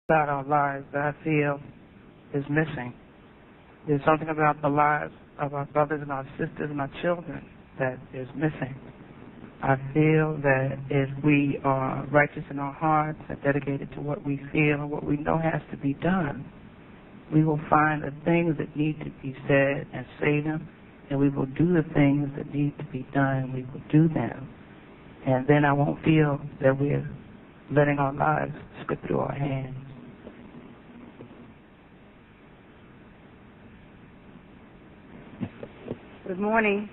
about our lives that I feel is missing. There's something about the lives of our brothers and our sisters and our children that is missing. I feel that if we are righteous in our hearts and dedicated to what we feel and what we know has to be done, we will find the things that need to be said and say them, and we will do the things that need to be done, and we will do them. And then I won't feel that we're letting our lives slip through our hands. Good morning.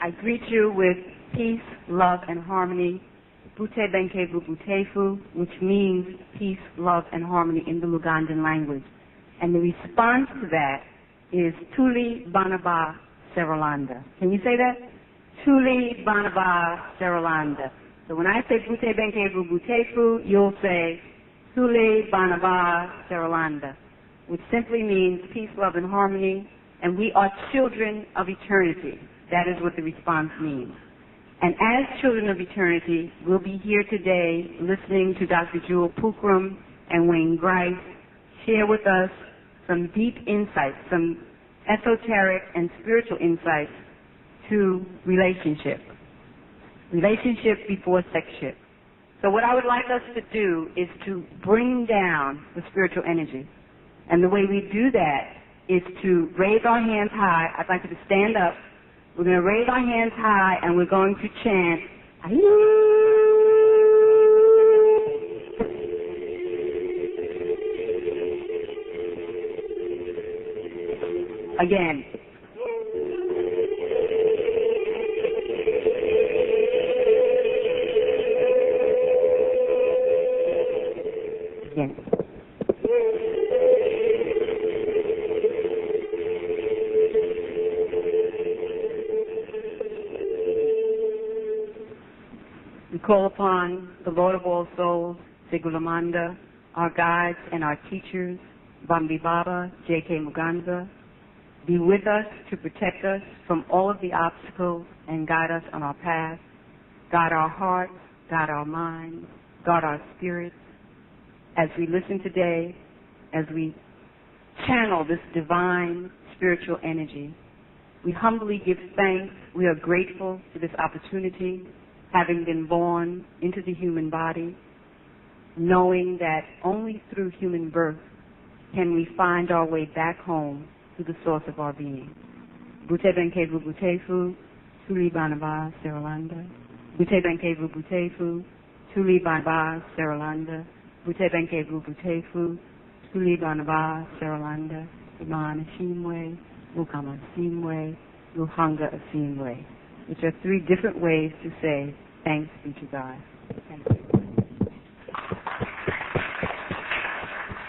I greet you with peace, love, and harmony. Bute Benke Bubutefu, which means peace, love, and harmony in the Lugandan language. And the response to that is Tuli Banaba Serolanda. Can you say that? Tuli Banaba Serolanda. So when I say Bute Benke Bubutefu, you'll say Tuli Banaba Serolanda, which simply means peace, love, and harmony. And we are children of eternity. That is what the response means. And as children of eternity, we'll be here today listening to Dr. Jewel Pookrum and Wayne Grice share with us some deep insights, some esoteric and spiritual insights to relationship. Relationship before sexship. So what I would like us to do is to bring down the spiritual energy. And the way we do that is to raise our hands high. I'd like you to stand up. We're going to raise our hands high and we're going to chant. Again. Again. We call upon the Lord of all souls, Sigulamanda, our guides and our teachers, Bambi Baba, J.K. Muganza, be with us to protect us from all of the obstacles and guide us on our path, guide our hearts, guide our minds, guide our spirits. As we listen today, as we channel this divine spiritual energy, we humbly give thanks. We are grateful for this opportunity, having been born into the human body, knowing that only through human birth can we find our way back home to the source of our being. Bute Benke Bubutefu, Tuli Banaba Serolanda. Bute Benke Bubutefu, Tuli Banaba Serolanda. Bute Benke Bubutefu, Tuli Banaba Serolanda. Iman Ashimwe, Mukama Asimwe, Luhanga Asimwe, which are three different ways to say thanks be to God. Thank you.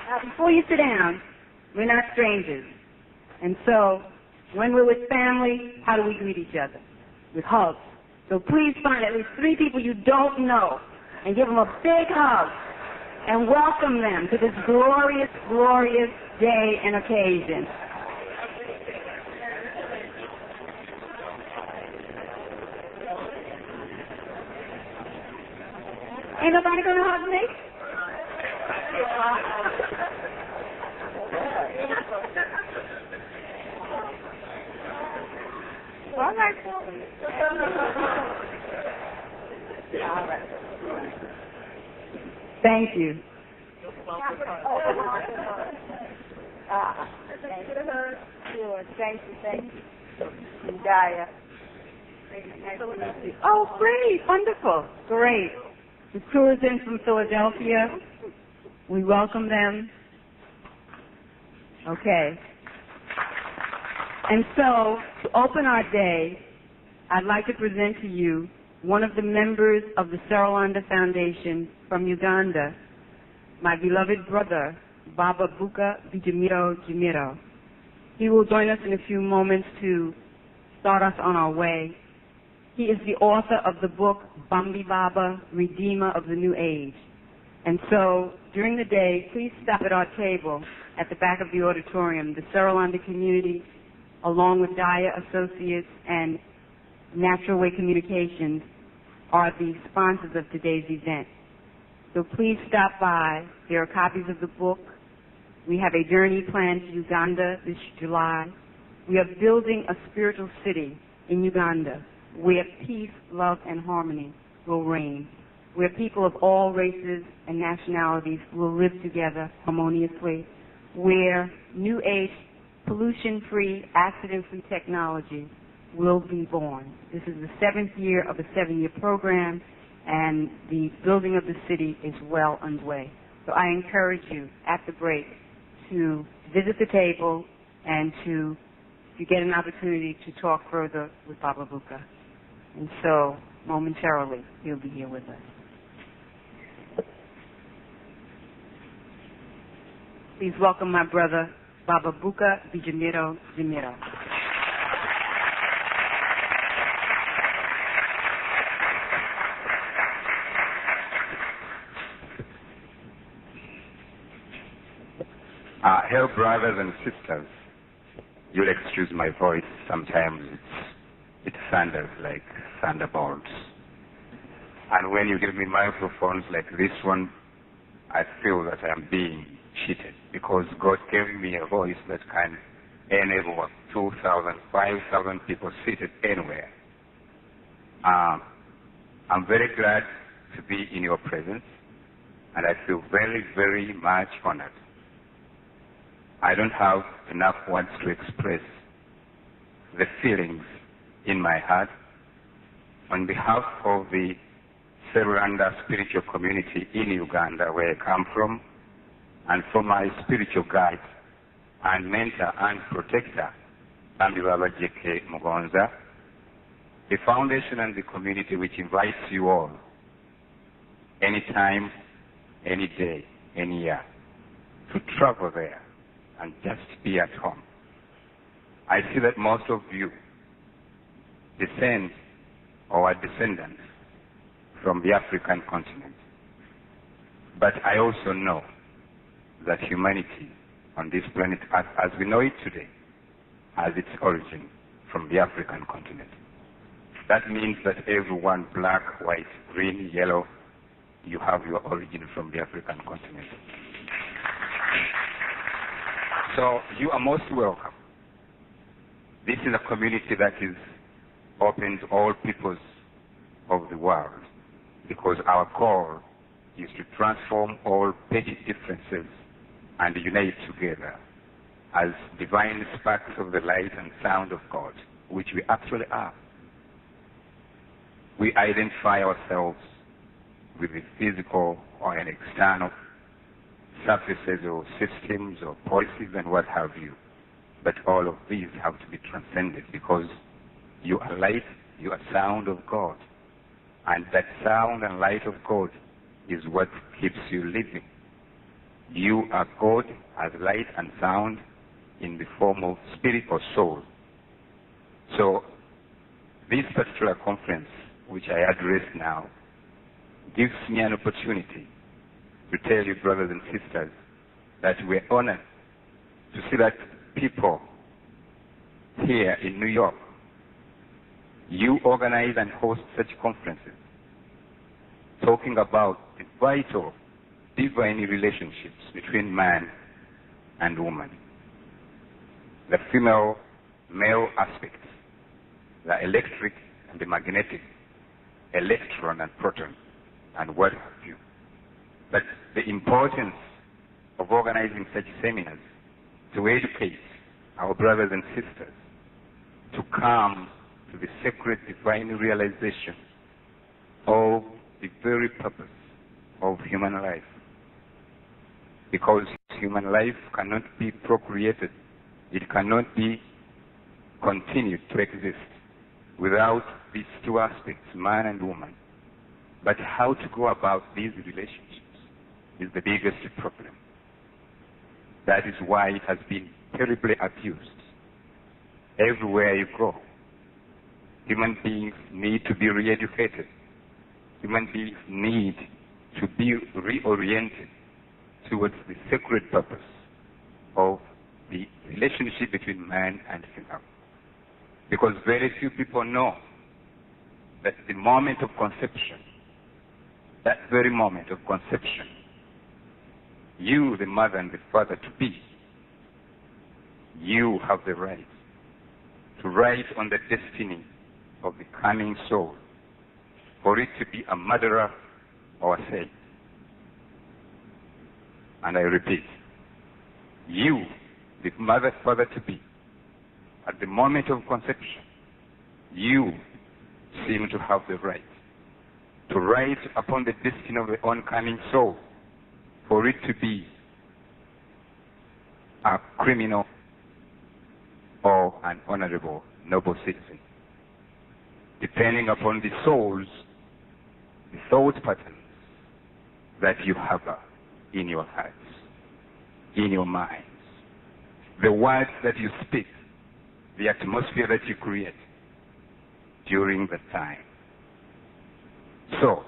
Now, before you sit down, we're not strangers. And so, when we're with family, how do we greet each other? With hugs. So please find at least 3 people you don't know and give them a big hug and welcome them to this glorious, glorious day and occasion. Ain't nobody gonna hug me? All right. Thank you. Thank you. Gaia. Oh, great. Wonderful. Great. The crew is in from Philadelphia. We welcome them. Okay. And so, to open our day, I'd like to present to you one of the members of the Serolanda Foundation from Uganda, my beloved brother, Baba Buka Bijimiro Jimiro. He will join us in a few moments to start us on our way. He is the author of the book, Bambi Baba, Redeemer of the New Age. And so, during the day, please stop at our table at the back of the auditorium. The Serolanda community, along with Daya Associates and Natural Way Communications, are the sponsors of today's event. So please stop by. There are copies of the book. We have a journey planned to Uganda this July. We are building a spiritual city in Uganda where peace, love, and harmony will reign, where people of all races and nationalities will live together harmoniously, where new age, pollution-free, accident-free technology will be born. This is the 7th year of a 7-year program, and the building of the city is well underway. So I encourage you at the break to visit the table and to get an opportunity to talk further with Baba Buka. And so momentarily he'll be here with us. Please welcome my brother, Baba Buka Bijamiro Jamiro. Hello, brothers and sisters. You'll excuse my voice. Sometimes it thunders like thunderbolts. And when you give me microphones like this one, I feel that I'm being cheated, because God gave me a voice that can enable 2,000, 5,000 people seated anywhere. I'm very glad to be in your presence, and I feel very, very much honored. I don't have enough words to express the feelings in my heart on behalf of the Serulanda spiritual community in Uganda, where I come from, and for my spiritual guide and mentor and protector, Baba J.K. Mugonza, the foundation and the community which invites you all, anytime, any day, any year, to travel there and just be at home. I see that most of you descend or are descendants from the African continent. But I also know that humanity on this planet Earth, as we know it today, has its origin from the African continent. That means that everyone, black, white, green, yellow, you have your origin from the African continent. So you are most welcome. This is a community that is open to all peoples of the world, because our goal is to transform all petty differences and unite together as divine sparks of the light and sound of God, which we actually are. We identify ourselves with the physical or an external surfaces or systems or policies and what have you. But all of these have to be transcended, because you are light, you are sound of God. And that sound and light of God is what keeps you living. You are God as light and sound in the form of spirit or soul. So this particular conference, which I address now, gives me an opportunity to tell you, brothers and sisters, that we're honored to see that people here in New York, you organize and host such conferences, talking about the vital divine relationships between man and woman, the female-male aspects, the electric and the magnetic, electron and proton, and what have you. But the importance of organizing such seminars to educate our brothers and sisters to come to the sacred divine realization of the very purpose of human life. Because human life cannot be procreated, it cannot be continued to exist without these two aspects, man and woman. But how to go about these relationships is the biggest problem. That is why it has been terribly abused. Everywhere you go, human beings need to be re-educated. Human beings need to be reoriented towards the sacred purpose of the relationship between man and female. Because very few people know that the moment of conception that very moment of conception, you, the mother and the father to be, you have the right to write on the destiny of the coming soul, for it to be a murderer or a saint. And I repeat, you, the mother, father to be, at the moment of conception, you seem to have the right to write upon the destiny of the oncoming soul, for it to be a criminal or an honorable, noble citizen, depending upon the souls, the thought patterns that you harbor in your hearts, in your minds, the words that you speak, the atmosphere that you create during the time. So,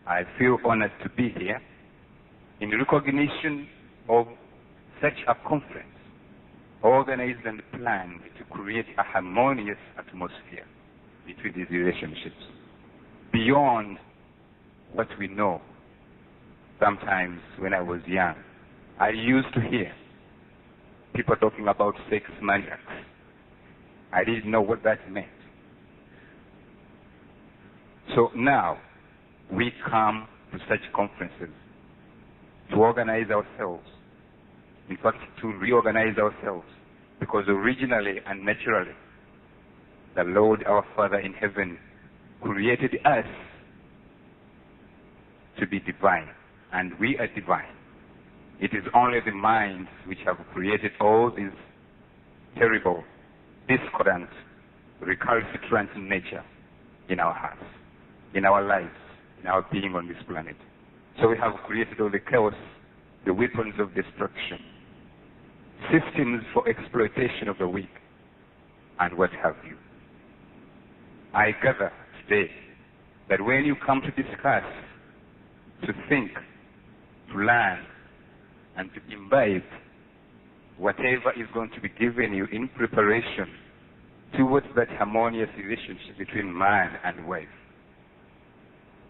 I feel honored to be here in recognition of such a conference organized and planned to create a harmonious atmosphere between these relationships beyond what we know. Sometimes when I was young, I used to hear people talking about sex maniacs. I didn't know what that meant. So now we come to such conferences to organize ourselves, in fact to reorganize ourselves, because originally and naturally the Lord our Father in heaven created us to be divine, and we are divine. It is only the minds which have created all these terrible, discordant, recalcitrant nature in our hearts, in our lives, in our being on this planet. So we have created all the chaos, the weapons of destruction, systems for exploitation of the weak, and what have you. I gather today that when you come to discuss, to think, to learn, and to imbibe whatever is going to be given you in preparation towards that harmonious relationship between man and wife,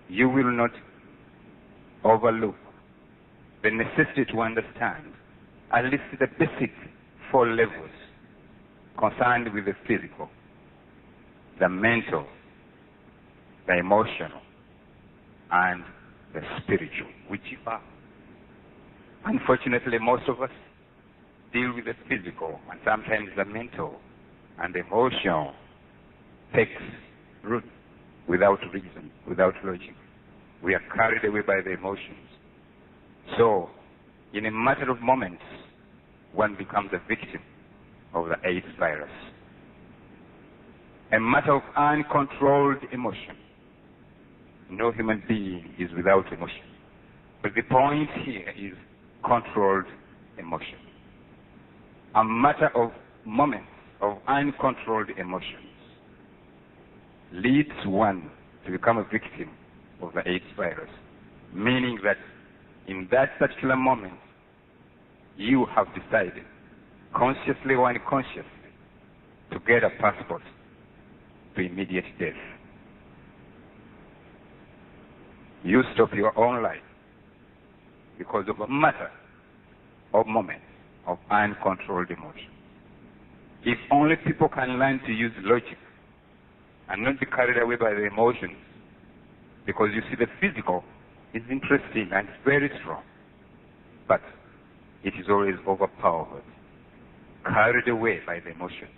you will not overlook the necessity to understand at least the basic 4 levels concerned with the physical, the mental, the emotional, and the spiritual, which you are. Unfortunately, most of us deal with the physical, and sometimes the mental and the emotional takes root without reason, without logic. We are carried away by the emotions. So, in a matter of moments, one becomes a victim of the AIDS virus. A matter of uncontrolled emotion. No human being is without emotion. But the point here is controlled emotion. A matter of moments of uncontrolled emotions leads one to become a victim of the AIDS virus, meaning that in that particular moment, you have decided, consciously or unconsciously, to get a passport to immediate death. You stop your own life because of a matter of moments of uncontrolled emotion. If only people can learn to use logic and not be carried away by the emotions, because you see the physical is interesting and very strong, but it is always overpowered, carried away by the emotions.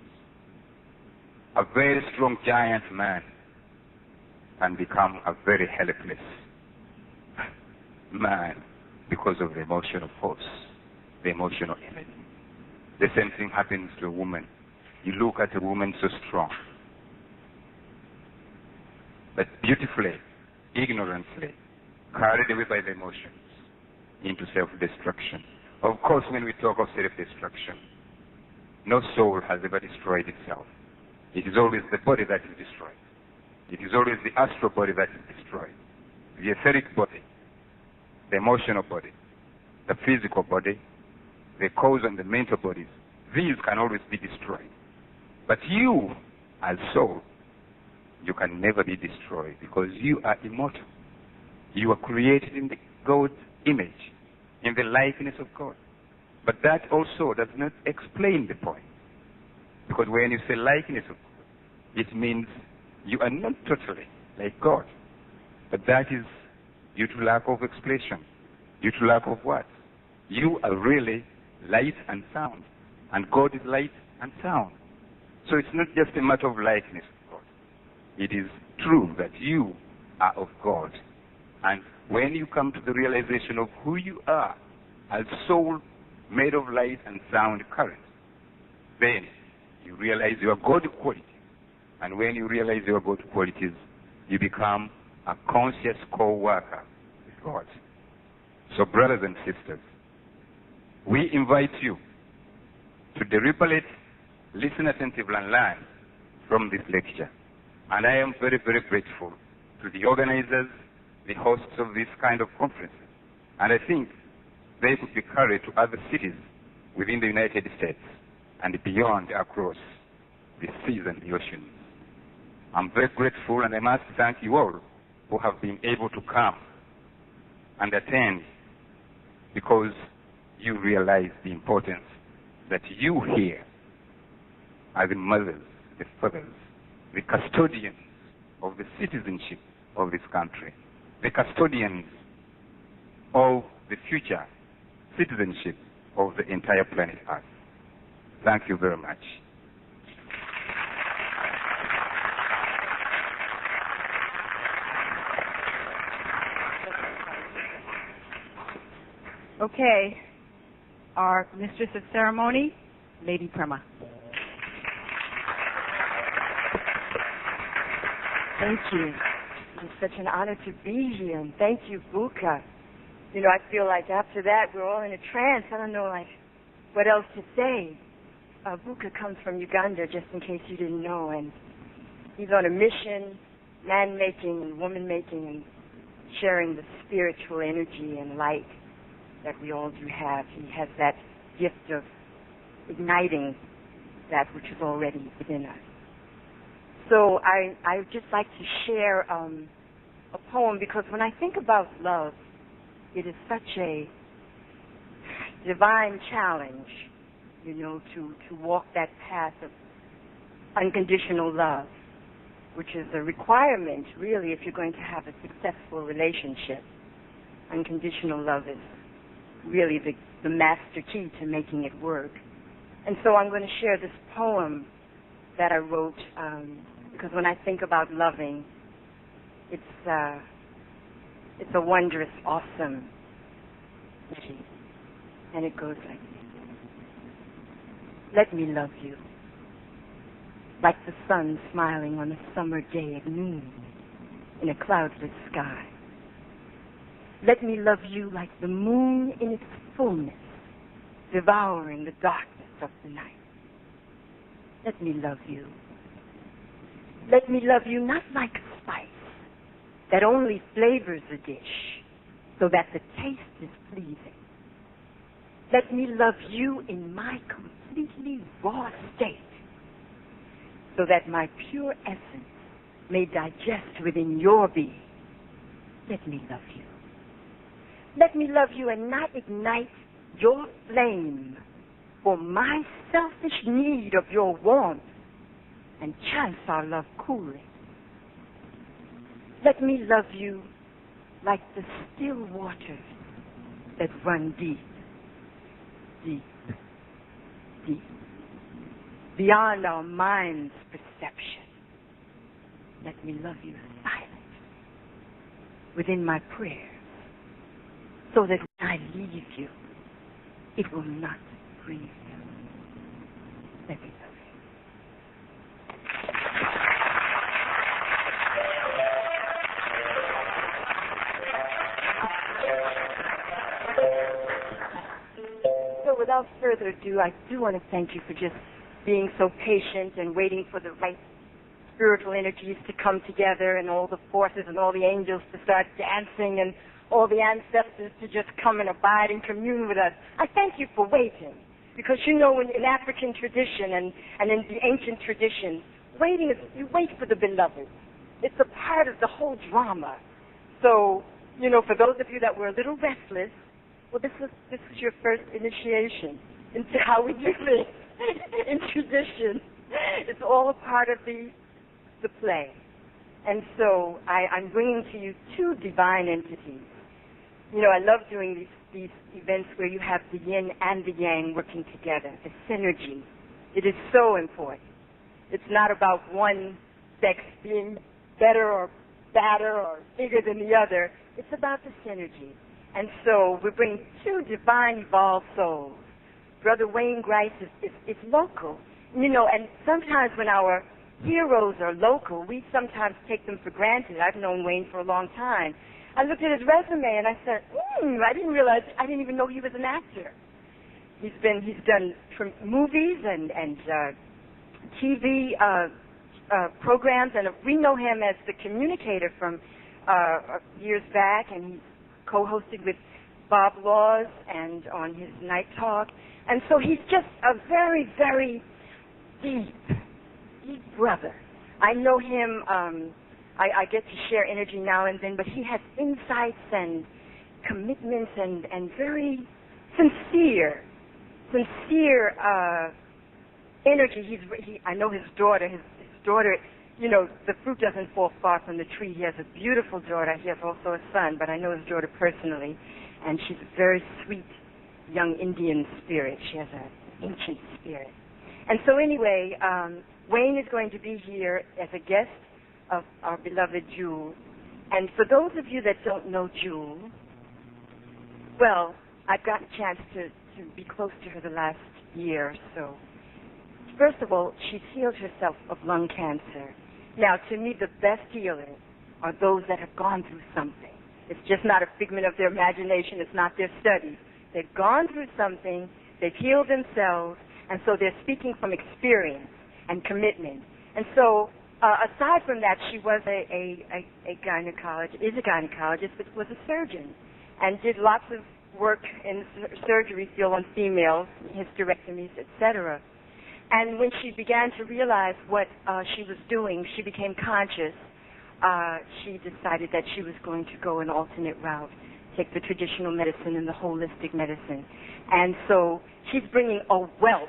A very strong giant man can become a very helpless man because of the emotional force, the emotional energy. The same thing happens to a woman. You look at a woman so strong, but beautifully, ignorantly, carried away by the emotions into self-destruction. Of course, when we talk of self-destruction, no soul has ever destroyed itself. It is always the body that is destroyed. It is always the astral body that is destroyed. The etheric body, the emotional body, the physical body, the cause and the mental bodies, these can always be destroyed. But you, as soul, you can never be destroyed because you are immortal. You are created in the God's image, in the likeness of God. But that also does not explain the point. Because when you say likeness of God, it means you are not totally like God. But that is due to lack of expression, due to lack of what? You are really light and sound, and God is light and sound. So it's not just a matter of likeness of God. It is true that you are of God. And when you come to the realization of who you are as soul made of light and sound current, then you realize your God quality. And when you realize your God qualities, you become a conscious co-worker with God. So brothers and sisters, we invite you to deliberate, listen attentively and learn from this lecture. And I am very, very grateful to the organizers, the hosts of this kind of conferences. And I think they could be carried to other cities within the United States and beyond across the seas and the oceans. I'm very grateful, and I must thank you all who have been able to come and attend, because you realize the importance that you here are the mothers, the fathers, the custodians of the citizenship of this country, the custodians of the future citizenship of the entire planet Earth. Thank you very much. Okay, our mistress of ceremony, Lady Prema. Thank you. It's such an honor to be here, and thank you, Buka. You know, I feel like after that we're all in a trance. I don't know, like, what else to say. Buka comes from Uganda, just in case you didn't know, and he's on a mission, man-making and woman-making, and sharing the spiritual energy and light that we all do have. He has that gift of igniting that which is already within us. So I would just like to share a poem, because when I think about love, it is such a divine challenge, you know, to walk that path of unconditional love, which is a requirement, really, if you're going to have a successful relationship. Unconditional love is really the master key to making it work. And so I'm going to share this poem that I wrote, because when I think about loving, it's a wondrous, awesome energy. And it goes like this. Let me love you, like the sun smiling on a summer day at noon in a cloudless sky. Let me love you like the moon in its fullness, devouring the darkness of the night. Let me love you. Let me love you not like spice that only flavors a dish so that the taste is pleasing. Let me love you in my completely raw state so that my pure essence may digest within your being. Let me love you. Let me love you and not ignite your flame for my selfish need of your warmth and chance our love cooling. Let me love you like the still waters that run deep, deep, deep, beyond our mind's perception. Let me love you silent within my prayer, so that when I leave you, it will not grieve you. Let me love you. So without further ado, I do want to thank you for just being so patient and waiting for the right spiritual energies to come together, and all the forces and all the angels to start dancing, and all the ancestors to just come and abide and commune with us. I thank you for waiting, because you know, in African tradition and in the ancient tradition, waiting is, you wait for the beloved. It's a part of the whole drama. So you know, for those of you that were a little restless, well, this was your first initiation into how we do things in tradition. It's all a part of the play. And so I'm bringing to you two divine entities. You know, I love doing these events where you have the yin and the yang working together, the synergy. It is so important. It's not about one sex being better or badder or bigger than the other. It's about the synergy. And so we're bringing two divine evolved souls. Brother Wayne Grice is local. You know, and sometimes when our heroes are local, we sometimes take them for granted. I've known Wayne for a long time. I looked at his resume and I said, I didn't even know he was an actor. He's done movies and TV programs, and we know him as the communicator from years back, and he's co-hosted with Bob Laws and on his Night Talk. And so he's just a very, very deep brother. I know him, I get to share energy now and then, but he has insights and commitments and very sincere energy. I know his daughter, you know, the fruit doesn't fall far from the tree. He has a beautiful daughter. He has also a son, but I know his daughter personally, and she's a very sweet young Indian spirit. She has an ancient spirit. And so anyway, Wayne is going to be here as a guest of our beloved Jewel. And for those of you that don't know Jewel, well, I've gotten a chance to be close to her the last year or so. First of all, she's healed herself of lung cancer. Now, to me, the best healers are those that have gone through something. It's just not a figment of their imagination. It's not their studies. They've gone through something. They've healed themselves. And so they're speaking from experience and commitment. And so, aside from that, she was a gynecologist, is a gynecologist, but was a surgeon, and did lots of work in the surgery field on females, hysterectomies, etc. And when she began to realize what she was doing, she became conscious. She decided that she was going to go an alternate route, take the traditional medicine and the holistic medicine. And so she's bringing a wealth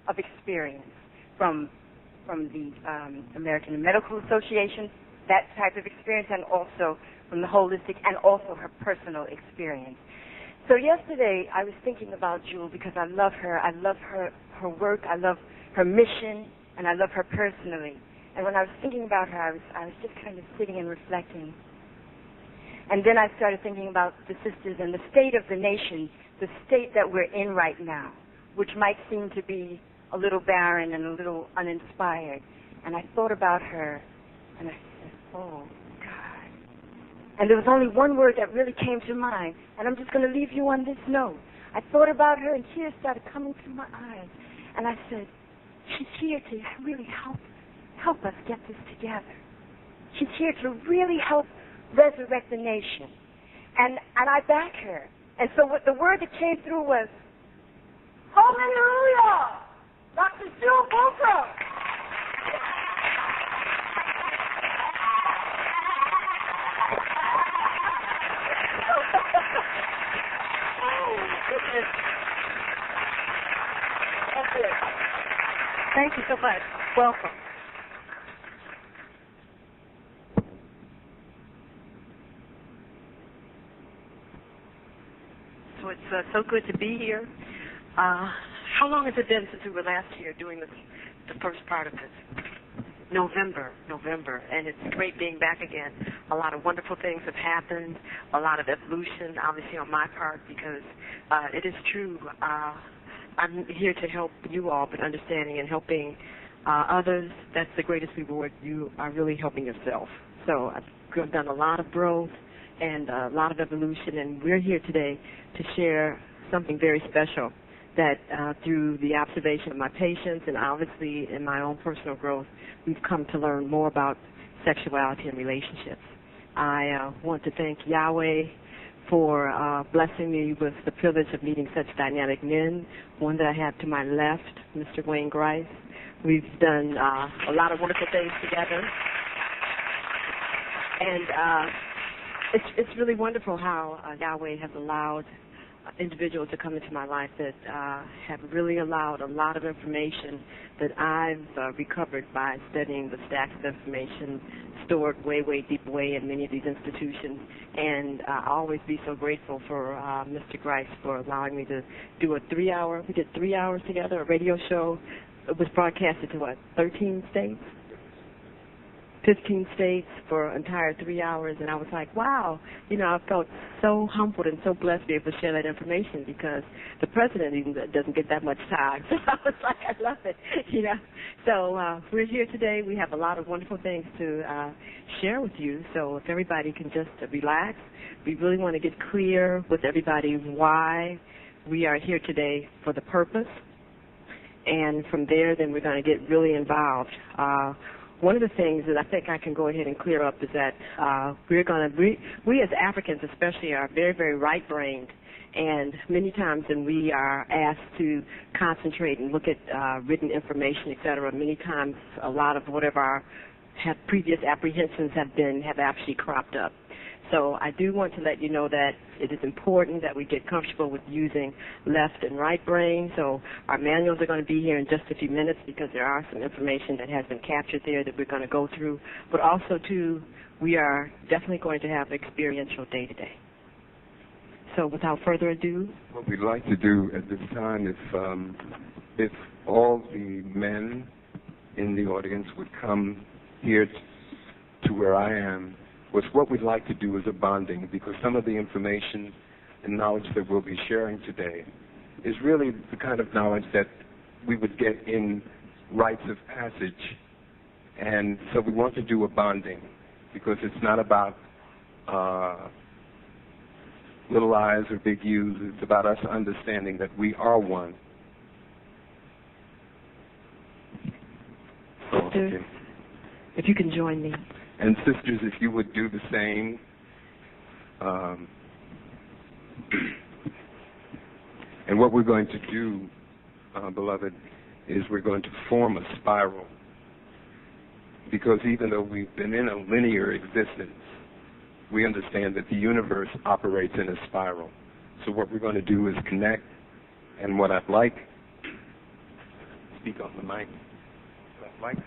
of experience from the American Medical Association, that type of experience, and also from the holistic, and also her personal experience. So yesterday I was thinking about Jewel because I love her. I love her work. I love her mission, and I love her personally. And when I was thinking about her, I was just kind of sitting and reflecting. And then I started thinking about the sisters and the state of the nation, the state that we're in right now, which might seem to be a little barren and a little uninspired. And I thought about her, and I said, oh, God. And there was only one word that really came to mind, and I'm just going to leave you on this note. I thought about her, and tears started coming through my eyes. And I said, she's here to really help us get this together. She's here to really help resurrect the nation. And I back her. And so what the word that came through was, hallelujah! Dr. Jewel Pookrum! That's it. Thank you so much. Welcome. So it's so good to be here. How long has it been since we were last here doing the first part of this? November, and it's great being back again. A lot of wonderful things have happened, a lot of evolution, obviously on my part, because it is true. I'm here to help you all, but understanding and helping others, that's the greatest reward. You are really helping yourself. So I've done a lot of growth and a lot of evolution, and we're here today to share something very special that through the observation of my patients and obviously in my own personal growth, we've come to learn more about sexuality and relationships. I want to thank Yahweh for blessing me with the privilege of meeting such dynamic men, one that I have to my left, Mr. Wayne Grice. We've done a lot of wonderful things together. And it's really wonderful how Yahweh has allowed individuals to come into my life that have really allowed a lot of information that I've recovered by studying the stacks of information stored way, way deep away in many of these institutions. And I'll always be so grateful for Mr. Grice for allowing me to do a 3-hour, we did 3 hours together, a radio show. It was broadcasted to, 13 states? 15 states for an entire 3 hours, and I was like, wow, I felt so humbled and so blessed to be able to share that information because the president even doesn't get that much time. So I was like, I love it, So we're here today. We have a lot of wonderful things to share with you, so if everybody can just relax. We really want to get clear with everybody why we are here today for the purpose, and from there, then we're going to get really involved. One of the things that I think I can go ahead and clear up is that we as Africans especially are very, very right-brained, and many times when we are asked to concentrate and look at written information, et cetera, many times a lot of whatever our previous apprehensions have actually cropped up. So I do want to let you know that it is important that we get comfortable with using left and right brain. So our manuals are going to be here in just a few minutes because there are some information that has been captured there that we're going to go through. But also, too, we are definitely going to have experiential day-to-day. So without further ado. What we'd like to do at this time, if all the men in the audience would come here to where I am, what we'd like to do is a bonding, because some of the information and knowledge that we'll be sharing today is really the kind of knowledge that we would get in rites of passage. And so we want to do a bonding, because it's not about little I's or big U's. It's about us understanding that we are one. Sister, if you can join me. And sisters, if you would do the same. And what we're going to do, beloved, is we're going to form a spiral. Because even though we've been in a linear existence, we understand that the universe operates in a spiral. So what we're going to do is connect. And what I'd like, speak on the mic. What I'd like to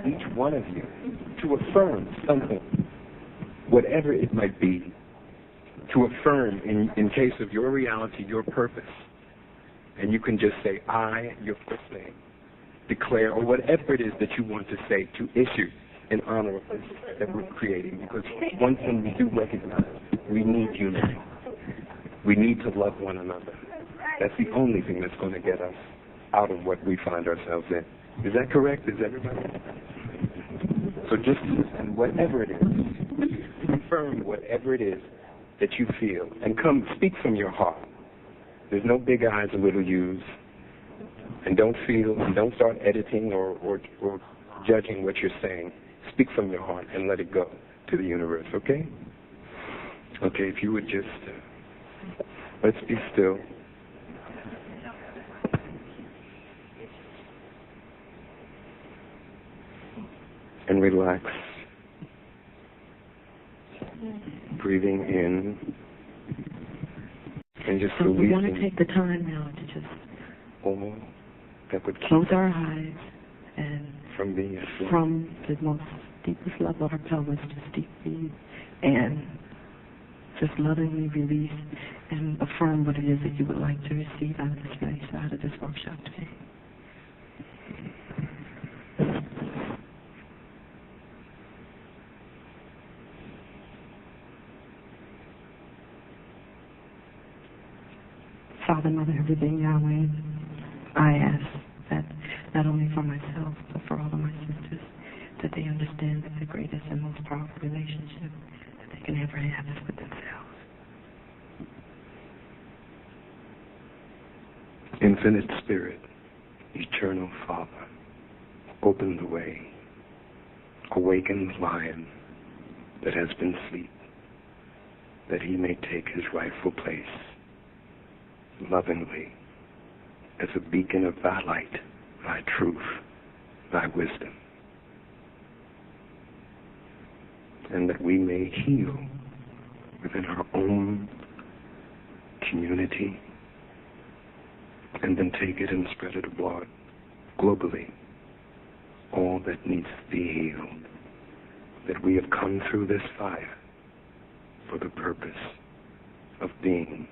each one of you to affirm something, whatever it might be, to affirm in case of your reality, your purpose. And you can just say, I, your first name, declare, or whatever it is that you want to say, to issue in honor of this that we're creating. Because one thing we do recognize, we need unity. We need to love one another. That's the only thing that's going to get us out of what we find ourselves in. Is that correct? Is everybody? So just listen, whatever it is, confirm whatever it is that you feel, and come speak from your heart. There's no big I's or little U's, and don't start editing or judging what you're saying. Speak from your heart and let it go to the universe, okay? Okay, if you would just, let's be still. And relax. Breathing in. And just so releasing. We want to take the time now to just that would close our eyes and from the most deepest level of our pelvis, just deep breathe, and just lovingly release and affirm what it is that you would like to receive out of this space, out of this workshop today. Father, Mother, everything, Yahweh, I ask that not only for myself, but for all of my sisters, that they understand that the greatest and most powerful relationship that they can ever have is with themselves. Infinite Spirit, Eternal Father, open the way, awaken the lion that has been asleep, that he may take his rightful place, lovingly, as a beacon of thy light, thy truth, thy wisdom, and that we may heal within our own community, and then take it and spread it abroad, globally, all that needs to be healed, that we have come through this fire for the purpose of being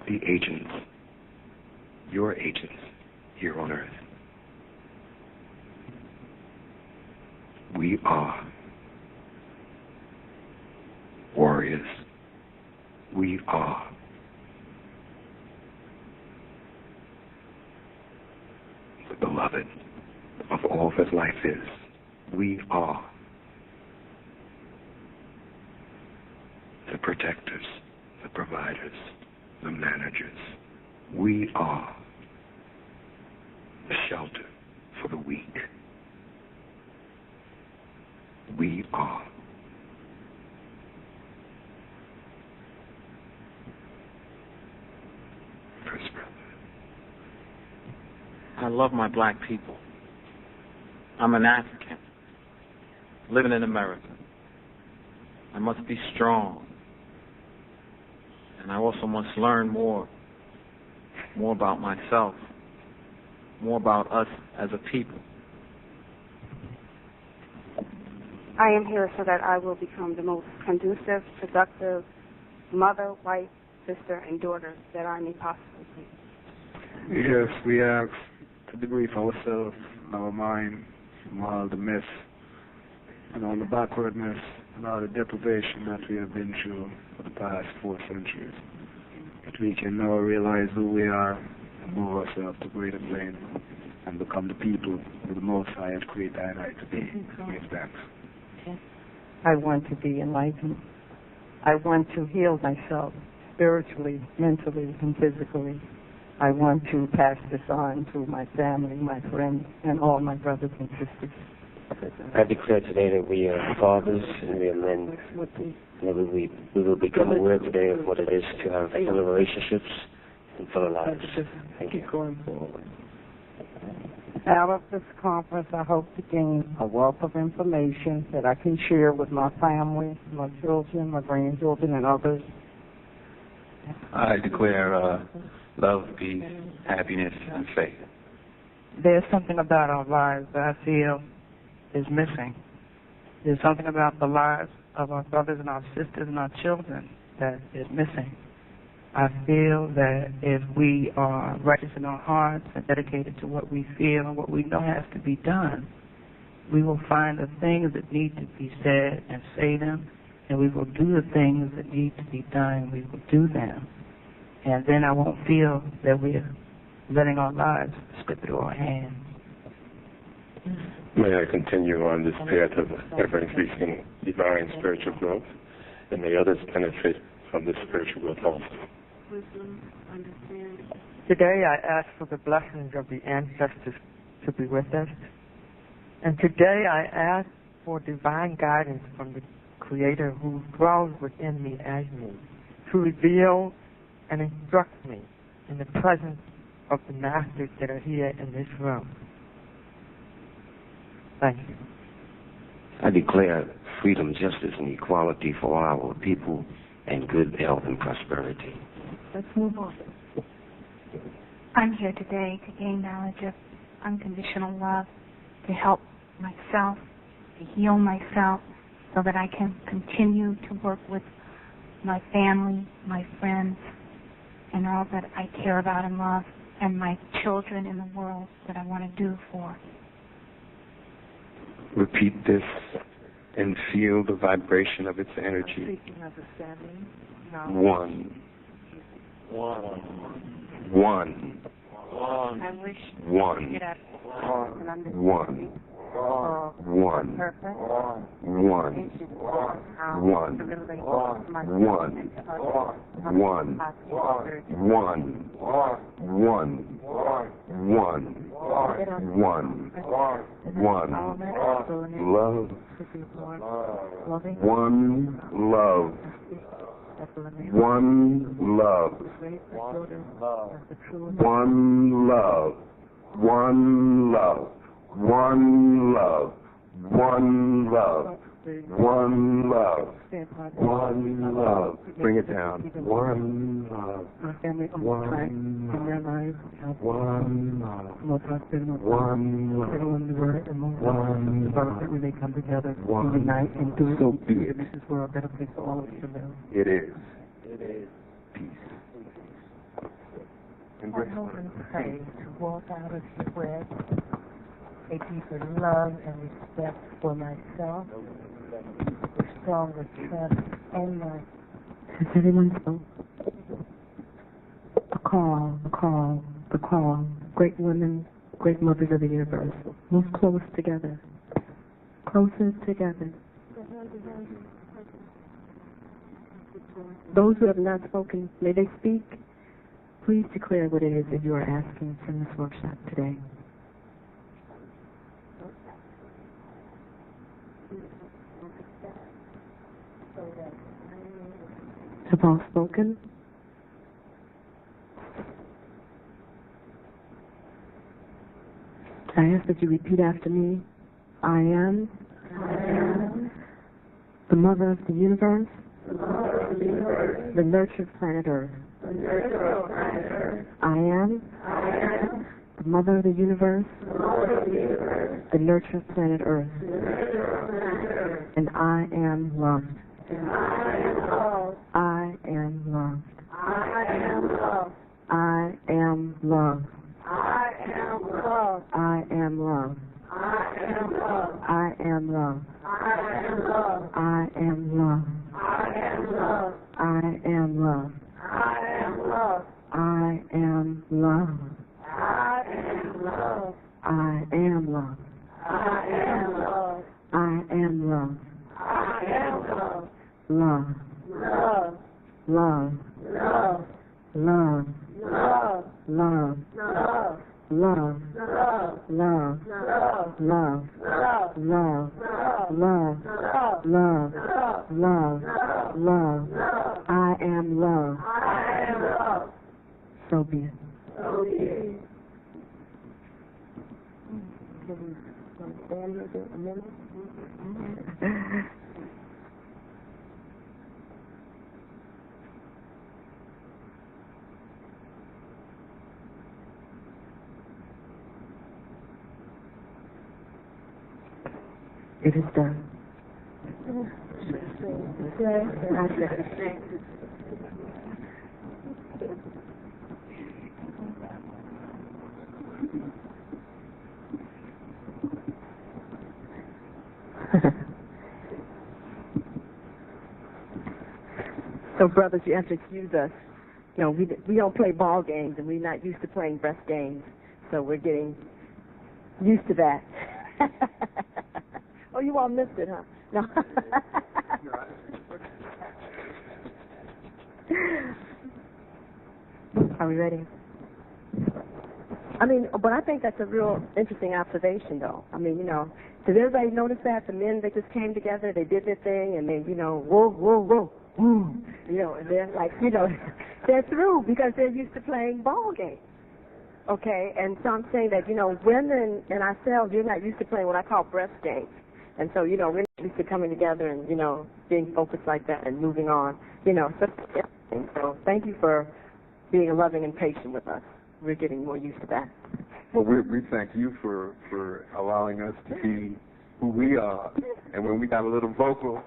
the agents, your agents, here on earth. We are warriors. We are the beloved of all that life is. We are the protectors, the providers, the managers. We are the shelter for the weak. We are First Brother. I love my black people. I'm an African, living in America. I must be strong. And I also must learn more about myself, more about us as a people. I am here so that I will become the most conducive, productive mother, wife, sister, and daughter that I may possibly be. Yes, we ask to debrief ourselves, our mind, from all the myths and all the backwardness and all the deprivation that we have been through for the past 4 centuries. That we can now realize who we are and move ourselves to greater plane and become the people who the Most High had created I to be. Give thanks. I want to be enlightened. I want to heal myself spiritually, mentally, and physically. I want to pass this on to my family, my friends, and all my brothers and sisters. I declare today that we are fathers and we are men. We will become aware today of what it is to have full relationships and full lives. Thank you. Out of this conference, I hope to gain a wealth of information that I can share with my family, my children, my grandchildren, and others. I declare love, peace, happiness, and faith. There's something about our lives that I feel is missing. There's something about the lives of our brothers and our sisters and our children that is missing. I feel that if we are righteous in our hearts and dedicated to what we feel and what we know has to be done, we will find the things that need to be said and say them, and we will do the things that need to be done, and we will do them. And then I won't feel that we're letting our lives slip through our hands. May I continue on this path of ever-increasing divine spiritual growth, and may others benefit from this spiritual growth also. Wisdom, understanding. Today I ask for the blessings of the ancestors to be with us. And today I ask for divine guidance from the Creator who dwells within me as me, to reveal and instruct me in the presence of the masters that are here in this room. Thank you. I declare freedom, justice, and equality for our people and good health and prosperity. Let's move on. I'm here today to gain knowledge of unconditional love, to help myself, to heal myself, so that I can continue to work with my family, my friends, and all that I care about and love, and my children in the world that I want to do for. Repeat this and feel the vibration of its energy. One. I wish One. get up. One. One. One. One. One. Love. One love. One love. One love. One love. One love. One love. One love. One love. Bring it down. One love. My family on track in their lives. One love. Most hospitable. One love. Everyone the word and more. One Develop it when they come together One. and unite and do it. So be it. This is where a better place for all of us to live. It is. It is. Peace. I hope and pray to walk out of here with a deeper love and respect for myself, a stronger trust in myself. Does everyone know? The call. Great women, great mothers of the universe. Move close together. Closer together. Those who have not spoken, may they speak. Please declare what it is that you are asking from this workshop today. Have all spoken? I ask that you repeat after me. I am the mother of the universe, the nurtured planet Earth. I am the mother of the universe, the nurtured planet Earth. And I am loved. I am loved. I am loved. I am loved. I am loved. I am loved. I am loved. I am loved. I am loved. I am loved. Love. Love. Love. Love. Love. Love. Love. Love. Love. Love. Love. Love. I am love. So be it. It is done. So, brothers, you have to excuse us. You know, we don't play ball games, and we're not used to playing breast games, so we're getting used to that. Oh, you all missed it, huh? No. Are we ready? I mean, but I think that's a real interesting observation, though. I mean, you know, did everybody notice that? The men, they just came together, they did their thing, and they, you know, whoa, whoa, whoa, whoa. You know, and they're like, you know, they're through because they're used to playing ball games. Okay, and so I'm saying that, you know, women and ourselves, we're not used to playing what I call breast games. And so, you know, we're not used to coming together and, you know, being focused like that and moving on, you know. So thank you for being loving and patient with us. We're getting more used to that. Well, we thank you for allowing us to be who we are. And when we got a little vocal,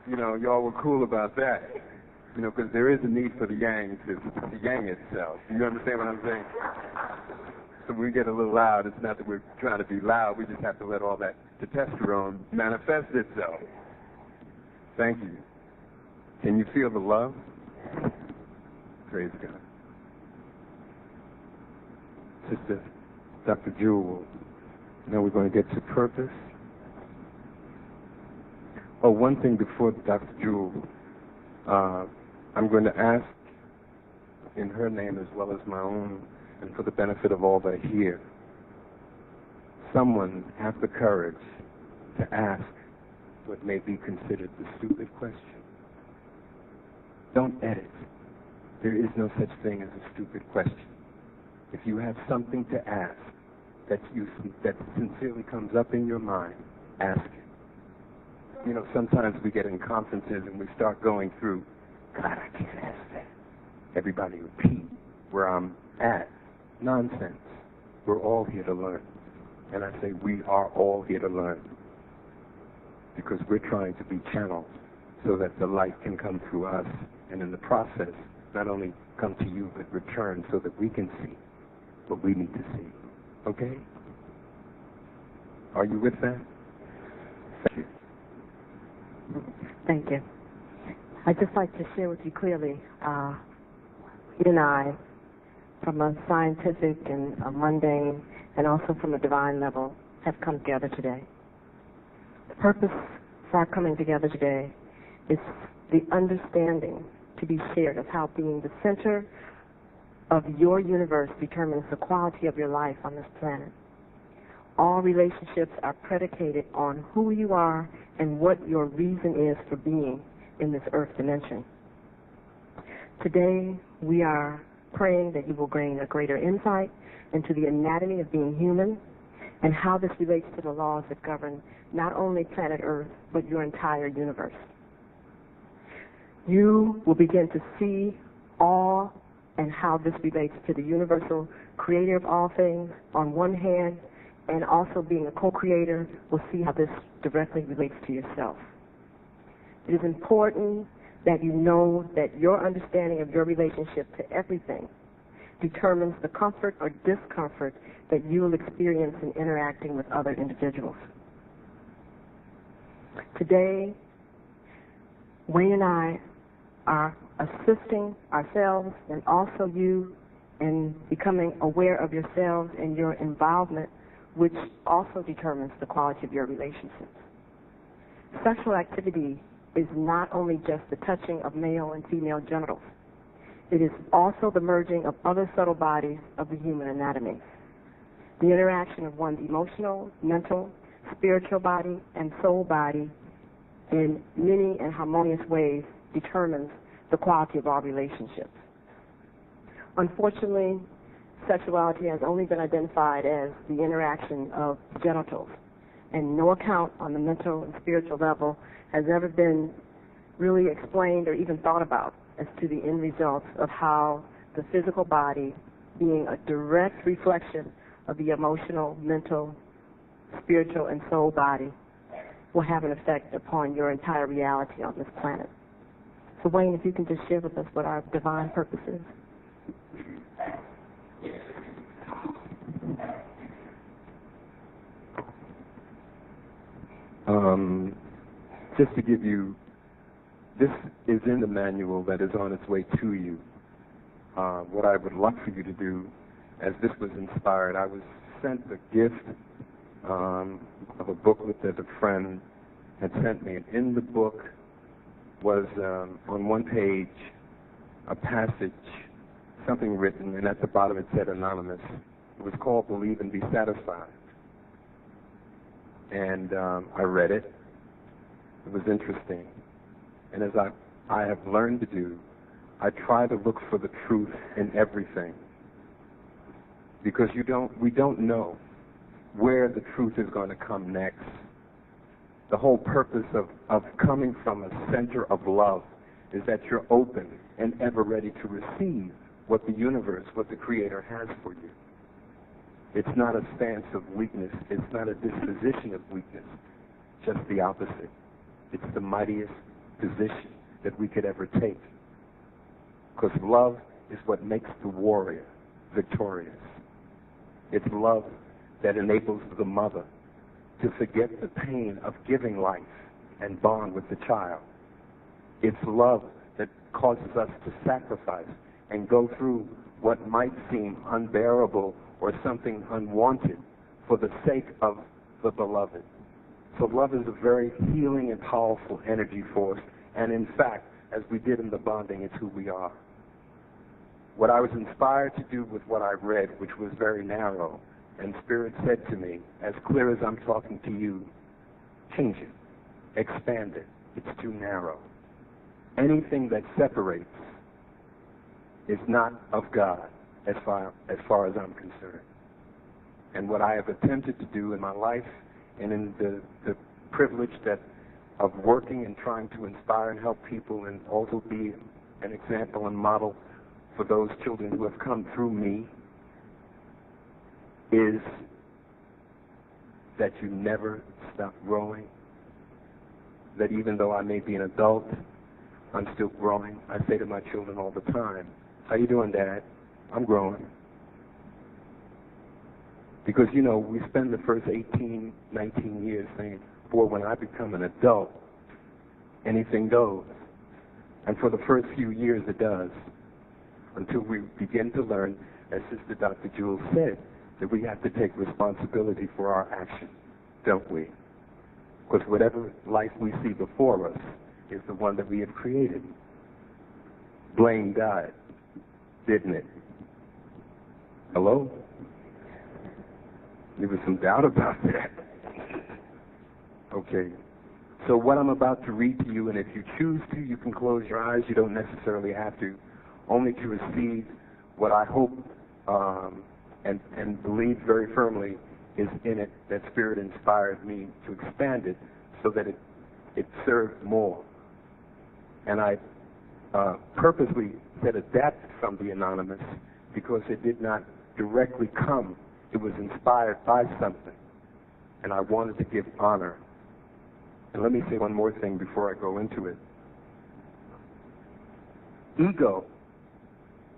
you know, y'all were cool about that. You know, because there is a need for the yang to yang itself. You understand what I'm saying? So when we get a little loud, it's not that we're trying to be loud. We just have to let all that testosterone manifest itself. Thank you. Can you feel the love? Praise God. Sister Dr. Jewel, Now we're going to get to purpose. Oh, one thing before Dr. Jewel, I'm going to ask in her name as well as my own, and for the benefit of all that are here, someone have the courage to ask what may be considered the stupid question. Don't edit. There is no such thing as a stupid question. If you have something to ask that sincerely comes up in your mind, ask it. You know, sometimes we get in conferences and we start going through, God, I can't ask that. Everybody repeat where I'm at. Nonsense. We're all here to learn. And I say we are all here to learn because we're trying to be channels so that the light can come through us and in the process not only come to you but return so that we can see what we need to see. Okay? Are you with that? Thank you. Thank you. I'd just like to share with you clearly, you and I, from a scientific and a mundane and also from a divine level, have come together today. The purpose for our coming together today is the understanding to be shared of how being the center of your universe determines the quality of your life on this planet. All relationships are predicated on who you are and what your reason is for being in this earth dimension. Today, we are praying that you will gain a greater insight into the anatomy of being human and how this relates to the laws that govern not only planet Earth, but your entire universe. You will begin to see all and how this relates to the universal creator of all things on one hand, and also being a co-creator, will see how this directly relates to yourself. It is important that you know that your understanding of your relationship to everything determines the comfort or discomfort that you will experience in interacting with other individuals. Today, Wayne and I are assisting ourselves and also you in becoming aware of yourselves and your involvement, which also determines the quality of your relationships. Sexual activity is not only just the touching of male and female genitals. It is also the merging of other subtle bodies of the human anatomy. The interaction of one's emotional, mental, spiritual body, and soul body in many and harmonious ways determines the quality of our relationships. Unfortunately, sexuality has only been identified as the interaction of genitals, and no account on the mental and spiritual level has ever been really explained or even thought about as to the end results of how the physical body, being a direct reflection of the emotional, mental, spiritual, and soul body, will have an effect upon your entire reality on this planet. So Wayne, if you can just share with us what our divine purpose is. Just to give you, this is in the manual that is on its way to you. What I would like for you to do, as this was inspired, I was sent a gift of a booklet that a friend had sent me. And in the book was, on one page, a passage, something written, and at the bottom it said anonymous. It was called Believe and Be Satisfied. And I read it. It was interesting. And as I have learned to do, I try to look for the truth in everything. Because we don't know where the truth is going to come next. The whole purpose of coming from a center of love is that you're open and ever ready to receive what the universe, what the Creator has for you. It's not a stance of weakness. It's not a disposition of weakness. Just the opposite. It's the mightiest position that we could ever take. Because love is what makes the warrior victorious. It's love that enables the mother to forget the pain of giving life and bond with the child. It's love that causes us to sacrifice and go through what might seem unbearable or something unwanted for the sake of the beloved. So love is a very healing and powerful energy force. And in fact, as we did in the bonding, it's who we are. What I was inspired to do with what I read, which was very narrow, and Spirit said to me, as clear as I'm talking to you, change it, expand it. It's too narrow. Anything that separates is not of God as far as I'm concerned. And what I have attempted to do in my life and in the privilege of working and trying to inspire and help people and also be an example and model for those children who have come through me is that you never stop growing, that even though I may be an adult, I'm still growing. I say to my children all the time, how you doing, Dad? I'm growing. Because, you know, we spend the first 18, 19 years saying, boy, when I become an adult, anything goes. And for the first few years it does, until we begin to learn, as Sister Dr. Jules said, that we have to take responsibility for our actions, don't we? Because whatever life we see before us is the one that we have created. Blame God, didn't it? Hello? There was some doubt about that. Okay. So what I'm about to read to you, and if you choose to, you can close your eyes. You don't necessarily have to, only to receive what I hope and believe very firmly is in it, that Spirit inspired me to expand it so that it served more. And I purposely said adapted from the anonymous because it did not directly come. It was inspired by something, and I wanted to give honor. And let me say one more thing before I go into it. Ego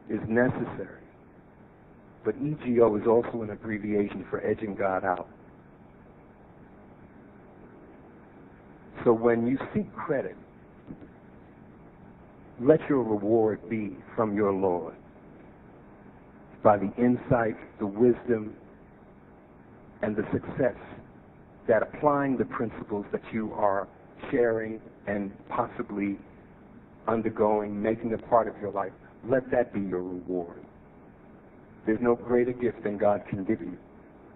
is necessary, but EGO is also an abbreviation for edging God out. So when you seek credit, let your reward be from your Lord, by the insight, the wisdom, and the success that applying the principles that you are sharing and possibly undergoing, making a part of your life, let that be your reward. There's no greater gift than God can give you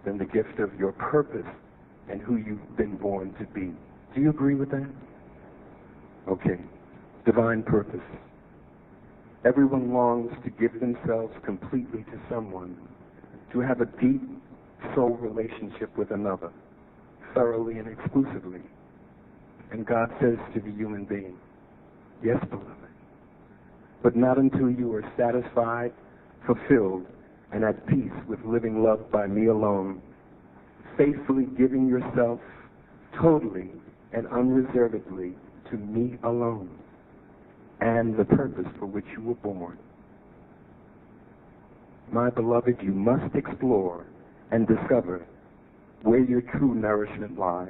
than the gift of your purpose and who you've been born to be. Do you agree with that? Okay. Divine purpose. Everyone longs to give themselves completely to someone, to have a deep soul relationship with another, thoroughly and exclusively. And God says to the human being, yes, beloved, but not until you are satisfied, fulfilled, and at peace with living love by me alone, faithfully giving yourself totally and unreservedly to me alone and the purpose for which you were born. My beloved, you must explore and discover where your true nourishment lies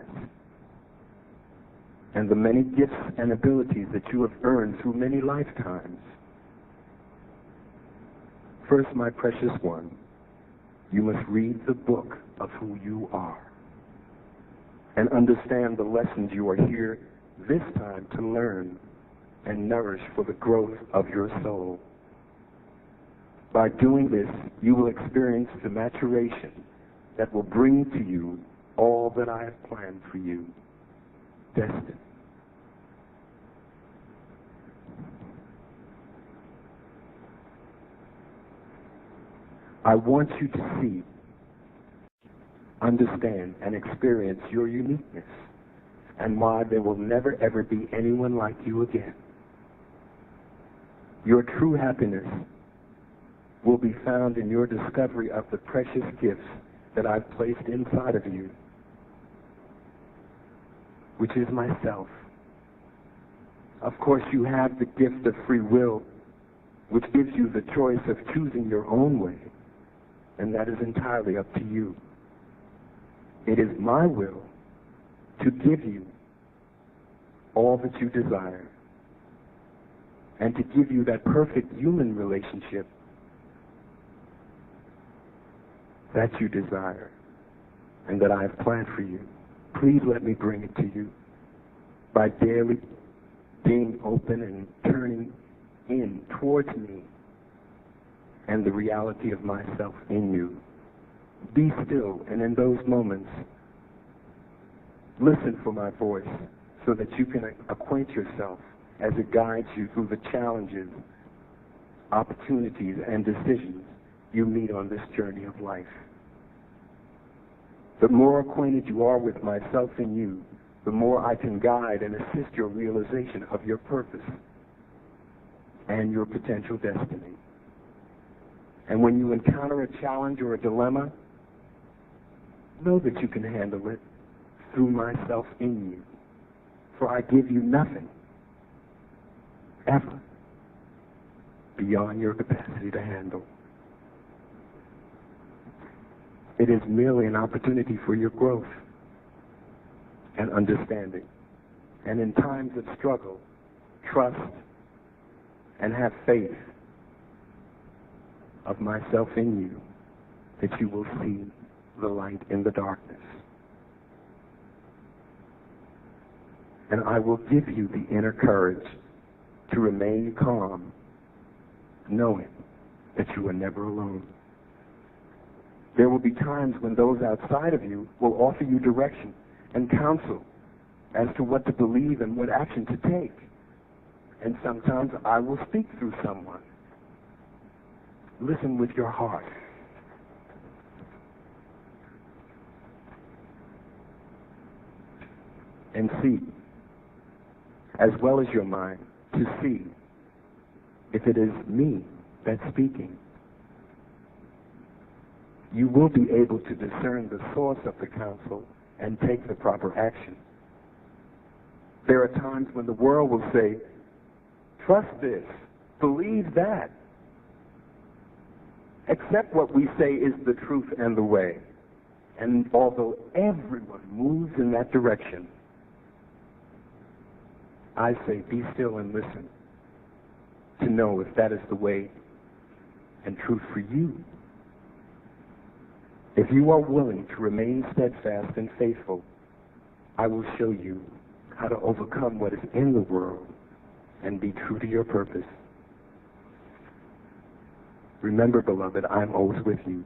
and the many gifts and abilities that you have earned through many lifetimes. First, my precious one, you must read the book of who you are and understand the lessons you are here this time to learn and nourish for the growth of your soul. By doing this, you will experience the maturation that will bring to you all that I have planned for you, destined. I want you to see, understand, and experience your uniqueness and why there will never ever be anyone like you again. Your true happiness will be found in your discovery of the precious gifts that I've placed inside of you, which is myself. Of course, you have the gift of free will, which gives you the choice of choosing your own way, and that is entirely up to you. It is my will to give you all that you desire and to give you that perfect human relationship that you desire. and that I have planned for you. Please let me bring it to you by daily being open and turning in towards me and the reality of myself in you. Be still, and in those moments, listen for my voice so that you can acquaint yourself as it guides you through the challenges, opportunities, and decisions you meet on this journey of life. The more acquainted you are with myself and you, the more I can guide and assist your realization of your purpose and your potential destiny. And when you encounter a challenge or a dilemma, know that you can handle it through myself in you. For I give you nothing, ever, beyond your capacity to handle. It is merely an opportunity for your growth and understanding. And in times of struggle, trust and have faith of myself in you that you will see the light in the darkness. And I will give you the inner courage to remain calm, knowing that you are never alone. There will be times when those outside of you will offer you direction and counsel as to what to believe and what action to take. And sometimes I will speak through someone. Listen with your heart. And see, as well as your mind, to see if it is me that's speaking. You will be able to discern the source of the counsel and take the proper action. There are times when the world will say, trust this, believe that, accept what we say is the truth and the way. And although everyone moves in that direction, I say, be still and listen to know if that is the way and truth for you. If you are willing to remain steadfast and faithful, I will show you how to overcome what is in the world and be true to your purpose. Remember, beloved, I'm always with you.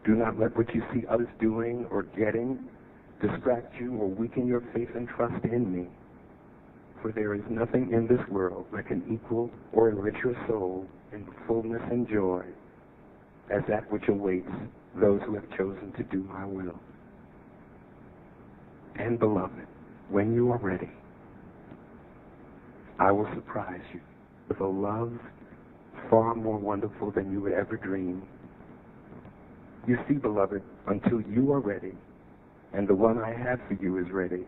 Do not let what you see others doing or getting distract you or weaken your faith and trust in me. For there is nothing in this world that can equal or enrich your soul in fullness and joy as that which awaits those who have chosen to do my will. And beloved, when you are ready, I will surprise you with a love far more wonderful than you would ever dream. You see, beloved, until you are ready, and the one I have for you is ready,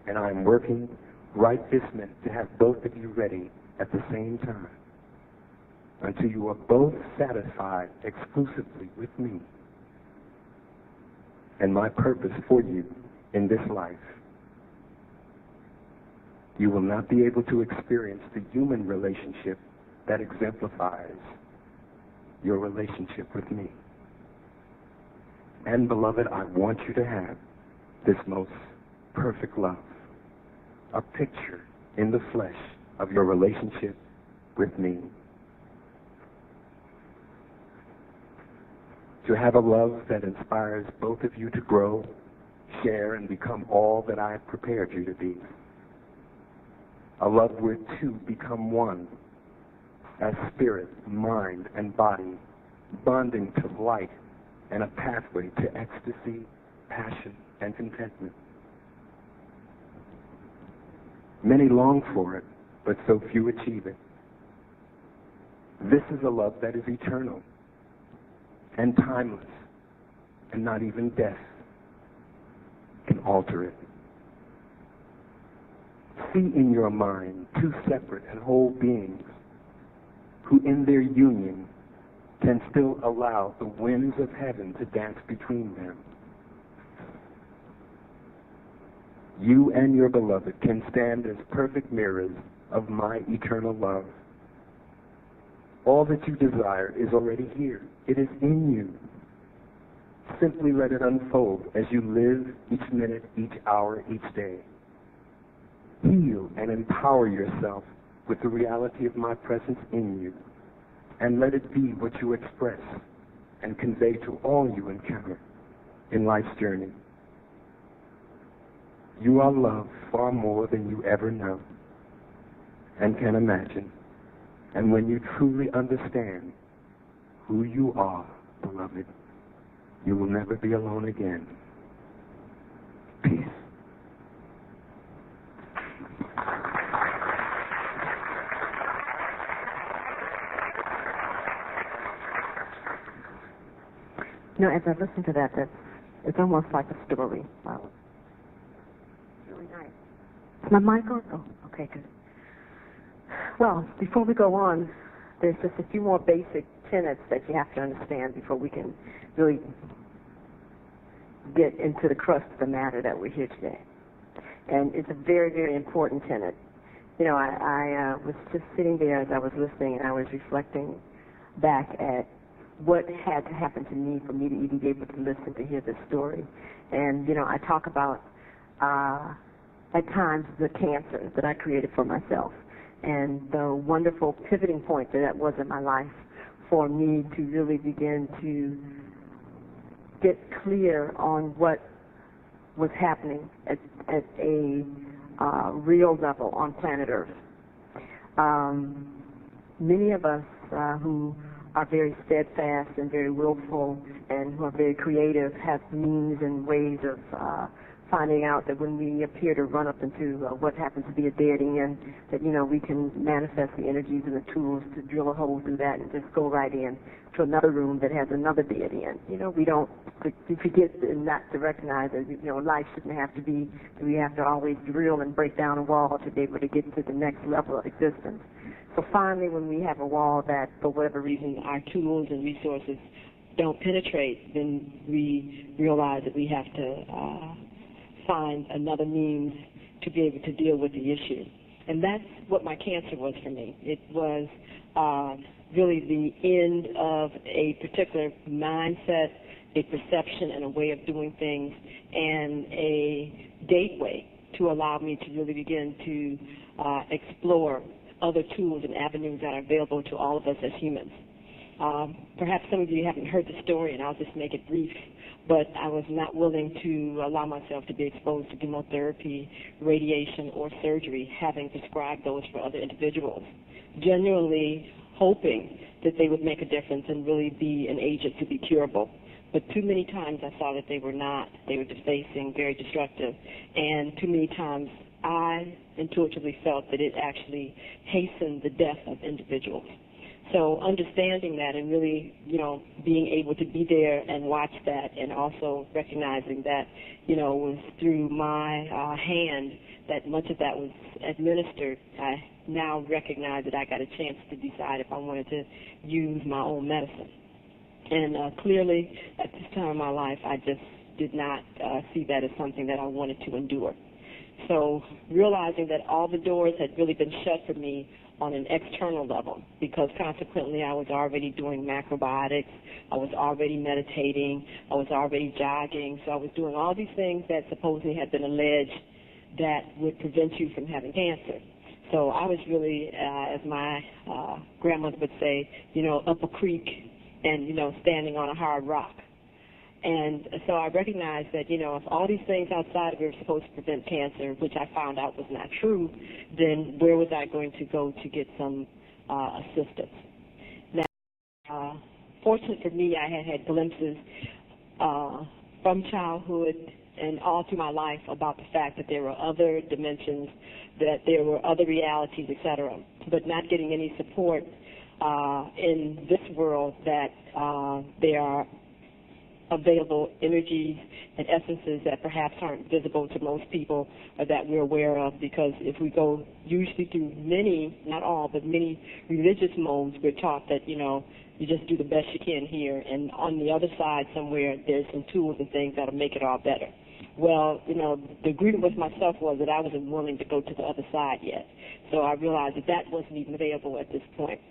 and I am working right this minute to have both of you ready at the same time, until you are both satisfied exclusively with me and my purpose for you in this life. You will not be able to experience the human relationship that exemplifies your relationship with me. And beloved, I want you to have this most perfect love, a picture in the flesh of your relationship with me. To have a love that inspires both of you to grow, share, and become all that I have prepared you to be. A love where two become one, as spirit, mind, and body, bonding to light and a pathway to ecstasy, passion, and contentment. Many long for it, but so few achieve it. This is a love that is eternal and timeless, and not even death can alter it. See in your mind two separate and whole beings who in their union can still allow the winds of heaven to dance between them. You and your beloved can stand as perfect mirrors of my eternal love. All that you desire is already here. It is in you. simply let it unfold as you live each minute, each hour, each day. Heal and empower yourself with the reality of my presence in you, and let it be what you express and convey to all you encounter in life's journey. You are loved far more than you ever know and can imagine. And when you truly understand who you are, beloved, you will never be alone again. Peace. You know, as I listen to that, it's almost like a story. Wow. Really nice. Is my mic on? Oh, okay, good. Well, before we go on, there's just a few more basic tenets that you have to understand before we can really get into the crust of the matter that we're here today. And it's a very, very important tenet. You know, I was just sitting there as I was listening, and I was reflecting back at what had to happen to me for me to even be able to listen to hear this story. And, you know, I talk about, at times, the cancer that I created for myself and the wonderful pivoting point that was in my life for me to really begin to get clear on what was happening at a real level on planet Earth. Many of us who are very steadfast and very willful and who are very creative have means and ways of finding out that when we appear to run up into what happens to be a dead end, that, you know, we can manifest the energies and the tools to drill a hole through that and just go right in to another room that has another dead end. You know, we forget not to recognize that, you know, life shouldn't have to be, we have to always drill and break down a wall to be able to get to the next level of existence. So finally, when we have a wall that, for whatever reason, our tools and resources don't penetrate, then we realize that we have to find another means to be able to deal with the issue. And that's what my cancer was for me. It was really the end of a particular mindset, a perception, and a way of doing things, and a gateway to allow me to really begin to explore other tools and avenues that are available to all of us as humans. Perhaps some of you haven't heard the story, and I'll just make it brief, but I was not willing to allow myself to be exposed to chemotherapy, radiation, or surgery, having prescribed those for other individuals, genuinely hoping that they would make a difference and really be an agent to be curable. But too many times I saw that they were not. They were defacing, very destructive, and too many times I intuitively felt that it actually hastened the death of individuals. So understanding that and really, you know, being able to be there and watch that, and also recognizing that, you know, it was through my hand that much of that was administered, I now recognize that I got a chance to decide if I wanted to use my own medicine. And clearly, at this time in my life, I just did not see that as something that I wanted to endure. So realizing that all the doors had really been shut for me on an external level, because consequently I was already doing macrobiotics, I was already meditating, I was already jogging, so I was doing all these things that supposedly had been alleged that would prevent you from having cancer. So I was really, as my grandmother would say, you know, up a creek and, you know, standing on a hard rock. And so I recognized that, you know, if all these things outside of it were supposed to prevent cancer, which I found out was not true, then where was I going to go to get some assistance? Now, fortunately for me, I had glimpses from childhood and all through my life about the fact that there were other dimensions, that there were other realities, etc., but not getting any support in this world that there are available energies and essences that perhaps aren't visible to most people or that we're aware of, because if we go usually through many, not all, but many religious modes, we're taught that, you know, you just do the best you can here, and on the other side somewhere there's some tools and things that'll make it all better. Well, you know, the agreement with myself was that I wasn't willing to go to the other side yet, so I realized that that wasn't even available at this point.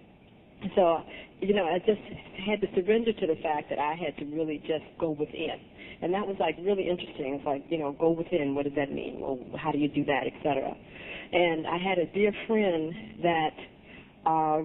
So, you know, I just had to surrender to the fact that I had to really just go within. And that was like really interesting. It's like, you know, go within, what does that mean? Well, how do you do that, et cetera? And I had a dear friend that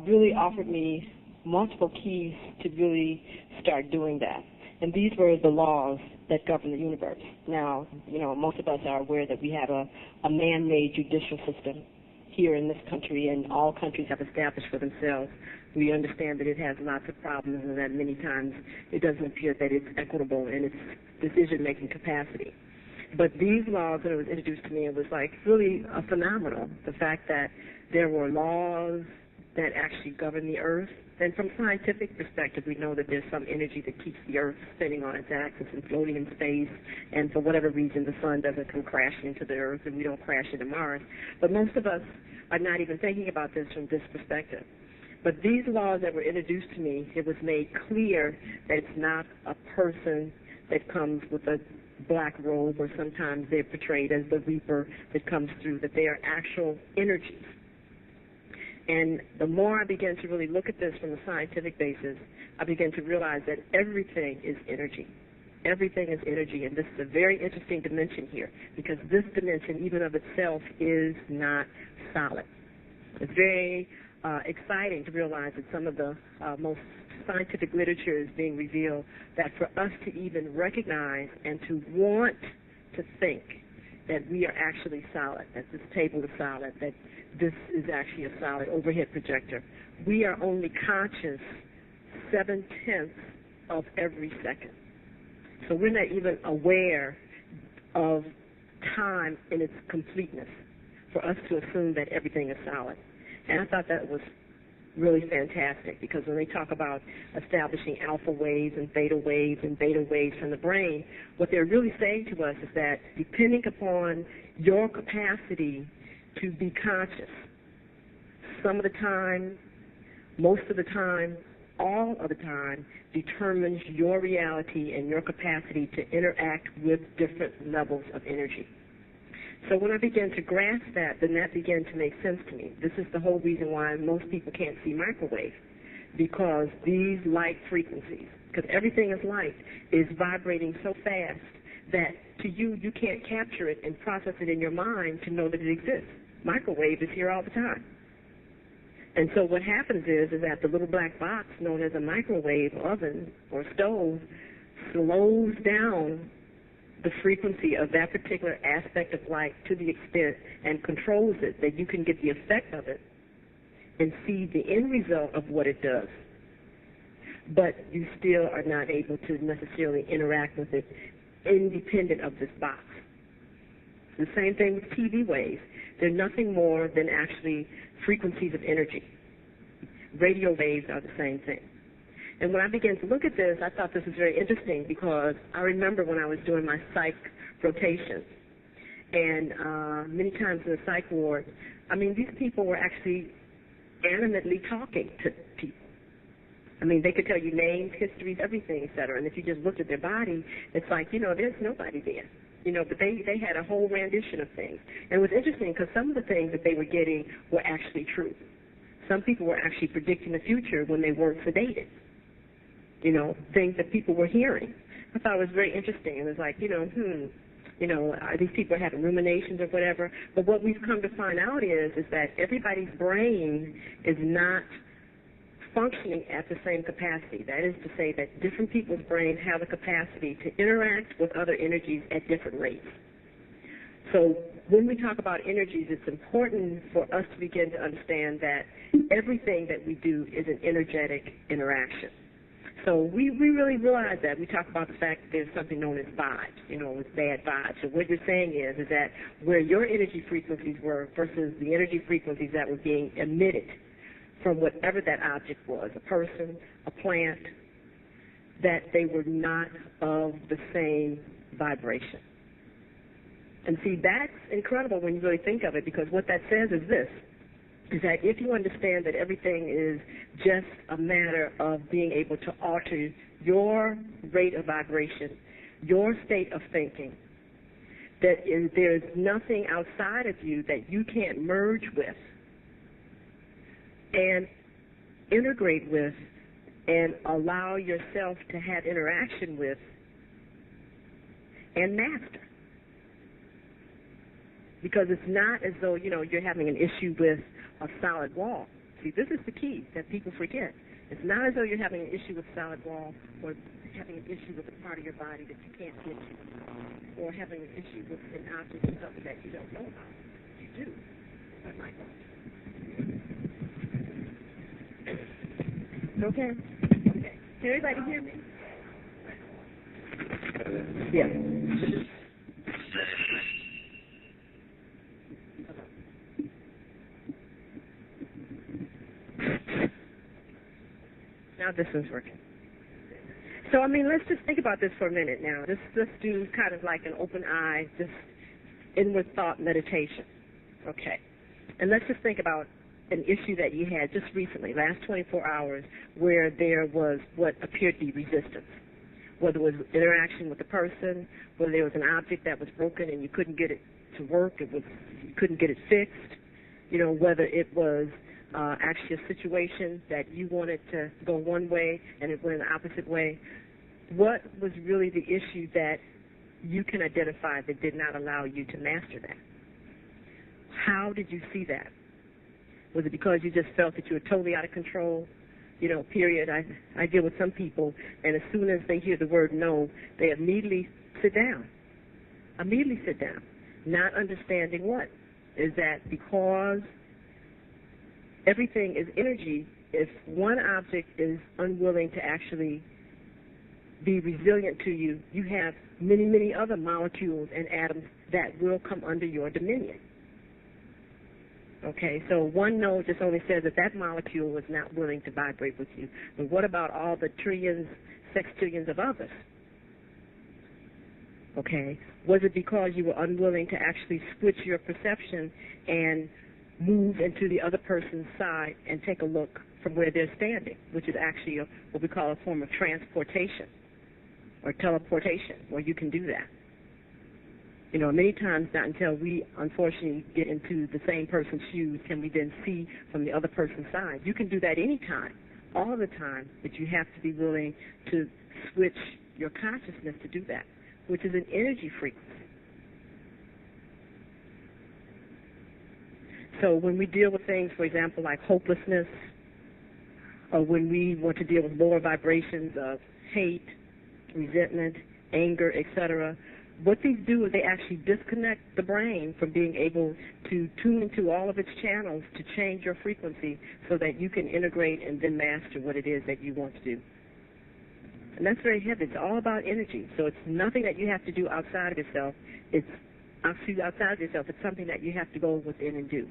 really offered me multiple keys to really start doing that. And these were the laws that govern the universe. Now, you know, most of us are aware that we have a man-made judicial system here in this country, and all countries have established for themselves. We understand that it has lots of problems and that many times it doesn't appear that it's equitable in its decision-making capacity. But these laws, when it was introduced to me, it was like really phenomenal. The fact that there were laws that actually govern the earth. And from a scientific perspective, we know that there's some energy that keeps the earth spinning on its axis and floating in space, and for whatever reason, the sun doesn't come crashing into the earth and we don't crash into Mars. But most of us are not even thinking about this from this perspective. But these laws that were introduced to me, it was made clear that it's not a person that comes with a black robe, or sometimes they're portrayed as the reaper that comes through, that they are actual energies. And the more I began to really look at this from a scientific basis, I began to realize that everything is energy. Everything is energy, and this is a very interesting dimension here, because this dimension, even of itself, is not solid. It's very exciting to realize that some of the most scientific literature is being revealed that for us to even recognize and to want to think that we are actually solid, that this table is solid, that this is actually a solid overhead projector. We are only conscious 7/10 of every second. So we're not even aware of time in its completeness for us to assume that everything is solid. And I thought that was really fantastic, because when they talk about establishing alpha waves and beta waves from the brain, what they're really saying to us is that depending upon your capacity to be conscious, some of the time, most of the time, all of the time, determines your reality and your capacity to interact with different levels of energy. So when I began to grasp that, then that began to make sense to me. This is the whole reason why most people can't see microwave, because these light frequencies, because everything is light, is vibrating so fast that to you, you can't capture it and process it in your mind to know that it exists. Microwave is here all the time. And so what happens is that the little black box known as a microwave oven or stove slows down the frequency of that particular aspect of light to the extent and controls it that you can get the effect of it and see the end result of what it does. But you still are not able to necessarily interact with it independent of this box. The same thing with TV waves. They're nothing more than actually frequencies of energy. Radio waves are the same thing. And when I began to look at this, I thought this was very interesting, because I remember when I was doing my psych rotations, and many times in the psych ward, I mean, these people were actually animately talking to people. I mean, they could tell you names, histories, everything, et cetera. And if you just looked at their body, it's like, you know, there's nobody there. You know, but they had a whole rendition of things. And it was interesting because some of the things that they were getting were actually true. Some people were actually predicting the future when they weren't sedated. You know, things that people were hearing. I thought it was very interesting. It was like, you know, are these people having ruminations or whatever? But what we've come to find out is that everybody's brain is not functioning at the same capacity. That is to say that different people's brains have the capacity to interact with other energies at different rates. So when we talk about energies, it's important for us to begin to understand that everything that we do is an energetic interaction. So we really realize that. We talk about the fact that there's something known as vibes, you know, it's bad vibes. So what you're saying is that where your energy frequencies were versus the energy frequencies that were being emitted from whatever that object was, a person, a plant, that they were not of the same vibration. And see, that's incredible when you really think of it, because what that says is this, is that if you understand that everything is just a matter of being able to alter your rate of vibration, your state of thinking, that there's nothing outside of you that you can't merge with and integrate with and allow yourself to have interaction with and master. Because it's not as though, you're having an issue with a solid wall. See, this is the key that people forget. It's not as though you're having an issue with solid wall or having an issue with a part of your body that you can't get to, or having an issue with an object or something that you don't know about. You do. Okay? Okay. Can everybody hear me? Yeah. Now this one's working. So, let's just think about this for a minute now. Let's do kind of like an open eye, just inward thought meditation. Okay. And let's just think about an issue that you had just recently, last 24 hours, where there was what appeared to be resistance. Whether it was interaction with the person, whether there was an object that was broken and you couldn't get it to work, you couldn't get it fixed, whether it was actually a situation that you wanted to go one way and it went the opposite way. What was really the issue that you can identify that did not allow you to master that? How did you see that? Was it because you just felt that you were totally out of control? Period. I deal with some people, and as soon as they hear the word no, they immediately sit down. Not understanding what? Is that because everything is energy, if one object is unwilling to actually be resilient to you, you have many, many other molecules and atoms that will come under your dominion. Okay, so one no just only says that molecule is not willing to vibrate with you. But what about all the trillions, sextillions of others? Okay, was it because you were unwilling to actually switch your perception and move into the other person's side and take a look from where they're standing, which is actually what we call a form of transportation or teleportation, where you can do that. Many times not until we unfortunately get into the same person's shoes can we then see from the other person's side. You can do that anytime, all the time, but you have to be willing to switch your consciousness to do that, which is an energy frequency. So when we deal with things, for example, like hopelessness, or when we want to deal with lower vibrations of hate, resentment, anger, etc., what these do is they actually disconnect the brain from being able to tune into all of its channels to change your frequency so that you can integrate and then master what it is that you want to do. And that's very heavy. It's all about energy. So it's nothing that you have to do outside of yourself. It's something that you have to go within and do.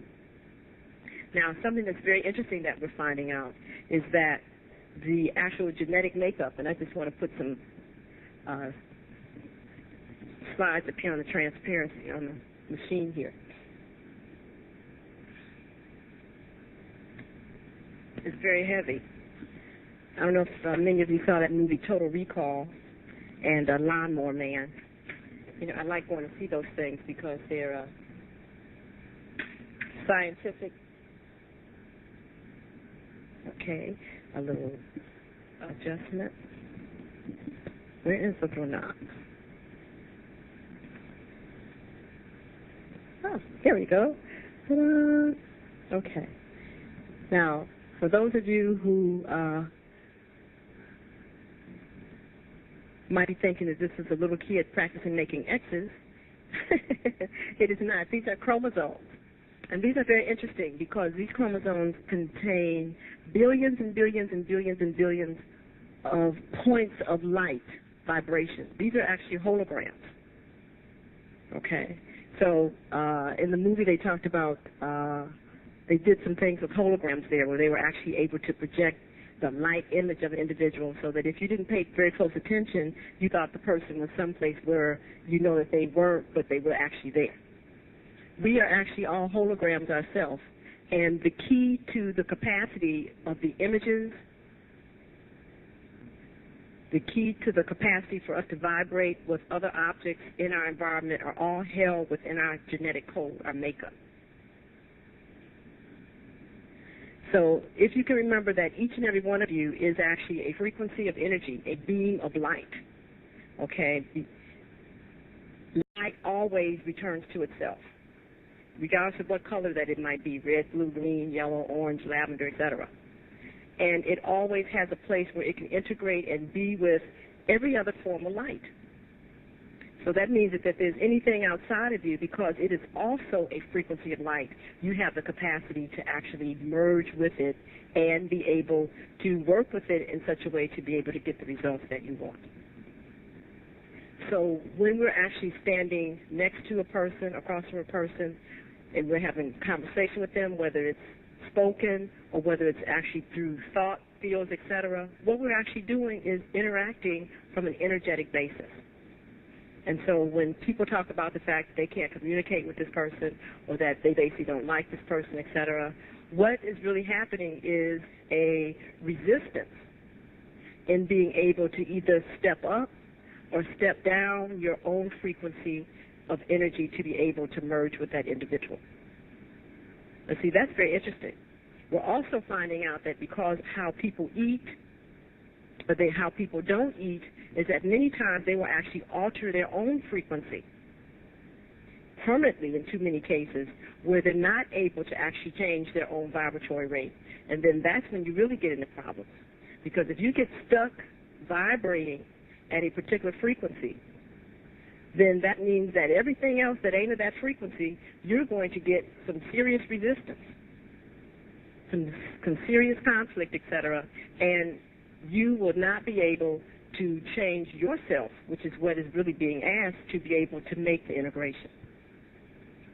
Now, something that's very interesting that we're finding out is that the actual genetic makeup, and I just want to put some slides up here on the transparency on the machine here. It's very heavy. I don't know if many of you saw that movie Total Recall and Lawnmower Man. I like going to see those things because they're scientific. Okay, a little adjustment. Where is the knob? Oh, here we go. Ta-da. Okay. Now, for those of you who might be thinking that this is a little kid practicing making X's, it is not. These are chromosomes. And these are very interesting because these chromosomes contain billions and billions and billions and billions of points of light vibration. These are actually holograms. Okay. So in the movie they talked about, they did some things with holograms there where they were actually able to project the light image of an individual so that if you didn't pay very close attention, you thought the person was someplace where you know that they weren't, but they were actually there. We are actually all holograms ourselves. And the key to the capacity of the images, the key to the capacity for us to vibrate with other objects in our environment are all held within our genetic code, our makeup. So if you can remember that each and every one of you is actually a frequency of energy, a beam of light, okay? Light always returns to itself, regardless of what color that it might be, red, blue, green, yellow, orange, lavender, etc. And it always has a place where it can integrate and be with every other form of light. So that means that if there's anything outside of you, because it is also a frequency of light, you have the capacity to actually merge with it and be able to work with it in such a way to be able to get the results that you want. So when we're actually standing next to a person, across from a person, and we're having conversation with them, whether it's spoken or whether it's actually through thought fields, etc., what we're actually doing is interacting from an energetic basis. And so when people talk about the fact that they can't communicate with this person or that they basically don't like this person, etc., what is really happening is a resistance in being able to either step up or step down your own frequency of energy to be able to merge with that individual. And see, that's very interesting. We're also finding out that because how people eat, but how people don't eat, is that many times they will actually alter their own frequency permanently in too many cases where they're not able to actually change their own vibratory rate. And then that's when you really get into problems. Because if you get stuck vibrating at a particular frequency, then that means that everything else that ain't of that frequency, you're going to get some serious resistance, some serious conflict, etc., and you will not be able to change yourself, which is what is really being asked, to be able to make the integration.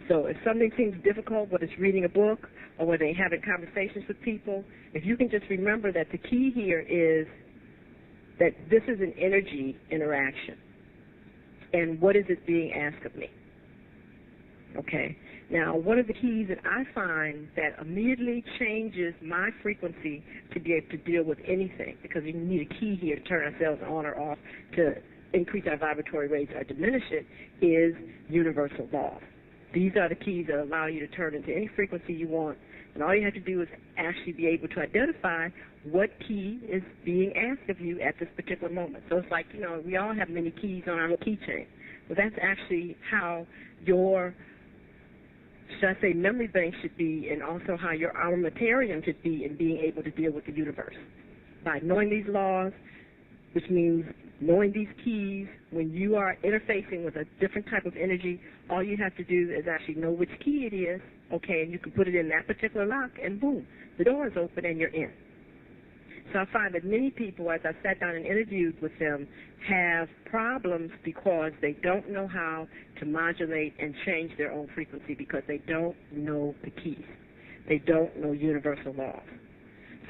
So if something seems difficult, whether it's reading a book or whether you're having conversations with people, if you can just remember that the key here is that this is an energy interaction. And what is it being asked of me? Okay. Now, one of the keys that I find that immediately changes my frequency to be able to deal with anything, because we need a key here to turn ourselves on or off to increase our vibratory rates or diminish it, is universal laws. These are the keys that allow you to turn into any frequency you want, and all you have to do is actually be able to identify what key is being asked of you at this particular moment. So it's like, we all have many keys on our keychain. Well, that's actually how your, should I say, memory bank should be, and also how your armamentarium should be in being able to deal with the universe. By knowing these laws, which means knowing these keys, when you are interfacing with a different type of energy, all you have to do is actually know which key it is, okay, and you can put it in that particular lock, and boom, the door is open and you're in. So I find that many people, as I sat down and interviewed with them, have problems because they don't know how to modulate and change their own frequency because they don't know the keys. They don't know universal laws.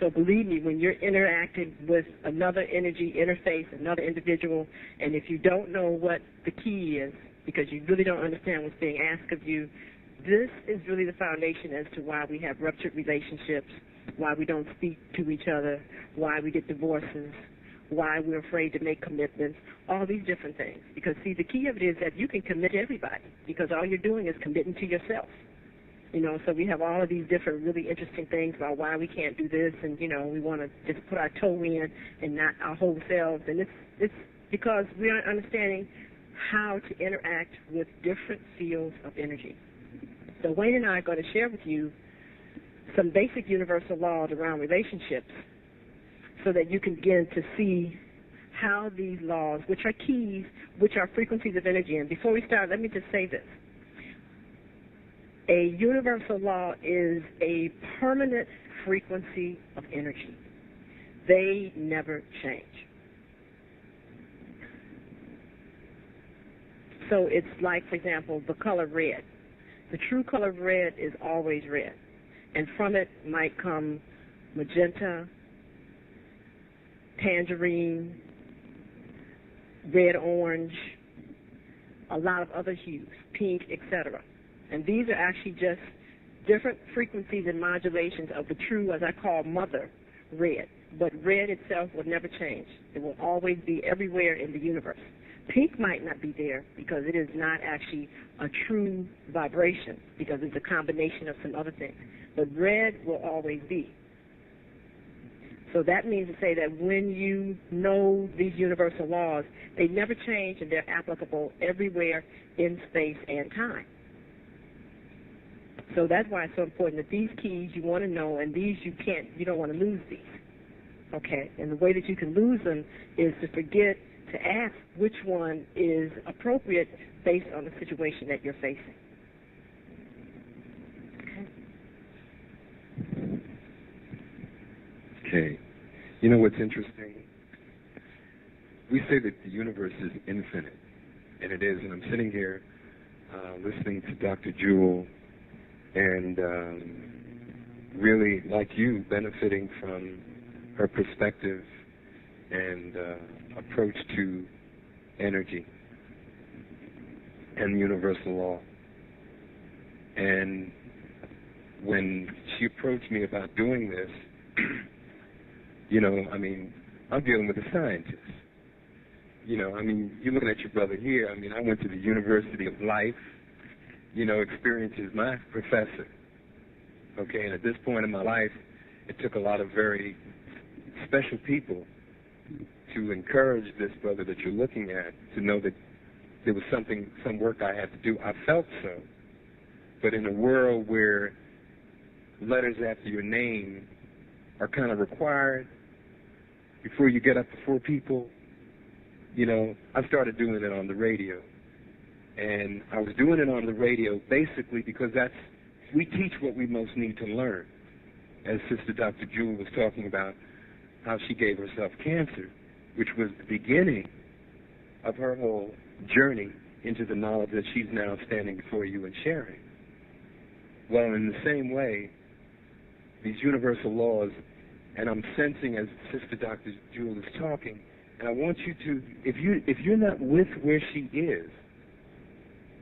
So believe me, when you're interacting with another energy interface, another individual, and if you don't know what the key is because you really don't understand what's being asked of you, this is really the foundation as to why we have ruptured relationships, why we don't speak to each other, why we get divorces, why we're afraid to make commitments, all these different things. Because, see, the key of it is that you can commit to everybody because all you're doing is committing to yourself. So we have all of these different really interesting things about why we can't do this, and, we want to just put our toe in and not our whole selves. And it's because we aren't understanding how to interact with different fields of energy. So Wayne and I are going to share with you some basic universal laws around relationships so that you can begin to see how these laws, which are keys, which are frequencies of energy. And before we start, let me just say this. A universal law is a permanent frequency of energy. They never change. So it's like, for example, the color red. The true color of red is always red. And from it might come magenta, tangerine, red-orange, a lot of other hues, pink, etc. And these are actually just different frequencies and modulations of the true, as I call, mother red. But red itself will never change. It will always be everywhere in the universe. Pink might not be there because it is not actually a true vibration because it's a combination of some other things. But red will always be. So that means to say that when you know these universal laws, they never change and they're applicable everywhere in space and time. So that's why it's so important that these keys you want to know, and these you don't want to lose these. Okay, and the way that you can lose them is to forget to ask which one is appropriate based on the situation that you're facing. Okay. You know what's interesting? We say that the universe is infinite, and it is. And I'm sitting here listening to Dr. Jewel and really, like you, benefiting from her perspective and approach to energy and universal law. And when she approached me about doing this, you know, I mean, I'm dealing with a scientist. You know, I mean, you're looking at your brother here. I mean, I went to the University of Life, you know, experience is my professor. Okay, and at this point in my life, it took a lot of very special people to encourage this brother that you're looking at to know that there was some work I had to do. I felt so. But in a world where letters after your name are kind of required before you get up before people, you know, I started doing it on the radio. And I was doing it on the radio basically because we teach what we most need to learn. As Sister Dr. Jewel was talking about how she gave herself cancer, which was the beginning of her whole journey into the knowledge that she's now standing before you and sharing. Well, in the same way, these universal laws, and I'm sensing as Sister Dr. Jewel is talking, and I want you to, if you're not with where she is,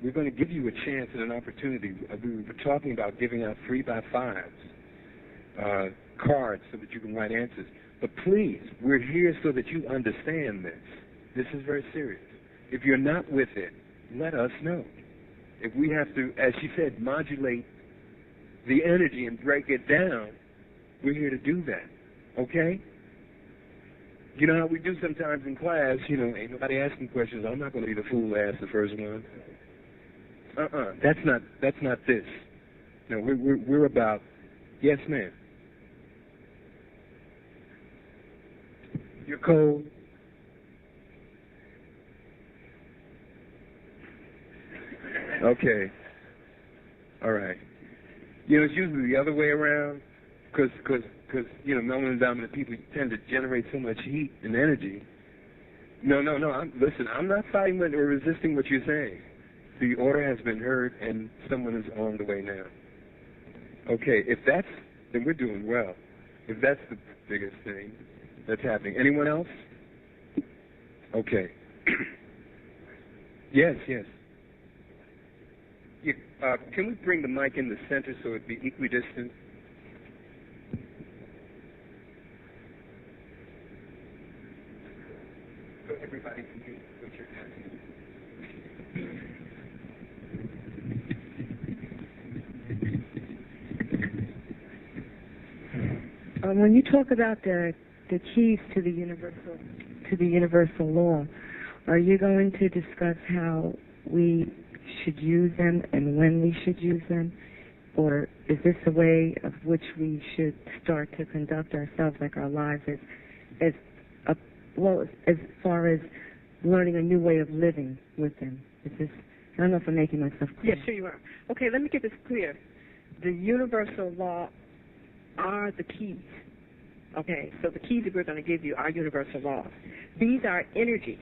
we're going to give you a chance and an opportunity. We were talking about giving out 3x5s, cards so that you can write answers. But please, we're here so that you understand this. This is very serious. If you're not with it, let us know. If we have to, as she said, modulate the energy and break it down, we're here to do that. Okay? You know how we do sometimes in class, you know, ain't nobody asking questions. I'm not going to be the fool to ask the first one. That's not this. No, we're about, yes, ma'am. You're cold. Okay. All right. You know, it's usually the other way around, because you know, melanin dominant people tend to generate so much heat and energy. No. Listen, I'm not fighting or resisting what you're saying. The order has been heard, and someone is on the way now. Okay, then we're doing well. If that's the biggest thing that's happening. Anyone else? Okay. Yes. Can we bring the mic in the center so it'd be equidistant? So everybody can hear what you're asking. When you talk about the keys to the universal law, are you going to discuss how we should use them and when we should use them, or is this a way of which we should start to conduct ourselves, like our lives, as far as learning a new way of living with them? Is this? I don't know if I'm making myself clear. Yes, sure you are. Okay, let me get this clear. The universal law are the keys. Okay, so the keys that we're going to give you are universal laws. These are energies.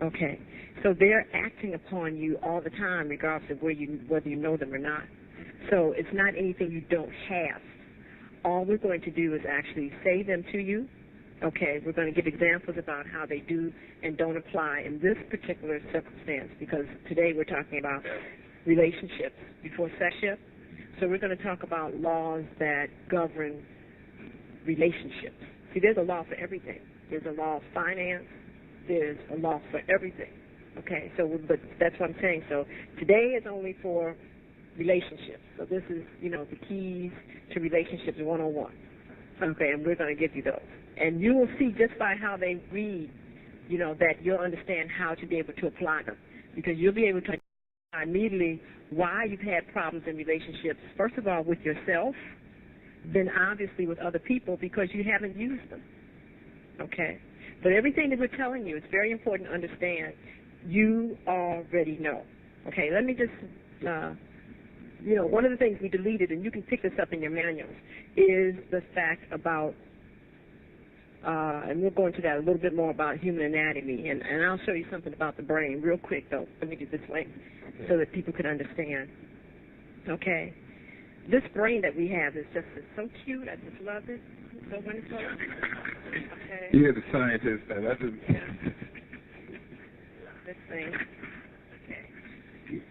Okay, so they're acting upon you all the time, regardless of whether you know them or not. So it's not anything you don't have. All we're going to do is actually say them to you. Okay, we're going to give examples about how they do and don't apply in this particular circumstance, because today we're talking about relationships before sexship. So we're going to talk about laws that govern relationships. See, there's a law for everything. There's a law of finance. There's a law for everything. Okay, so but that's what I'm saying. So today is only for relationships. So this is, you know, the keys to relationships 101. Okay, and we're going to give you those. And you will see just by how they read, that you'll understand how to be able to apply them. Because you'll be able to identify immediately why you've had problems in relationships, first of all, with yourself, then obviously with other people, because you haven't used them. Okay? But everything that we're telling you, it's very important to understand, you already know. Okay, let me just, one of the things we deleted, and you can pick this up in your manuals, is the fact about, and we'll go into that a little bit more about human anatomy, and I'll show you something about the brain real quick, though. Let me do this way so that people can understand. Okay? This brain that we have is just so cute. I just love it. So wonderful. Okay. You're the scientist, and that's this thing. Okay.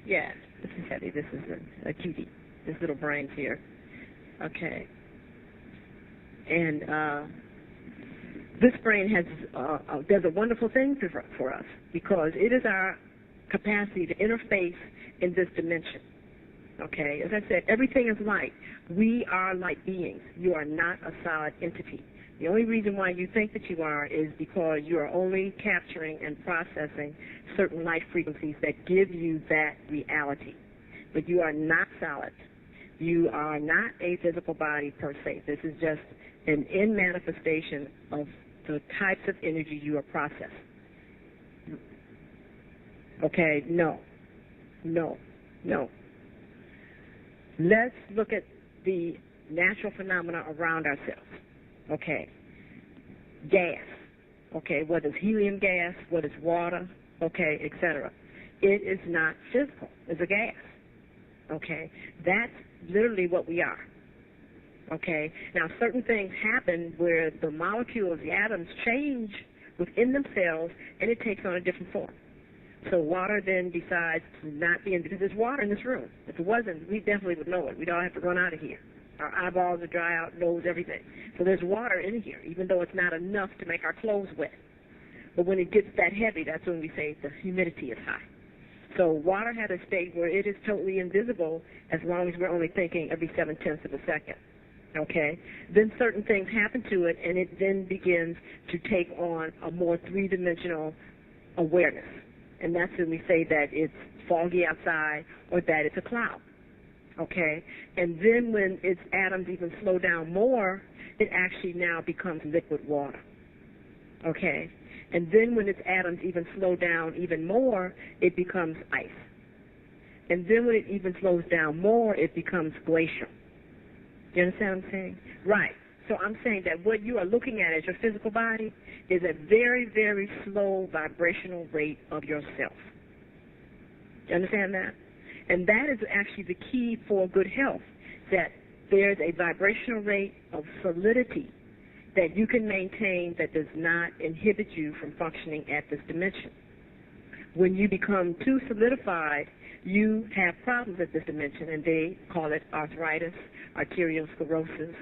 Yeah, this is heavy. This is a cutie. This little brain's here. Okay. And this brain does a wonderful thing for us, because it is our capacity to interface in this dimension. Okay, as I said, everything is light. We are light beings. You are not a solid entity. The only reason why you think that you are is because you are only capturing and processing certain light frequencies that give you that reality. But you are not solid. You are not a physical body per se. This is just an in-manifestation of the types of energy you are processing. Okay, no. Let's look at the natural phenomena around ourselves. Okay. Gas. Okay, whether it's helium gas, whether it's water, okay, etc. It is not physical. It's a gas. Okay. That's literally what we are. Okay. Now, certain things happen where the molecules, the atoms, change within themselves, and it takes on a different form. So water then decides to not be in, because there's water in this room. If it wasn't, we definitely would know it. We'd all have to run out of here. Our eyeballs would dry out, nose, everything. So there's water in here, even though it's not enough to make our clothes wet. But when it gets that heavy, that's when we say the humidity is high. So water had a state where it is totally invisible as long as we're only thinking every 7/10 of a second. Okay? Then certain things happen to it, and it then begins to take on a more three-dimensional awareness. And that's when we say that it's foggy outside or that it's a cloud. Okay? And then when its atoms even slow down more, it actually now becomes liquid water. Okay? And then when its atoms even slow down even more, it becomes ice. And then when it even slows down more, it becomes glacial. Do you understand what I'm saying? Right. So I'm saying that what you are looking at as your physical body is a very, very slow vibrational rate of yourself. Do you understand that? And that is actually the key for good health, that there's a vibrational rate of solidity that you can maintain that does not inhibit you from functioning at this dimension. When you become too solidified, you have problems at this dimension, and they call it arthritis, arteriosclerosis,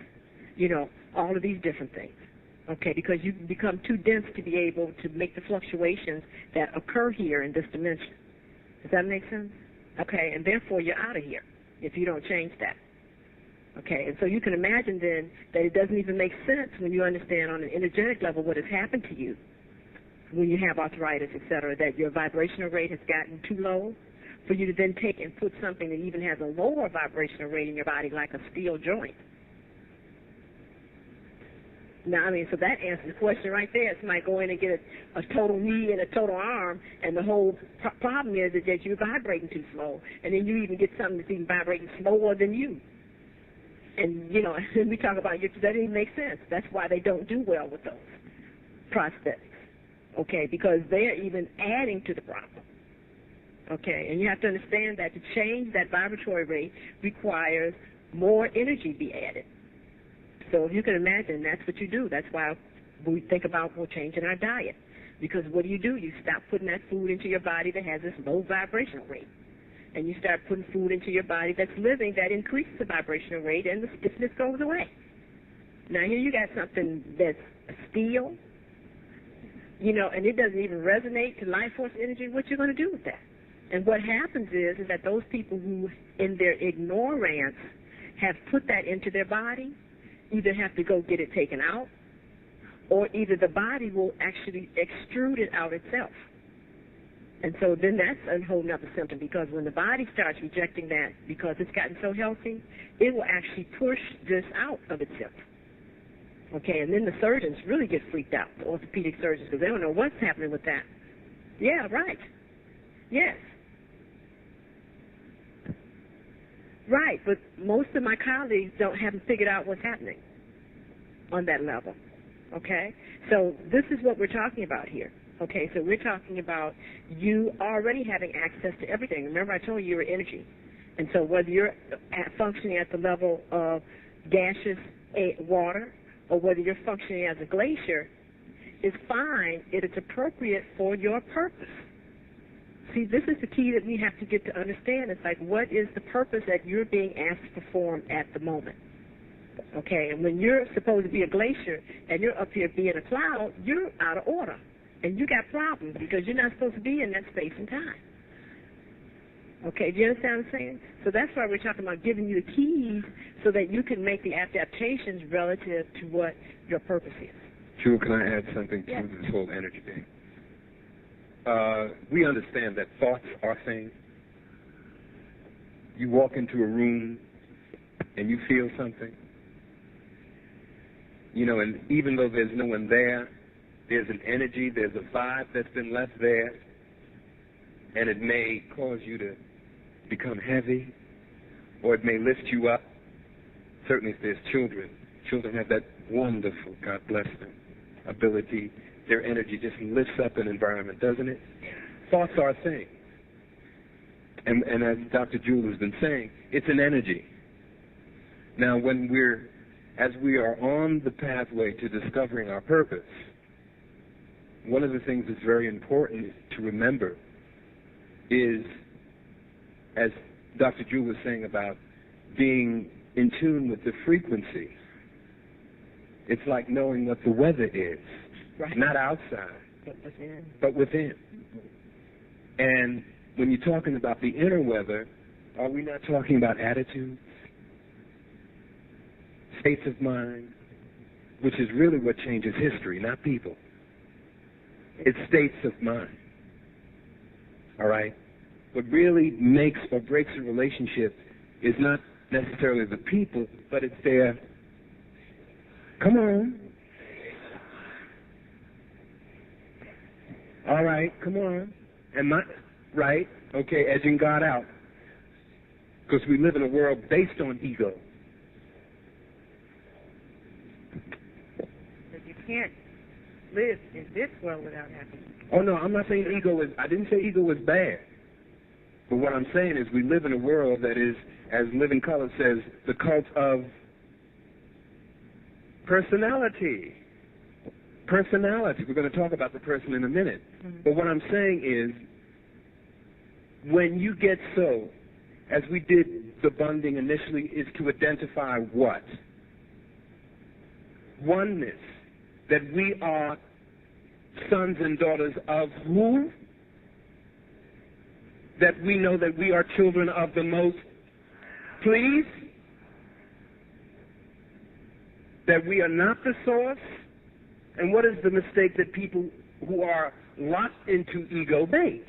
all of these different things, okay, because you become too dense to be able to make the fluctuations that occur here in this dimension. Does that make sense? Okay, and therefore you're out of here if you don't change that. Okay, and so you can imagine then that it doesn't even make sense when you understand on an energetic level what has happened to you when you have arthritis, et cetera, that your vibrational rate has gotten too low for you to then take and put something that even has a lower vibrational rate in your body, like a steel joint. Now, so that answers the question right there. Somebody go in and get a total knee and a total arm, and the whole problem is that you're vibrating too slow, and then you even get something that's even vibrating slower than you. And, we talk about that doesn't even make sense. That's why they don't do well with those prosthetics, okay, because they're even adding to the problem. Okay, and you have to understand that to change that vibratory rate requires more energy be added. So if you can imagine, that's what you do. That's why we think about changing our diet. Because what do? You stop putting that food into your body that has this low vibrational rate. And you start putting food into your body that's living that increases the vibrational rate, and the stiffness goes away. Now here you got something that's steel, and it doesn't even resonate to life force energy. What you're going to do with that? And what happens is that those people who, in their ignorance, have put that into their body, either have to go get it taken out, or either the body will actually extrude it out itself. And so then that's a whole nother symptom, because when the body starts rejecting that because it's gotten so healthy, it will actually push this out of itself. Okay, and then the surgeons really get freaked out, the orthopedic surgeons, because they don't know what's happening with that. Yeah, right. Yes. Right, but most of my colleagues haven't figured out what's happening on that level. Okay? So this is what we're talking about here. Okay, so we're talking about you already having access to everything. Remember, I told you you're energy. And so whether you're functioning at the level of gaseous water or whether you're functioning as a glacier is fine. It is appropriate for your purpose. See, this is the key that we have to get to understand. It's like, what is the purpose that you're being asked to perform at the moment? Okay, and when you're supposed to be a glacier and you're up here being a cloud, you're out of order. And you got problems because you're not supposed to be in that space and time. Okay, do you understand what I'm saying? So that's why we're talking about giving you the keys so that you can make the adaptations relative to what your purpose is. Jewel, can I add something to this whole energy thing? We understand that thoughts are things. You walk into a room and you feel something, you know, and even though there's no one there, there's an energy, there's a vibe that's been left there, and it may cause you to become heavy, or it may lift you up. Certainly if there's children have that wonderful, God bless them, ability. Their energy just lifts up an environment, doesn't it? Thoughts are a thing. And as Dr. Jewel has been saying, it's an energy. Now, as we are on the pathway to discovering our purpose, one of the things that's very important to remember is, as Dr. Jewel was saying about being in tune with the frequency, it's like knowing what the weather is, right. Not outside, but within. And when you're talking about the inner weather, are we not talking about attitudes, states of mind, which is really what changes history, not people. It's states of mind. All right? What really makes or breaks a relationship is not necessarily the people, but it's their, come on. All right, come on. And not, right? Okay, edging God out. Because we live in a world based on ego. But you can't live in this world without having. Oh, no, I'm not saying I didn't say ego was bad. But what I'm saying is we live in a world that is, as Living Color says, the cult of personality. Personality. We're going to talk about the person in a minute. Mm-hmm. But what I'm saying is, when you get so, as we did the bonding initially, is to identify what? Oneness. That we are sons and daughters of who? That we know that we are children of the Most. Please? That we are not the source. And what is the mistake that people who are locked into ego make?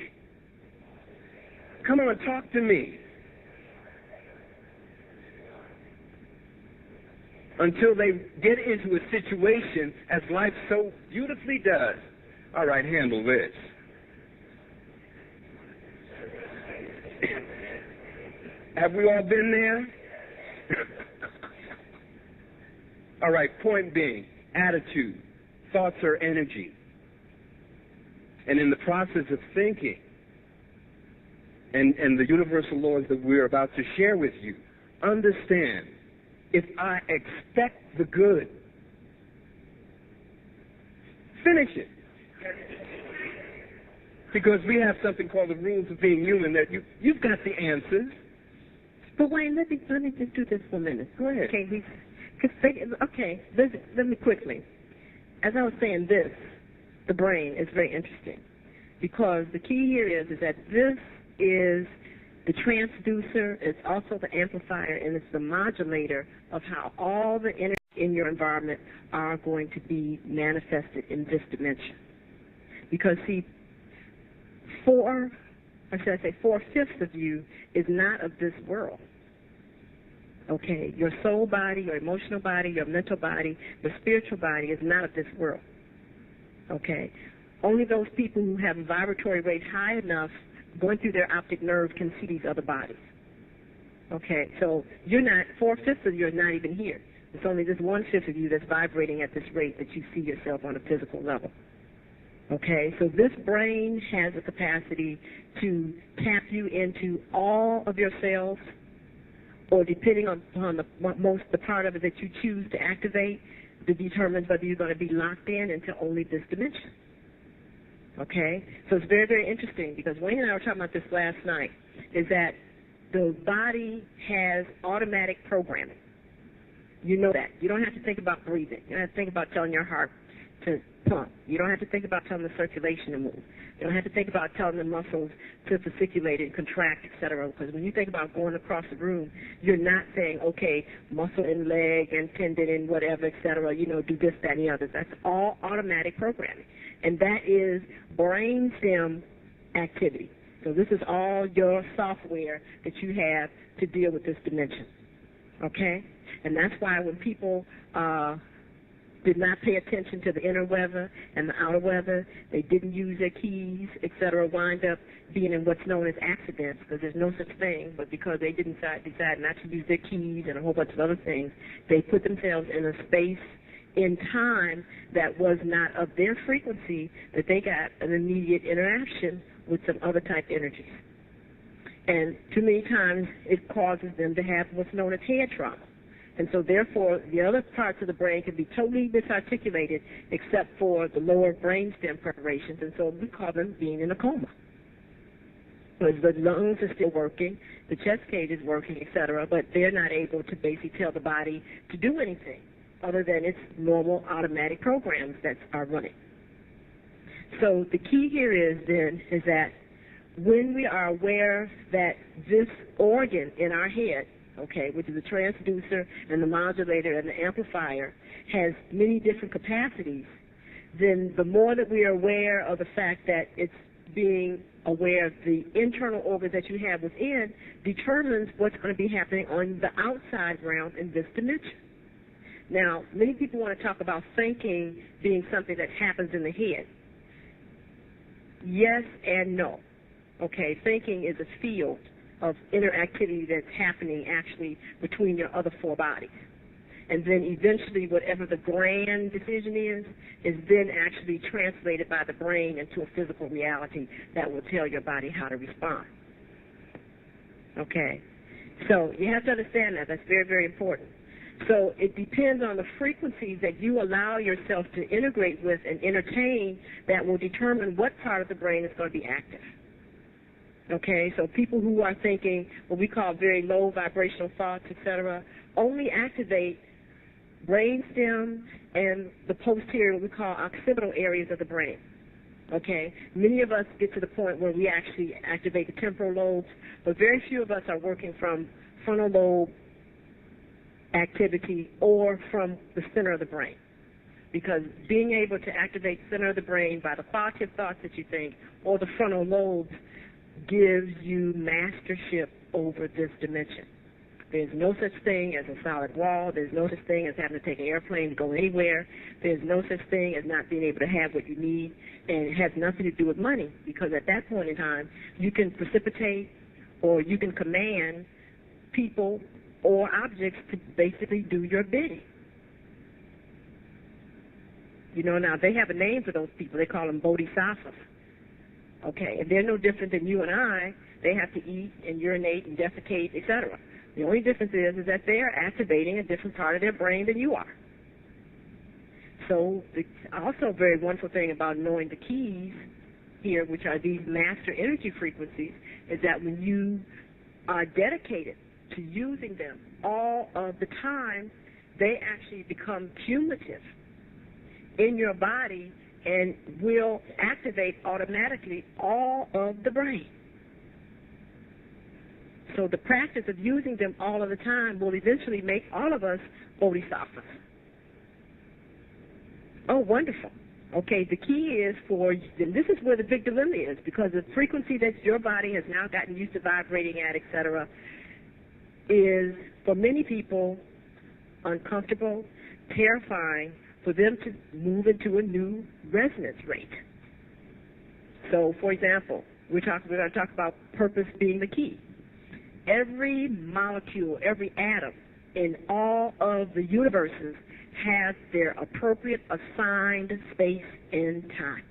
Come on, talk to me. Until they get into a situation, as life so beautifully does. All right, handle this. Have we all been there? All right, point being, attitude. Thoughts are energy. And in the process of thinking, and the universal laws that we're about to share with you, understand, if I expect the good, finish it. Because we have something called the rules of being human that you've got the answers. But Wayne, let me just do this for a minute. Go ahead. Okay, let me quickly. As I was saying, the brain is very interesting because the key here is that this is the transducer, it's also the amplifier, and it's the modulator of how all the energy in your environment are going to be manifested in this dimension. Because, see, 4/5 of you is not of this world. Okay, your soul body, your emotional body, your mental body, your spiritual body is not of this world. Okay, only those people who have a vibratory rate high enough going through their optic nerve can see these other bodies. Okay, so you're not, 4/5 of you is not even here. It's only this 1/5 of you that's vibrating at this rate that you see yourself on a physical level. Okay, so this brain has the capacity to tap you into all of your cells, or depending on the part of it that you choose to activate, that determines whether you're going to be locked into only this dimension. Okay, so it's very, very interesting, because Wayne and I were talking about this last night, is that the body has automatic programming. You know that. You don't have to think about breathing. You don't have to think about telling your heart to pump. You don't have to think about telling the circulation to move. You don't have to think about telling the muscles to fasciculate and contract, etc. Because when you think about going across the room, you're not saying, okay, muscle and leg and tendon and whatever, etc., do this, that, and the other. That's all automatic programming. And that is brainstem activity. So this is all your software that you have to deal with this dimension. Okay? And that's why when people did not pay attention to the inner weather and the outer weather, they didn't use their keys, etc., wind up being in what's known as accidents, because there's no such thing, but because they didn't decide not to use their keys and a whole bunch of other things, they put themselves in a space in time that was not of their frequency, that they got an immediate interaction with some other type energies. And too many times it causes them to have what's known as head trauma. And so therefore the other parts of the brain can be totally misarticulated except for the lower brainstem preparations, and so we call them being in a coma. Because the lungs are still working, the chest cage is working, etc., but they're not able to basically tell the body to do anything other than its normal automatic programs that are running. So the key here is that when we are aware that this organ in our head, okay, which is the transducer and the modulator and the amplifier, has many different capacities, then the more that we are aware of the fact that it's being aware of the internal organs that you have within determines what's going to be happening on the outside realm in this dimension. Now, many people want to talk about thinking being something that happens in the head. Yes and no. Okay, thinking is a field of interactivity that's happening actually between your other 4 bodies. And then eventually whatever the grand decision is then actually translated by the brain into a physical reality that will tell your body how to respond. Okay, so you have to understand that. That's very, very important. So it depends on the frequencies that you allow yourself to integrate with and entertain that will determine what part of the brain is going to be active. Okay, so people who are thinking what we call very low vibrational thoughts, etc., only activate brainstem and the posterior, what we call occipital areas of the brain. Okay, many of us get to the point where we actually activate the temporal lobes, but very few of us are working from frontal lobe activity or from the center of the brain. Because being able to activate the center of the brain by the quality of thoughts that you think or the frontal lobes gives you mastership over this dimension. There's no such thing as a solid wall. There's no such thing as having to take an airplane to go anywhere. There's no such thing as not being able to have what you need, and it has nothing to do with money, because at that point in time, you can precipitate or you can command people or objects to basically do your bidding. Now they have a name for those people. They call them bodhisattvas. Okay, and they're no different than you and I. They have to eat and urinate and defecate, etc. The only difference is that they're activating a different part of their brain than you are. So the also very wonderful thing about knowing the keys here, which are these master energy frequencies, is that when you are dedicated to using them all of the time, they actually become cumulative in your body and will activate automatically all of the brain. So the practice of using them all of the time will eventually make all of us bodhisattvas. Oh, wonderful. Okay, the key is and this is where the big dilemma is, because the frequency that your body has now gotten used to vibrating at, et cetera, is, for many people, uncomfortable, terrifying, for them to move into a new resonance rate. So, for example, we're going to talk about purpose being the key. Every molecule, every atom in all of the universes has their appropriate assigned space and time.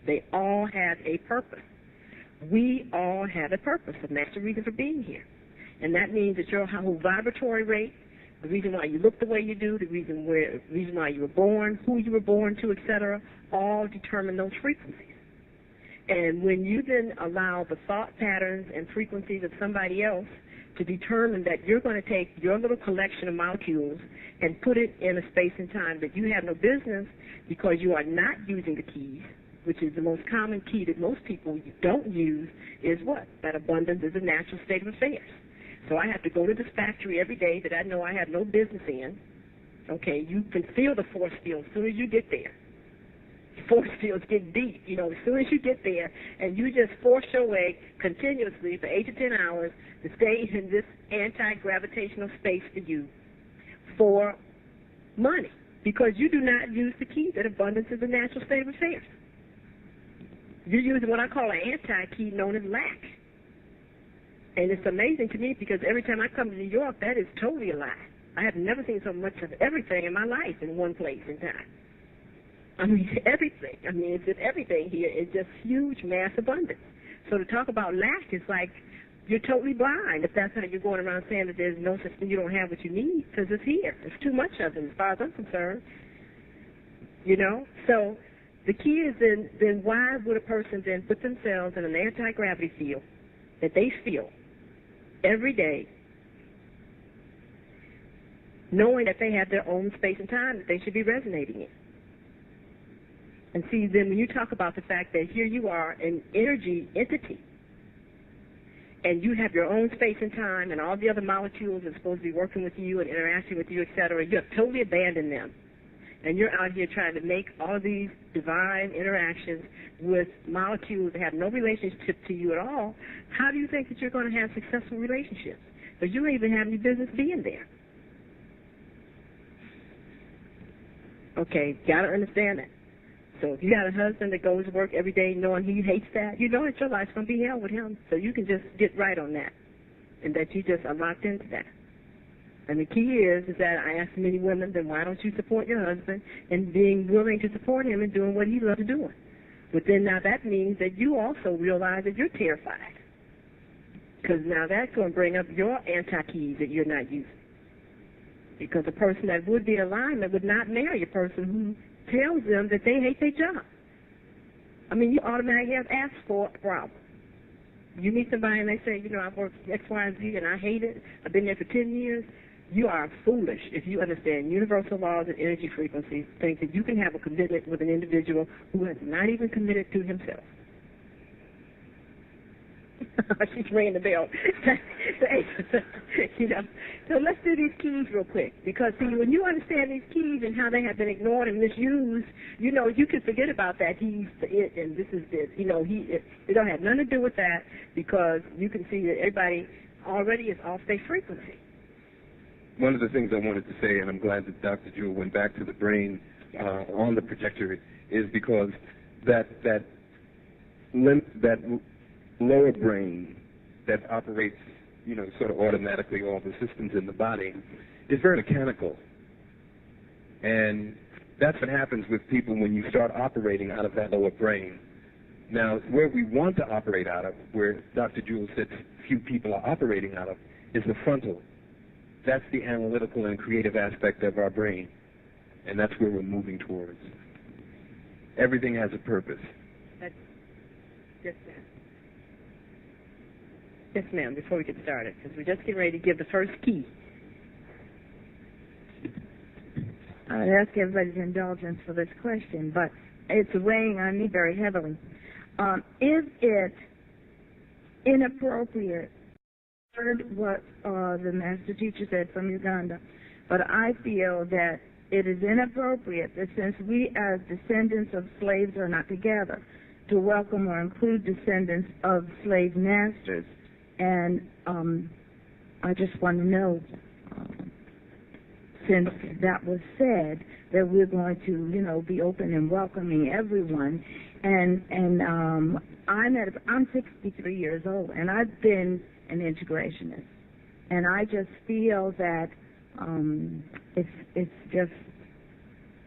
They all have a purpose. We all have a purpose, and that's the reason for being here. And that means that your whole vibratory rate, the reason why you look the way you do, the reason why you were born, who you were born to, etc., all determine those frequencies. And when you then allow the thought patterns and frequencies of somebody else to determine that you're going to take your little collection of molecules and put it in a space and time that you have no business, because you are not using the keys, which is the most common key that most people don't use, is what? That abundance is a natural state of affairs. So I have to go to this factory every day that I know I have no business in. Okay, you can feel the force field as soon as you get there. Force fields get deep, as soon as you get there, and you just force your way continuously for 8 to 10 hours to stay in this anti-gravitational space for you for money, because you do not use the key that abundance is a natural state of affairs. You're using what I call an anti-key known as lack. And it's amazing to me, because every time I come to New York, that is totally a lie. I have never seen so much of everything in my life in one place in time. I mean, everything. I mean, it's just everything here is just huge mass abundance. So to talk about lack is like you're totally blind if that's how you're going around saying that there's no such thing, you don't have what you need, because it's here. There's too much of it as far as I'm concerned. So the key is then why would a person then put themselves in an anti-gravity field that they feel every day, knowing that they have their own space and time that they should be resonating in? And see, then when you talk about the fact that here you are an energy entity, and you have your own space and time, and all the other molecules are supposed to be working with you and interacting with you, et cetera, you have totally abandoned them. And you're out here trying to make all of these divine interactions with molecules that have no relationship to you at all. How do you think that you're going to have successful relationships? Because you don't even have any business being there. Okay, got to understand that. So if you got a husband that goes to work every day knowing he hates that, you know that your life's going to be hell with him. So you can just get right on that, and that you just are locked into that. And the key is that I ask many women, then why don't you support your husband in being willing to support him and doing what he loves doing? But then now that means that you also realize that you're terrified, because now that's going to bring up your anti-keys that you're not using. Because a person that would be in alignment would not marry a person who tells them that they hate their job. I mean, you automatically have asked for a problem. You meet somebody and they say, I've worked X, Y, and Z and I hate it. I've been there for 10 years. You are foolish if you understand universal laws and energy frequencies, think that you can have a commitment with an individual who has not even committed to himself. She's ringing the bell. So let's do these keys real quick, because see, when you understand these keys and how they have been ignored and misused, you can forget about that. He's the it and this is this. It don't have nothing to do with that, because you can see that everybody already is off their frequency. One of the things I wanted to say, and I'm glad that Dr. Jewel went back to the brain on the projector, is because that lower brain that operates, sort of automatically all the systems in the body is very mechanical. And that's what happens with people when you start operating out of that lower brain. Now, where we want to operate out of, where Dr. Jewel said few people are operating out of, is the frontal. That's the analytical and creative aspect of our brain. And that's where we're moving towards. Everything has a purpose. Yes, ma'am. Yes, ma'am, before we get started, because we're just getting ready to give the first key. I'd ask everybody's indulgence for this question, but it's weighing on me very heavily. Is it inappropriate? I heard what the master teacher said from Uganda, but I feel that it is inappropriate that since we as descendants of slaves are not together, to welcome or include descendants of slave masters. And I just want to know, since that was said, that we're going to, be open and welcoming everyone. And I'm 63 years old, and I've been an integrationist. And I just feel that it's just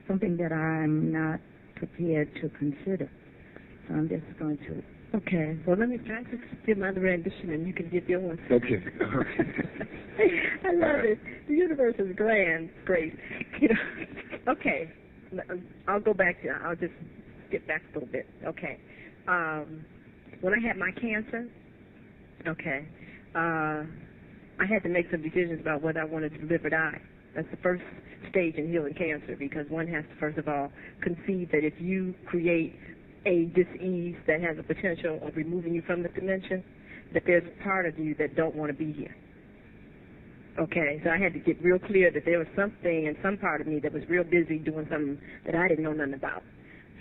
something that I'm not prepared to consider. So I'm just going to. Okay. Well, let me try to give my rendition, and you can give yours. Okay. I love it. The universe is grand, great. Okay. I'll go back to. I'll just skip back a little bit. Okay. When I had my cancer, okay, I had to make some decisions about whether I wanted to live or die. That's the first stage in healing cancer, because one has to, first of all, concede that if you create a dis-ease that has a potential of removing you from the dimension, that there's a part of you that don't want to be here. Okay, so I had to get real clear that there was something in some part of me that was real busy doing something that I didn't know nothing about.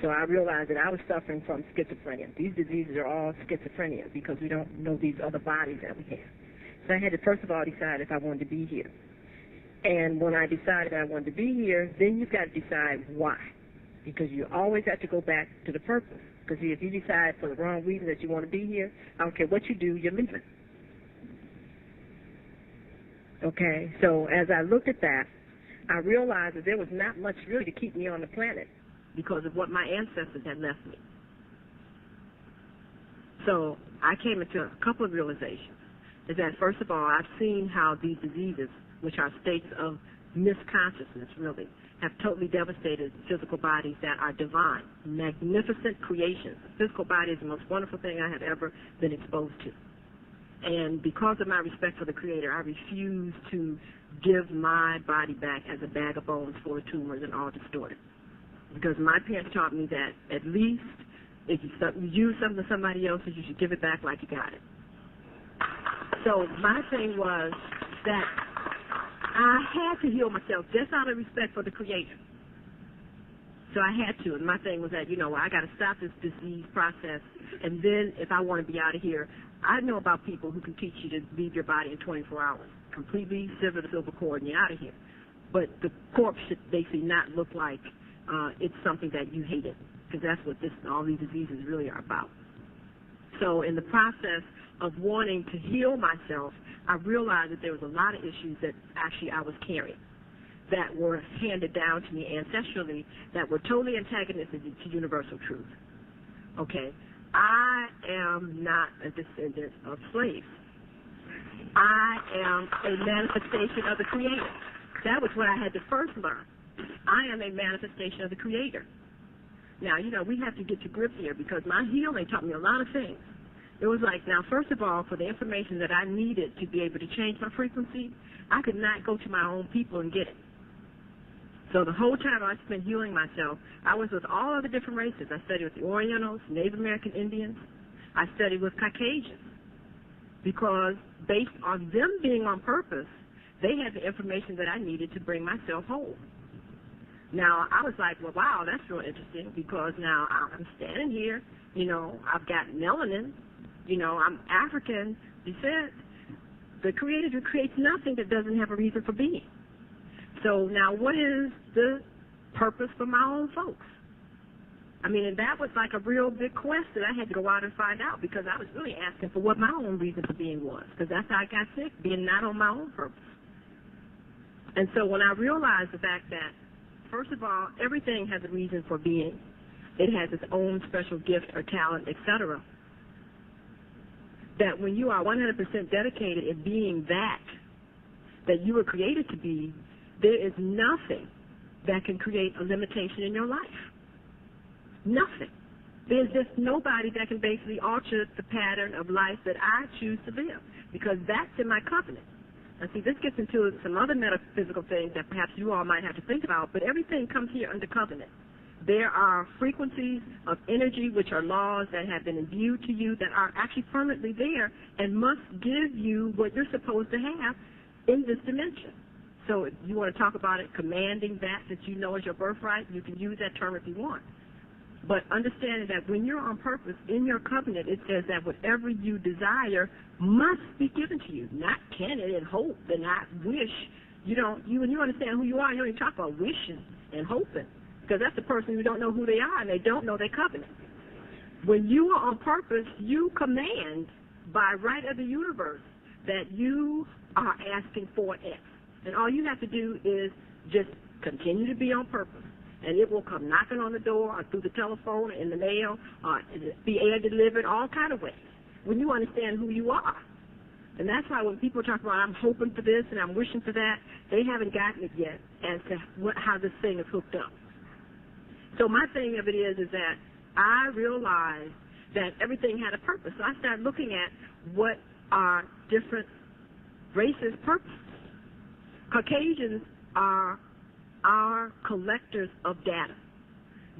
So I realized that I was suffering from schizophrenia. These diseases are all schizophrenia because we don't know these other bodies that we have. So I had to, first of all, decide if I wanted to be here. And when I decided I wanted to be here, then you've got to decide why. Because you always have to go back to the purpose. Because if you decide for the wrong reason that you want to be here, I don't care what you do, you're leaving. Okay, so as I looked at that, I realized that there was not much really to keep me on the planet because of what my ancestors had left me. So I came into a couple of realizations. Is that, first of all, I've seen how these diseases, which are states of misconsciousness, really, have totally devastated physical bodies that are divine, magnificent creations. The physical body is the most wonderful thing I have ever been exposed to. And because of my respect for the Creator, I refuse to give my body back as a bag of bones full of tumors and all distorted. Because my parents taught me that at least if you use something of somebody else's, you should give it back like you got it. So my thing was that I had to heal myself just out of respect for the Creator. So I had to, and my thing was that, I got to stop this disease process, and then if I want to be out of here, I know about people who can teach you to leave your body in 24 hours, completely sever the silver cord, and you're out of here. But the corpse should basically not look like it's something that you hated, because that's what all these diseases really are about. So in the process of wanting to heal myself, I realized that there was a lot of issues that actually I was carrying that were handed down to me ancestrally that were totally antagonistic to universal truth. Okay, I am not a descendant of slaves. I am a manifestation of the Creator. That was what I had to first learn. I am a manifestation of the Creator. Now, we have to get to grips here because my healing taught me a lot of things. It was like, now, first of all, for the information that I needed to be able to change my frequency, I could not go to my own people and get it. So the whole time I spent healing myself, I was with all of the different races. I studied with the Orientals, Native American Indians. I studied with Caucasians because based on them being on purpose, they had the information that I needed to bring myself whole. Now, I was like, well, wow, that's real interesting because now I'm standing here, I've got melanin, I'm African descent. The Creator creates nothing that doesn't have a reason for being. So now what is the purpose for my own folks? I mean, and that was like a real big quest that I had to go out and find out because I was really asking for what my own reason for being was because that's how I got sick, being not on my own purpose. And so when I realized the fact that, first of all, everything has a reason for being. It has its own special gift or talent, etc. That when you are 100% dedicated in being that you were created to be, there is nothing that can create a limitation in your life. Nothing. There's just nobody that can basically alter the pattern of life that I choose to live because that's in my covenant. Now, see, this gets into some other metaphysical things that perhaps you all might have to think about, but everything comes here under covenant. There are frequencies of energy, which are laws that have been imbued to you that are actually permanently there and must give you what you're supposed to have in this dimension. So if you want to talk about it, commanding that you know is your birthright, you can use that term if you want. But understanding that when you're on purpose, in your covenant, it says that whatever you desire must be given to you, not can it and hope and not wish. When you understand who you are, you don't even talk about wishing and hoping, because that's the person who don't know who they are and they don't know their covenant. When you are on purpose, you command by right of the universe that you are asking for X. And all you have to do is just continue to be on purpose. And it will come knocking on the door or through the telephone or in the mail or be air delivered, all kind of ways, when you understand who you are. And that's why when people talk about I'm hoping for this and I'm wishing for that, they haven't gotten it yet as to how this thing is hooked up. So my thing of it is that I realized that everything had a purpose. So I started looking at what are different races' purposes. Caucasians are collectors of data.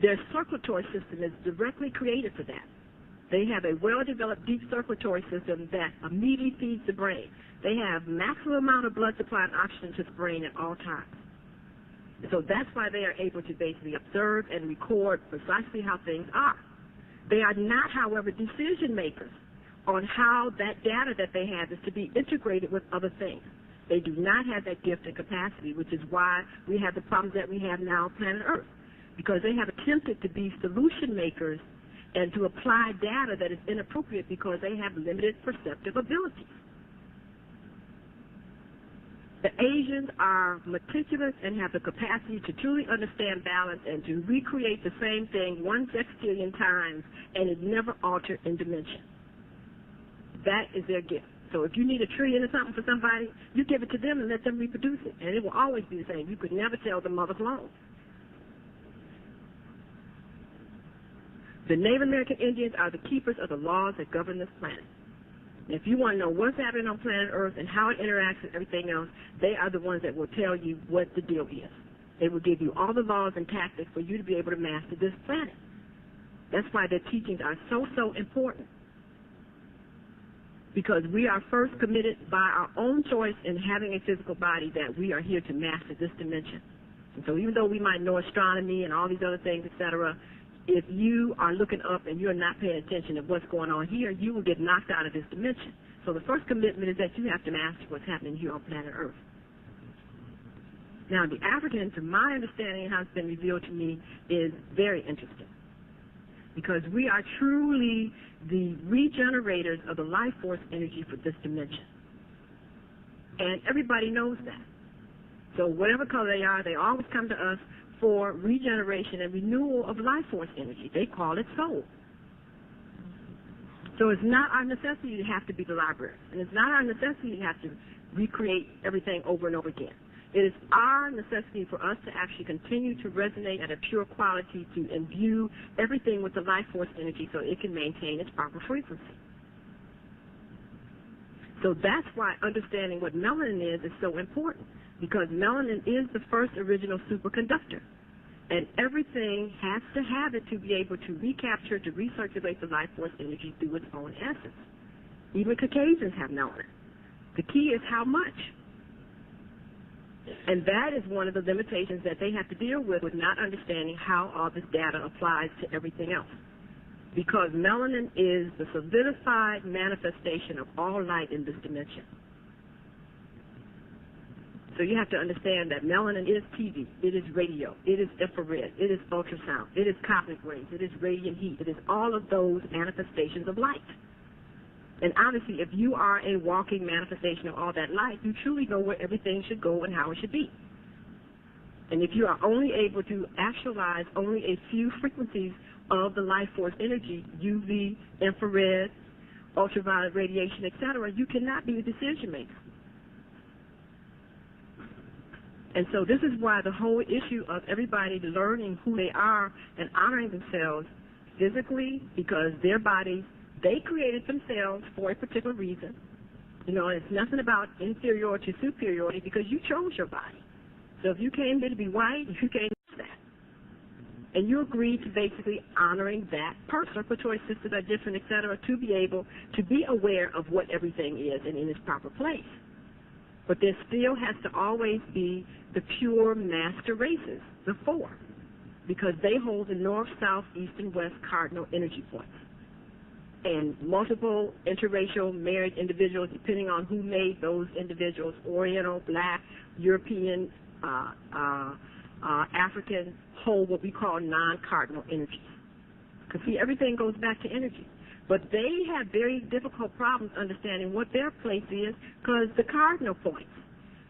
Their circulatory system is directly created for that. They have a well-developed deep circulatory system that immediately feeds the brain. They have maximum amount of blood supply and oxygen to the brain at all times. So that's why they are able to basically observe and record precisely how things are. They are not, however, decision makers on how that data that they have is to be integrated with other things. They do not have that gift and capacity, which is why we have the problems that we have now on planet Earth, because they have attempted to be solution makers and to apply data that is inappropriate because they have limited perceptive abilities. The Asians are meticulous and have the capacity to truly understand balance and to recreate the same thing 1 sextillion times and it never alter in dimension. That is their gift. So if you need a trillion or something for somebody, you give it to them and let them reproduce it, and it will always be the same. You could never tell the mother clone. The Native American Indians are the keepers of the laws that govern this planet. And if you want to know what's happening on planet Earth and how it interacts with everything else, they are the ones that will tell you what the deal is. They will give you all the laws and tactics for you to be able to master this planet. That's why their teachings are so important. Because we are first committed by our own choice in having a physical body that we are here to master this dimension. And so even though we might know astronomy and all these other things, etc., if you are looking up and you're not paying attention to what's going on here, you will get knocked out of this dimension. So the first commitment is that you have to master what's happening here on planet Earth. Now, the African, to my understanding, how it's been revealed to me, is very interesting. Because we are truly the regenerators of the life force energy for this dimension. And everybody knows that. So whatever color they are, they always come to us for regeneration and renewal of life force energy. They call it soul. So it's not our necessity to have to be the library. And it's not our necessity to have to recreate everything over and over again. It is our necessity for us to actually continue to resonate at a pure quality to imbue everything with the life force energy so it can maintain its proper frequency. So that's why understanding what melanin is so important, because melanin is the first original superconductor. And everything has to have it to be able to recapture, to recirculate the life force energy through its own essence. Even Caucasians have melanin. The key is how much. And that is one of the limitations that they have to deal with not understanding how all this data applies to everything else. Because melanin is the solidified manifestation of all light in this dimension. So you have to understand that melanin is TV, it is radio, it is infrared, it is ultrasound, it is cosmic rays, it is radiant heat, it is all of those manifestations of light. And obviously, if you are a walking manifestation of all that light, you truly know where everything should go and how it should be. And if you are only able to actualize only a few frequencies of the life force energy, UV, infrared, ultraviolet radiation, etc., you cannot be a decision maker. And so this is why the whole issue of everybody learning who they are and honoring themselves physically, because their bodies, they created themselves for a particular reason. You know, it's nothing about inferiority, superiority, because you chose your body. So if you came here to be white, you came to that. And you agreed to basically honoring that person. Circulatory systems are different, et cetera, to be able to be aware of what everything is and in its proper place. But there still has to always be the pure master races, the 4, because they hold the north, south, east, and west cardinal energy points. And multiple interracial married individuals, depending on who made those individuals, Oriental, Black, European, African, hold what we call non-cardinal energies. Because, see, everything goes back to energy. But they have very difficult problems understanding what their place is because the cardinal points,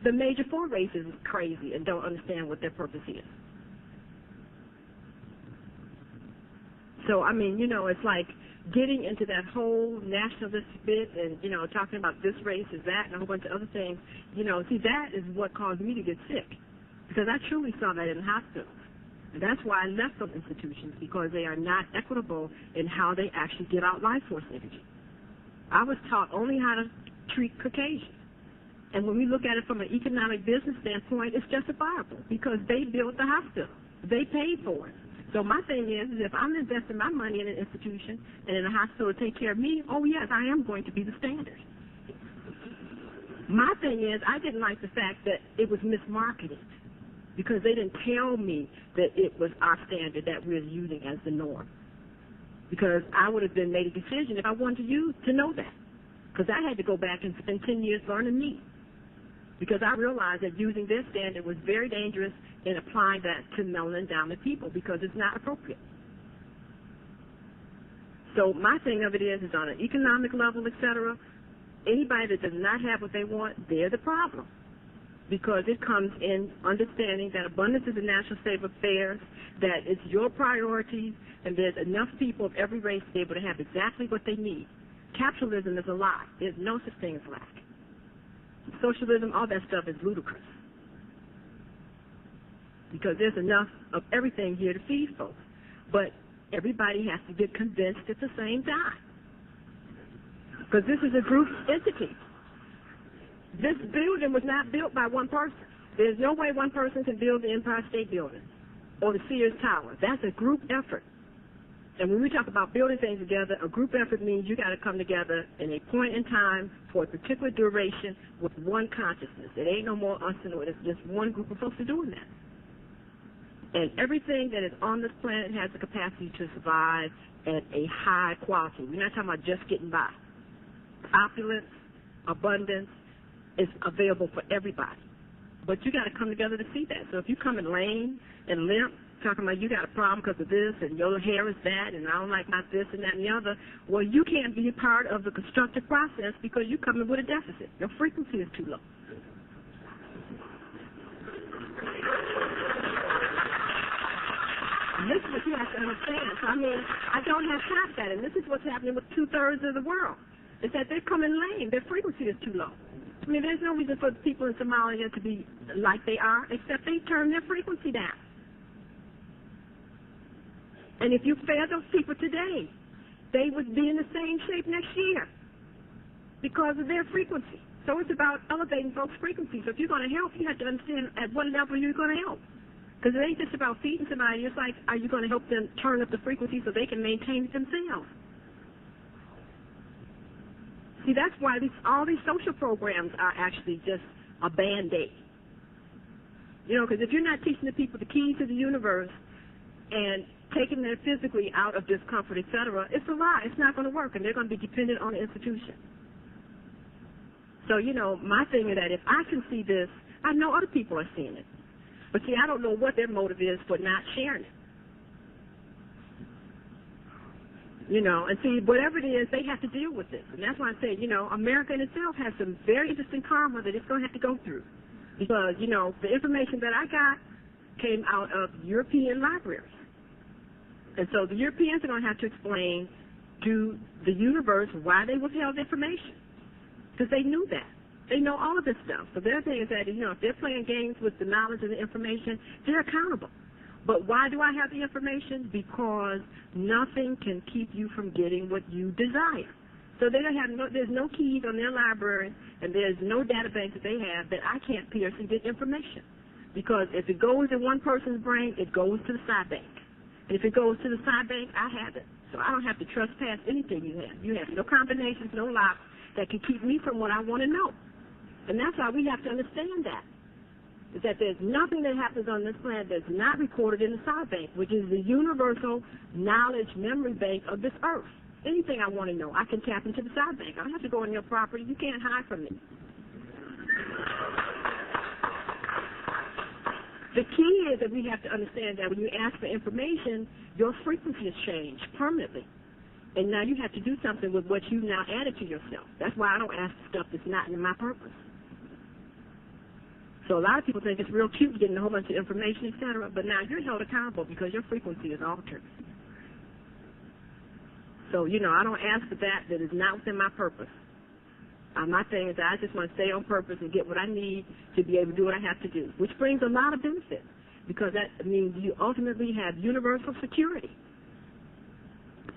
the major 4 races is crazy and don't understand what their purpose is. So, I mean, you know, it's like getting into that whole nationalistic bit and, you know, talking about this race is that and a whole bunch of other things. You know, see, that is what caused me to get sick because I truly saw that in the hospitals. And that's why I left those institutions, because they are not equitable in how they actually give out life force energy. I was taught only how to treat Caucasians. And when we look at it from an economic business standpoint, it's justifiable because they built the hospital. They paid for it. So my thing is if I'm investing my money in an institution and in a hospital to take care of me, oh, yes, I am going to be the standard. My thing is I didn't like the fact that it was mismarketed, because they didn't tell me that it was our standard that we're using as the norm. Because I would have been made a decision if I wanted to know that. Because I had to go back and spend 10 years learning me. Because I realized that using their standard was very dangerous in applying that to melanin dominant people because it's not appropriate. So my thing of it is on an economic level, etc., anybody that does not have what they want, they're the problem. Because it comes in understanding that abundance is a natural state of affairs, that it's your priorities, and there's enough people of every race to be able to have exactly what they need. Capitalism is a lie. There's no such thing as lack. Socialism, all that stuff is ludicrous. Because there's enough of everything here to feed folks. But everybody has to get convinced at the same time. Because this is a group entity. This building was not built by one person. There's no way one person can build the Empire State Building or the Sears Tower. That's a group effort. And when we talk about building things together, a group effort means you got to come together in a point in time for a particular duration with one consciousness. It ain't no more us and it's just one group of folks are doing that. And everything that is on this planet has the capacity to survive at a high quality. We're not talking about just getting by. Opulence, abundance, is available for everybody. But you got to come together to see that. So if you come in lame and limp, talking about you got a problem because of this and your hair is that and I don't like not this and that and the other, well, you can't be a part of the constructive process because you come in with a deficit. Your frequency is too low. And this is what you have to understand. So, I mean, I don't have time for that. And this is what's happening with 2/3 of the world. Is that they're coming lame. Their frequency is too low. I mean, there's no reason for the people in Somalia to be like they are, except they turn their frequency down. And if you fail those people today, they would be in the same shape next year because of their frequency. So it's about elevating folks' frequency. So if you're going to help, you have to understand at what level you're going to help. Because it ain't just about feeding somebody. It's like, are you going to help them turn up the frequency so they can maintain it themselves? See, that's why all these social programs are actually just a Band-Aid. You know, because if you're not teaching the people the keys to the universe and taking them physically out of discomfort, etc., it's a lie. It's not going to work, and they're going to be dependent on the institution. So, you know, my thing is that if I can see this, I know other people are seeing it. But, see, I don't know what their motive is for not sharing it. You know, and see, whatever it is, they have to deal with this. And that's why I say, you know, America in itself has some very interesting karma that it's going to have to go through. Because, you know, the information that I got came out of European libraries. And so the Europeans are going to have to explain to the universe why they withheld information. Because they knew that. They know all of this stuff. So their thing is that, you know, if they're playing games with the knowledge and the information, they're accountable. But why do I have the information? Because nothing can keep you from getting what you desire. So they don't have there's no keys on their library, and there's no database that they have that I can't pierce and get information. Because if it goes in one person's brain, it goes to the side bank. And if it goes to the side bank, I have it. So I don't have to trespass anything you have. You have no combinations, no locks that can keep me from what I want to know. And that's why we have to understand that. Is that there's nothing that happens on this planet that's not recorded in the Star Bank, which is the universal knowledge memory bank of this earth. Anything I want to know, I can tap into the Star Bank. I don't have to go on your property. You can't hide from me. The key is that we have to understand that when you ask for information, your frequency has changed permanently. And now you have to do something with what you now added to yourself. That's why I don't ask stuff that's not in my purpose. So a lot of people think it's real cute getting a whole bunch of information, et cetera, but now you're held accountable because your frequency is altered. So, I don't ask for that is not within my purpose. My thing is that I just want to stay on purpose and get what I need to be able to do what I have to do, which brings a lot of benefits because that means you ultimately have universal security.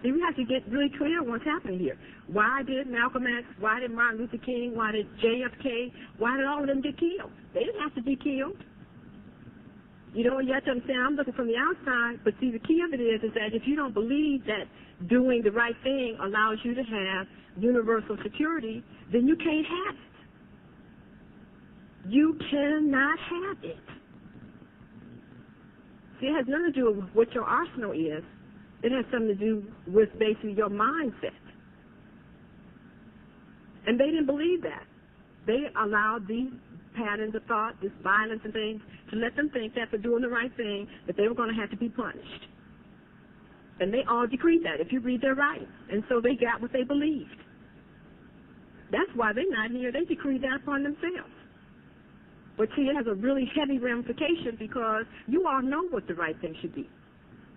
See, we have to get really clear on what's happening here. Why did Malcolm X, why did Martin Luther King, why did JFK, why did all of them get killed? They didn't have to be killed. You have to understand, I'm looking from the outside, but see, the key of it is that if you don't believe that doing the right thing allows you to have universal security, then you can't have it. You cannot have it. See, it has nothing to do with what your arsenal is. It has something to do with basically your mindset. And they didn't believe that. They allowed these patterns of thought, this violence and things, to let them think that for doing the right thing, that they were going to have to be punished. And they all decreed that, if you read their writings. And so they got what they believed. That's why they're not here. They decreed that upon themselves. But see, it has a really heavy ramification because you all know what the right thing should be.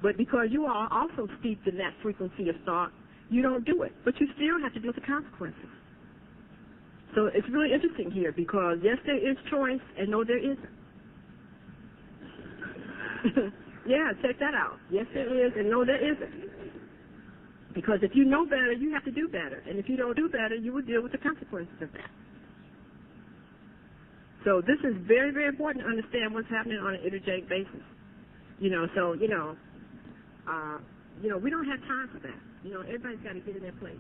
But because you are also steeped in that frequency of thought, you don't do it. But you still have to deal with the consequences. So it's really interesting here because, yes, there is choice, and no, there isn't. Yeah, check that out. Yes, there is, and no, there isn't. Because if you know better, you have to do better. And if you don't do better, you will deal with the consequences of that. So this is very, very important to understand what's happening on an energetic basis. We don't have time for that. Everybody's got to get in their place.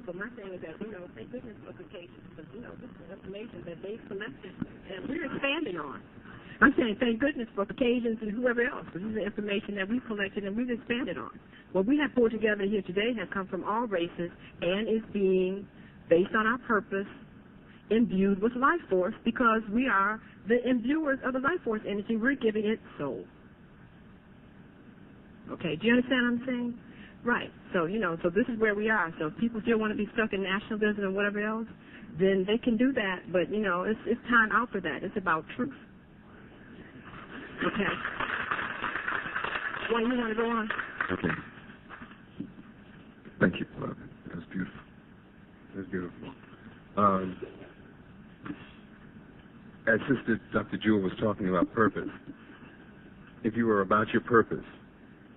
So my thing is that, thank goodness for Caucasians, because, this is information that they've collected and we're expanding on. I'm saying thank goodness for Caucasians and whoever else, because this is information that we've collected and we've expanded on. What we have pulled together here today has come from all races and is being, based on our purpose, imbued with life force because we are the imbuers of the life force energy. We're giving it soul. Okay, do you understand what I'm saying? Right. So, so this is where we are. So if people still want to be stuck in nationalism and whatever else, then they can do that. But, it's time out for that. It's about truth. Okay. Well, you want to go on? Okay. Thank you, Bob. That was beautiful. That was beautiful. As Sister Dr. Jewel was talking about purpose, if you are about your purpose,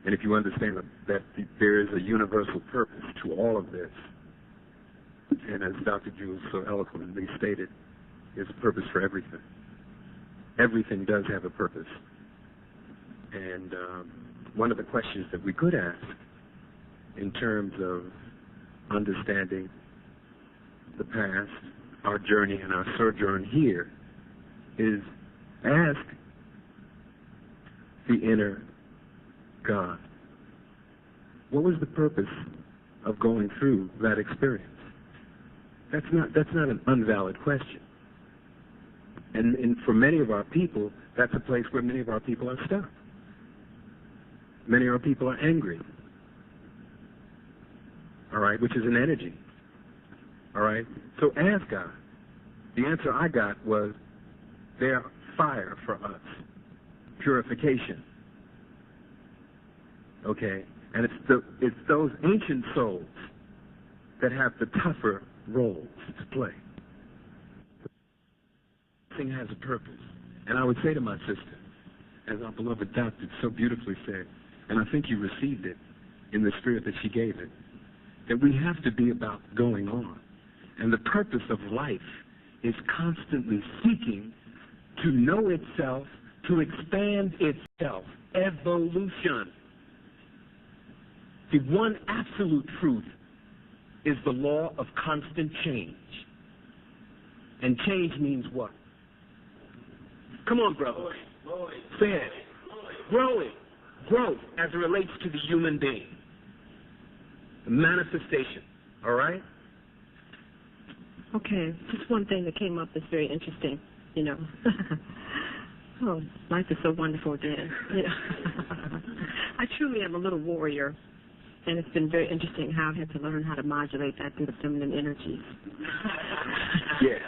and if you understand that there is a universal purpose to all of this, and as Dr. Jewel so eloquently stated, there's a purpose for everything. Everything does have a purpose. And one of the questions that we could ask in terms of understanding the past, our journey and our sojourn here, is ask the inner God, what was the purpose of going through that experience? That's not an unvalid question. And for many of our people, that's a place where many of our people are stuck. Many of our people are angry, all right, which is an energy, all right? So ask God. The answer I got was, they're fire for us, purification. Okay, and it's those ancient souls that have the tougher roles to play. Everything has a purpose, and I would say to my sister, as our beloved doctor so beautifully said, and I think you received it in the spirit that she gave it, that we have to be about going on, and the purpose of life is constantly seeking to know itself, to expand itself, evolution. The one absolute truth is the law of constant change. And change means what? Come on, brother. Say it. Growing. Growth as it relates to the human being. The manifestation. All right? Okay, just one thing that came up that's very interesting, Oh, life is so wonderful, Dan. I truly am a little warrior, and it's been very interesting how I've had to learn how to modulate that through the feminine energies. Yeah.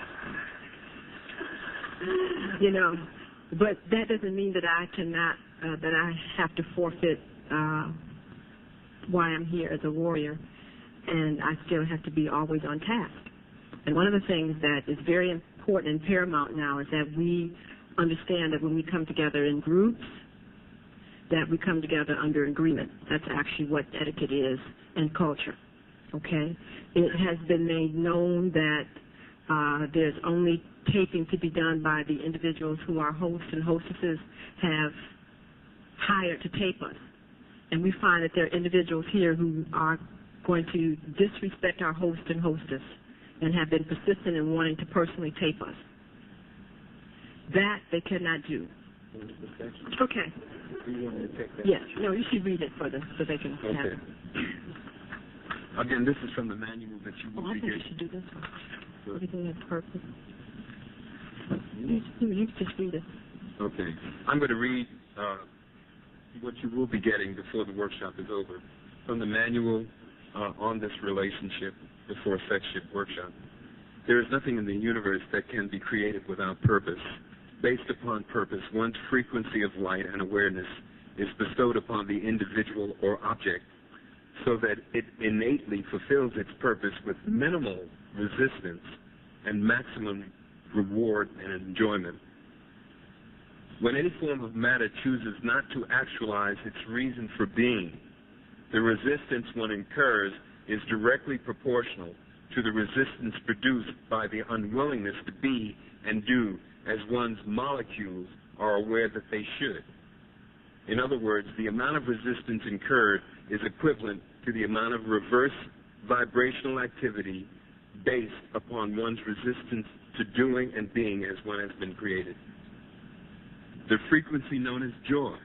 But that doesn't mean that I cannot, that I have to forfeit why I'm here as a warrior, and I still have to be always on task. And one of the things that is very important and paramount now is that we understand that when we come together in groups, that we come together under agreement. That's actually what etiquette is and culture, okay? It has been made known that there's only taping to be done by the individuals who our hosts and hostesses have hired to tape us. And we find that there are individuals here who are going to disrespect our host and hostess and have been persistent in wanting to personally tape us. That they cannot do. Okay. Yes. No, you should read it for them so they can have it. Again, this is from the manual that you will be I think getting. you should do this one. Everything has purpose. You just read it. Okay. I'm going to read what you will be getting before the workshop is over. From the manual on this relationship before Sexship workshop. There is nothing in the universe that can be created without purpose. Based upon purpose, one's frequency of light and awareness is bestowed upon the individual or object so that it innately fulfills its purpose with minimal resistance and maximum reward and enjoyment. When any form of matter chooses not to actualize its reason for being, the resistance one incurs is directly proportional to the resistance produced by the unwillingness to be and do as one's molecules are aware that they should. In other words, the amount of resistance incurred is equivalent to the amount of reverse vibrational activity based upon one's resistance to doing and being as one has been created. The frequency known as joy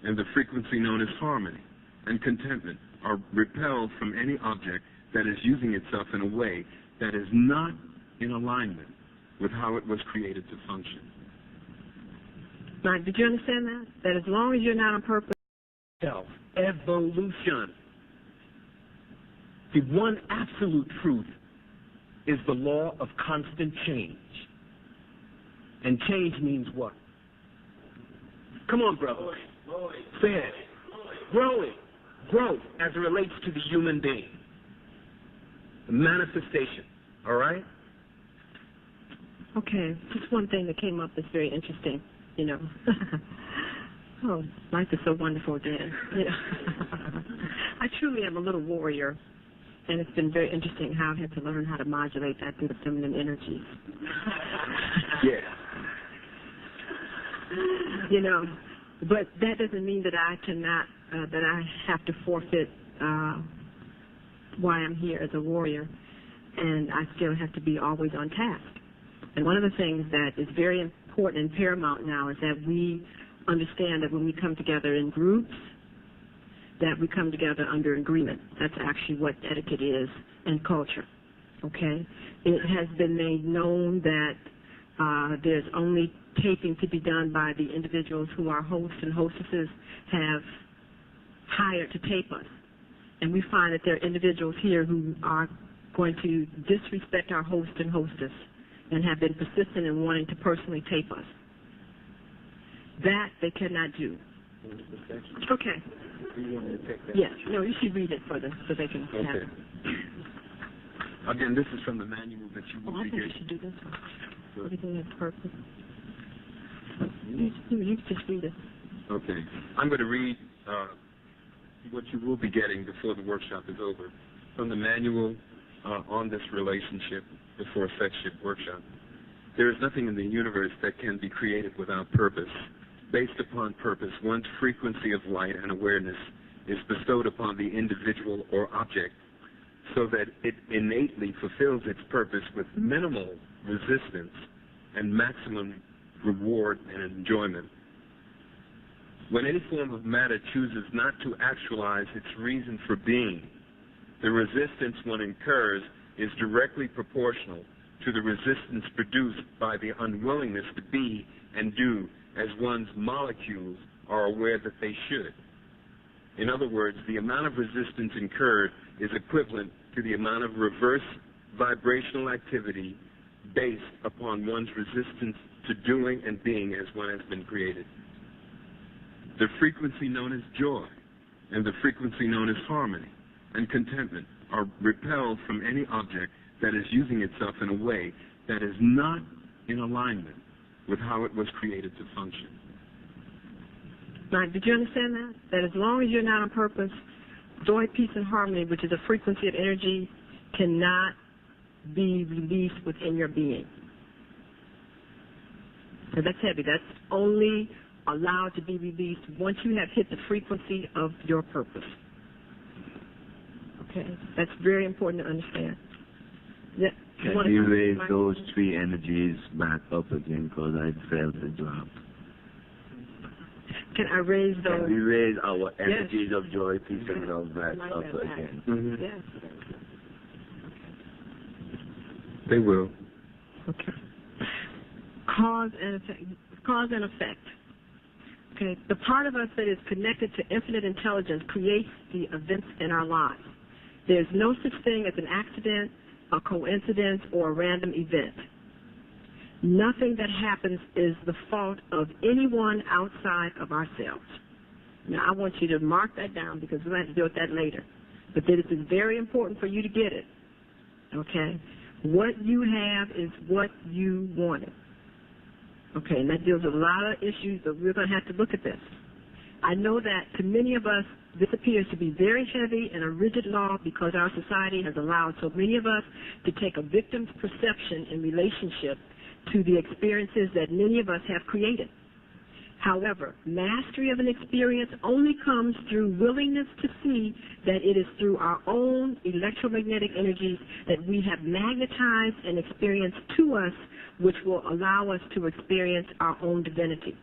and the frequency known as harmony and contentment are repelled from any object that is using itself in a way that is not in alignment with how it was created to function. Now, did you understand that? That as long as you're not on purpose, Self-evolution. The one absolute truth is the law of constant change. And change means what? Come on, brother. Say it. Growing. Growth as it relates to the human being. The manifestation. All right? okay, just one thing that came up that's very interesting, Oh, life is so wonderful, Dan. I truly am a little warrior, and it's been very interesting how I've had to learn how to modulate that through the feminine energies. Yeah. But that doesn't mean that I cannot, that I have to forfeit why I'm here as a warrior, and I still have to be always on task. And one of the things that is very important and paramount now is that we understand that when we come together in groups, that we come together under agreement. That's actually what etiquette is and culture, okay? It has been made known that there's only taping to be done by the individuals who our hosts and hostesses have hired to tape us. And we find that there are individuals here who are going to disrespect our host and hostess and have been persistent in wanting to personally tape us. That they cannot do. Okay. Yes. No, you should read it for them so they can have it. Again, this is from the manual that you will I be think you should do this one. Everything has purpose. You just read it. Okay. I'm going to read what you will be getting before the workshop is over. From the manual on this relationship before Sexship workshop. There is nothing in the universe that can be created without purpose. Based upon purpose, one's frequency of light and awareness is bestowed upon the individual or object so that it innately fulfills its purpose with minimal resistance, and maximum reward and enjoyment. When any form of matter chooses not to actualize its reason for being, the resistance one incurs is directly proportional to the resistance produced by the unwillingness to be and do as one's molecules are aware that they should. In other words, the amount of resistance incurred is equivalent to the amount of reverse vibrational activity based upon one's resistance to doing and being as one has been created. The frequency known as joy and the frequency known as harmony and contentment are repelled from any object that is using itself in a way that is not in alignment with how it was created to function. Now, did you understand that? That as long as you're not on purpose, joy, peace, and harmony, which is a frequency of energy, cannot be released within your being. So that's heavy. That's only allowed to be released once you have hit the frequency of your purpose. Okay, that's very important to understand. Yeah. Can you raise those three energies back up again, because I felt the drop? Can I raise those? Can we raise our energies of joy, peace, and love back up again? Mm-hmm. Yes. They will. Okay. Cause and effect. Cause and effect. Okay. The part of us that is connected to infinite intelligence creates the events in our lives. There's no such thing as an accident, a coincidence, or a random event. Nothing that happens is the fault of anyone outside of ourselves. Now, I want you to mark that down because we're going to have to deal with that later. But this is very important for you to get it. Okay? What you have is what you wanted. Okay, and that deals with a lot of issues, but we're going to have to look at this. I know that to many of us, this appears to be very heavy and a rigid law because our society has allowed so many of us to take a victim's perception in relationship to the experiences that many of us have created. However, mastery of an experience only comes through willingness to see that it is through our own electromagnetic energies that we have magnetized an experience to us, which will allow us to experience our own divinity.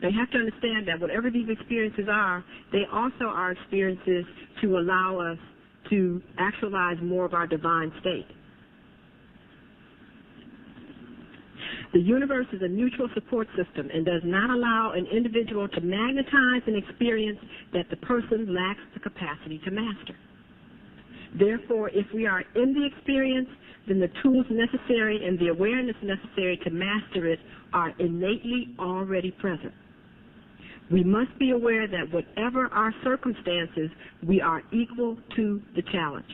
Now, you have to understand that whatever these experiences are, they also are experiences to allow us to actualize more of our divine state. The universe is a mutual support system and does not allow an individual to magnetize an experience that the person lacks the capacity to master. Therefore, if we are in the experience, then the tools necessary and the awareness necessary to master it are innately already present. We must be aware that whatever our circumstances, we are equal to the challenge.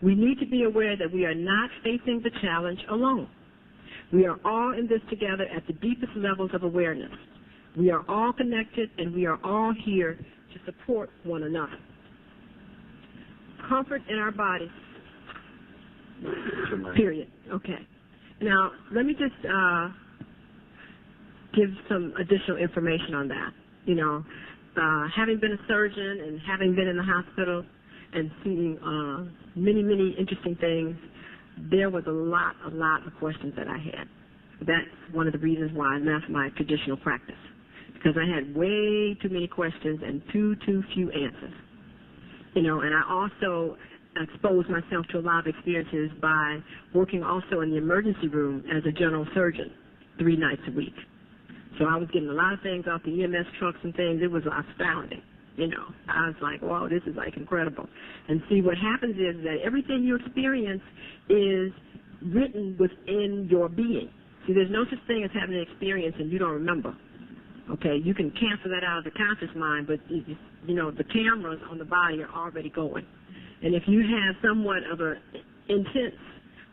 We need to be aware that we are not facing the challenge alone. We are all in this together at the deepest levels of awareness. We are all connected, and we are all here to support one another. Comfort in our bodies. Period. Okay. Now, let me just give some additional information on that. You know, having been a surgeon and having been in the hospital and seeing many, many interesting things, there was a lot of questions that I had. That's one of the reasons why I left my traditional practice, because I had way too many questions and too few answers. You know, and I also exposed myself to a lot of experiences by working also in the emergency room as a general surgeon 3 nights a week. So I was getting a lot of things off the EMS trucks and things. It was astounding. You know, I was like, wow, this is like incredible. And see, what happens is that everything you experience is written within your being. See, there's no such thing as having an experience and you don't remember. Okay, you can cancel that out of the conscious mind, but, you know, the cameras on the body are already going. And if you have somewhat of an intense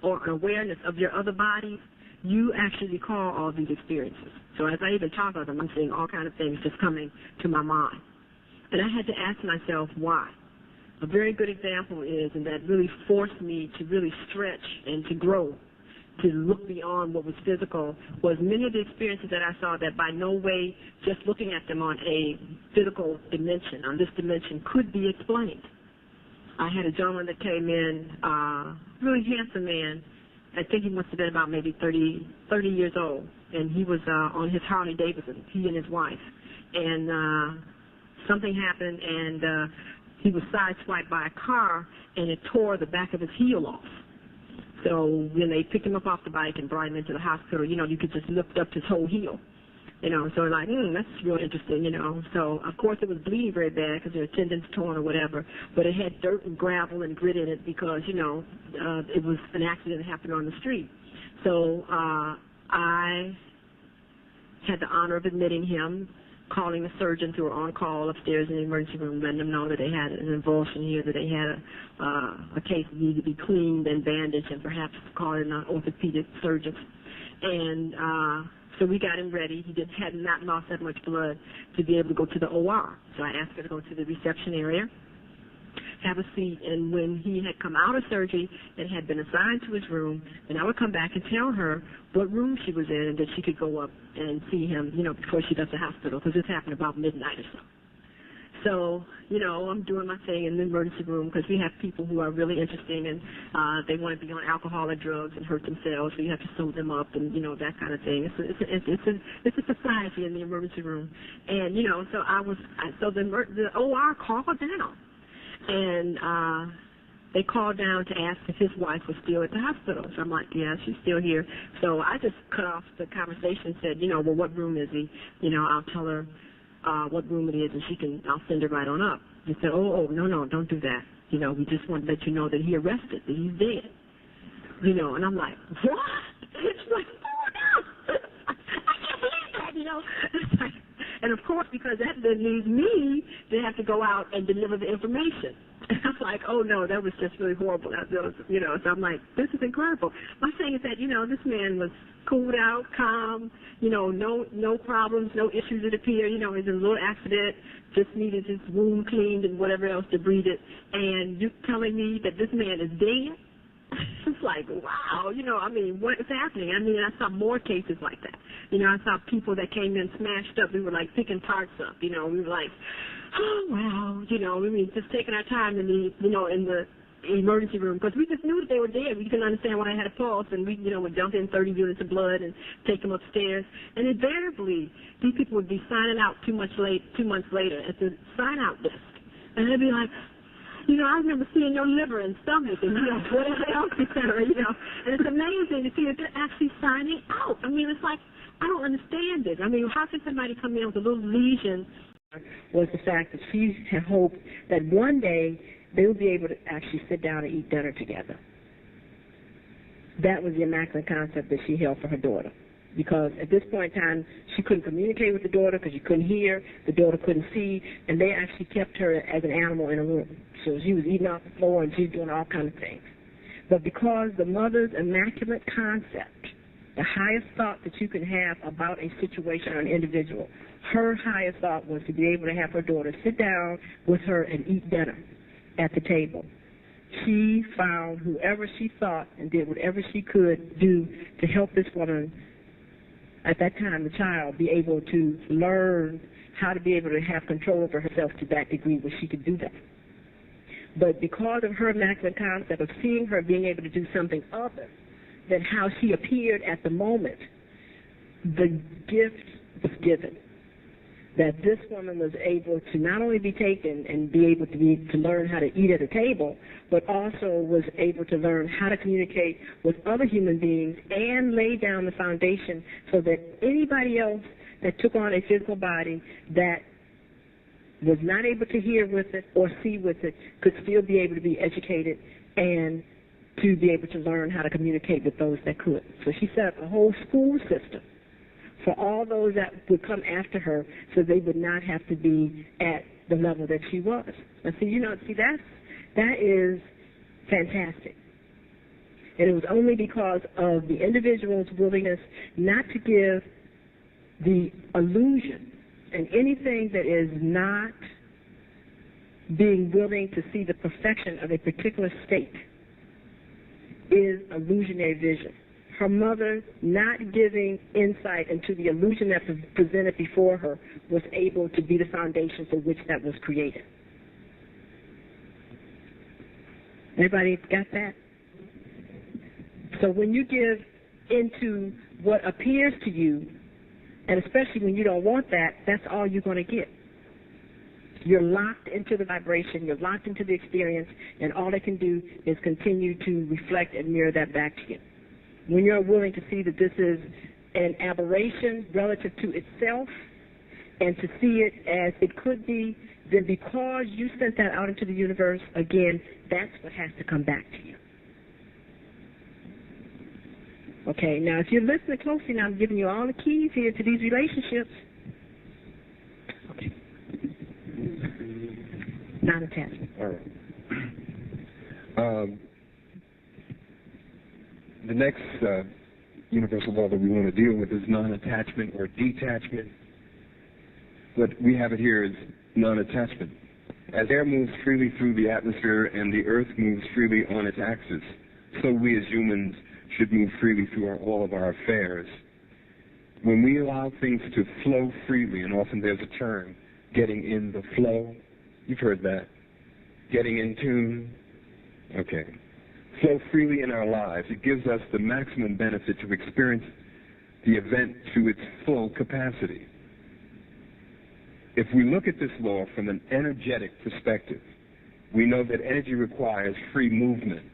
or an awareness of your other bodies, you actually recall all these experiences. So as I even talk about them, I'm seeing all kinds of things just coming to my mind. And I had to ask myself why. A very good example is, and that really forced me to really stretch and to grow, to look beyond what was physical, was many of the experiences that I saw that by no way just looking at them on a physical dimension, on this dimension, could be explained. I had a gentleman that came in, really handsome man, I think he must have been about maybe 30 years old, and he was on his Harley Davidson, he and his wife, and something happened, and he was sideswiped by a car, and it tore the back of his heel off. So when they picked him up off the bike and brought him into the hospital, you could just lift up his whole heel. So like, that's real interesting, So, of course, it was bleeding very bad because the tendons torn or whatever, but it had dirt and gravel and grit in it because, it was an accident that happened on the street. So I had the honor of admitting him, calling the surgeons who were on call upstairs in the emergency room, letting them know that they had an avulsion here, that they had a case that needed to be cleaned and bandaged, and perhaps calling an orthopedic surgeon. And so we got him ready. He had not lost that much blood to be able to go to the OR. So I asked her to go to the reception area, have a seat, and when he had come out of surgery and had been assigned to his room, then I would come back and tell her what room she was in and that she could go up and see him, before she left the hospital, because this happened about midnight or so. So, I'm doing my thing in the emergency room because we have people who are really interesting and they want to be on alcohol or drugs and hurt themselves, so you have to sew them up and, that kind of thing. It's a society in the emergency room. And, so the OR called down. And they called down to ask if his wife was still at the hospital. So I'm like, yeah, she's still here. So I just cut off the conversation and said, well, what room is he? I'll tell her what room it is, and I'll send her right on up. He said, no, don't do that. We just want to let you know that he arrested, that he's dead. And I'm like, what? It's like, oh, no. I can't believe that, It's like, and of course, because that then leaves me to have to go out and deliver the information. And I'm like, oh no, that was just really horrible. So I'm like, this is incredible. My thing is that, this man was cooled out, calm, no problems, no issues it appeared, it was a little accident, just needed his wound cleaned and whatever else to breathe it. And you telling me that this man is dead? It's like, wow, what is happening? I saw more cases like that. I saw people that came in smashed up. We were like picking parts up. We were like, oh, wow, just taking our time in the emergency room because we just knew that they were dead. We couldn't understand why they had a pulse, and we, would dump in 30 units of blood and take them upstairs. And invariably, these people would be signing out 2 months later at the sign-out desk, and they'd be like, I remember seeing your liver and stomach and, whatever else, et cetera, And it's amazing to see that they're actually signing out. It's like, I don't understand it. How can somebody come in with a little lesion? Was the fact that she had hoped that one day they would be able to actually sit down and eat dinner together. That was the Immaculate Concept that she held for her daughter. Because at this point in time, she couldn't communicate with the daughter because she couldn't hear, the daughter couldn't see, and they actually kept her as an animal in a room. So she was eating off the floor and she was doing all kinds of things. But because the mother's Immaculate Concept, the highest thought that you can have about a situation or an individual, her highest thought was to be able to have her daughter sit down with her and eat dinner at the table. She found whoever she thought and did whatever she could do to help this woman, at that time the child, be able to learn how to be able to have control over herself to that degree where she could do that. But because of her Immaculate Concept of seeing her being able to do something other than how she appeared at the moment, the gift was given. That this woman was able to not only be taken and be able to learn how to eat at a table, but also was able to learn how to communicate with other human beings and lay down the foundation so that anybody else that took on a physical body that was not able to hear with it or see with it could still be able to be educated and to be able to learn how to communicate with those that could. So she set up a whole school system for all those that would come after her so they would not have to be at the level that she was. And so, that is fantastic. And it was only because of the individual's willingness not to give the illusion and anything that is not being willing to see the perfection of a particular state is illusionary vision. Her mother not giving insight into the illusion that was presented before her was able to be the foundation for which that was created. Everybody got that? So when you give into what appears to you, and especially when you don't want that, that's all you're going to get. You're locked into the vibration, you're locked into the experience, and all it can do is continue to reflect and mirror that back to you. When you're willing to see that this is an aberration relative to itself, and to see it as it could be, then because you sent that out into the universe, again, that's what has to come back to you. Okay, now if you're listening closely, now I'm giving you all the keys here to these relationships. Okay. Non-attachment. All right. The next universal law that we want to deal with is non-attachment or detachment. But we have it here as non-attachment. As air moves freely through the atmosphere and the earth moves freely on its axis, so we as humans should move freely through all of our affairs. When we allow things to flow freely, and often there's a term, getting in the flow. You've heard that. Getting in tune. Okay. Flow freely in our lives. It gives us the maximum benefit to experience the event to its full capacity. If we look at this law from an energetic perspective, we know that energy requires free movement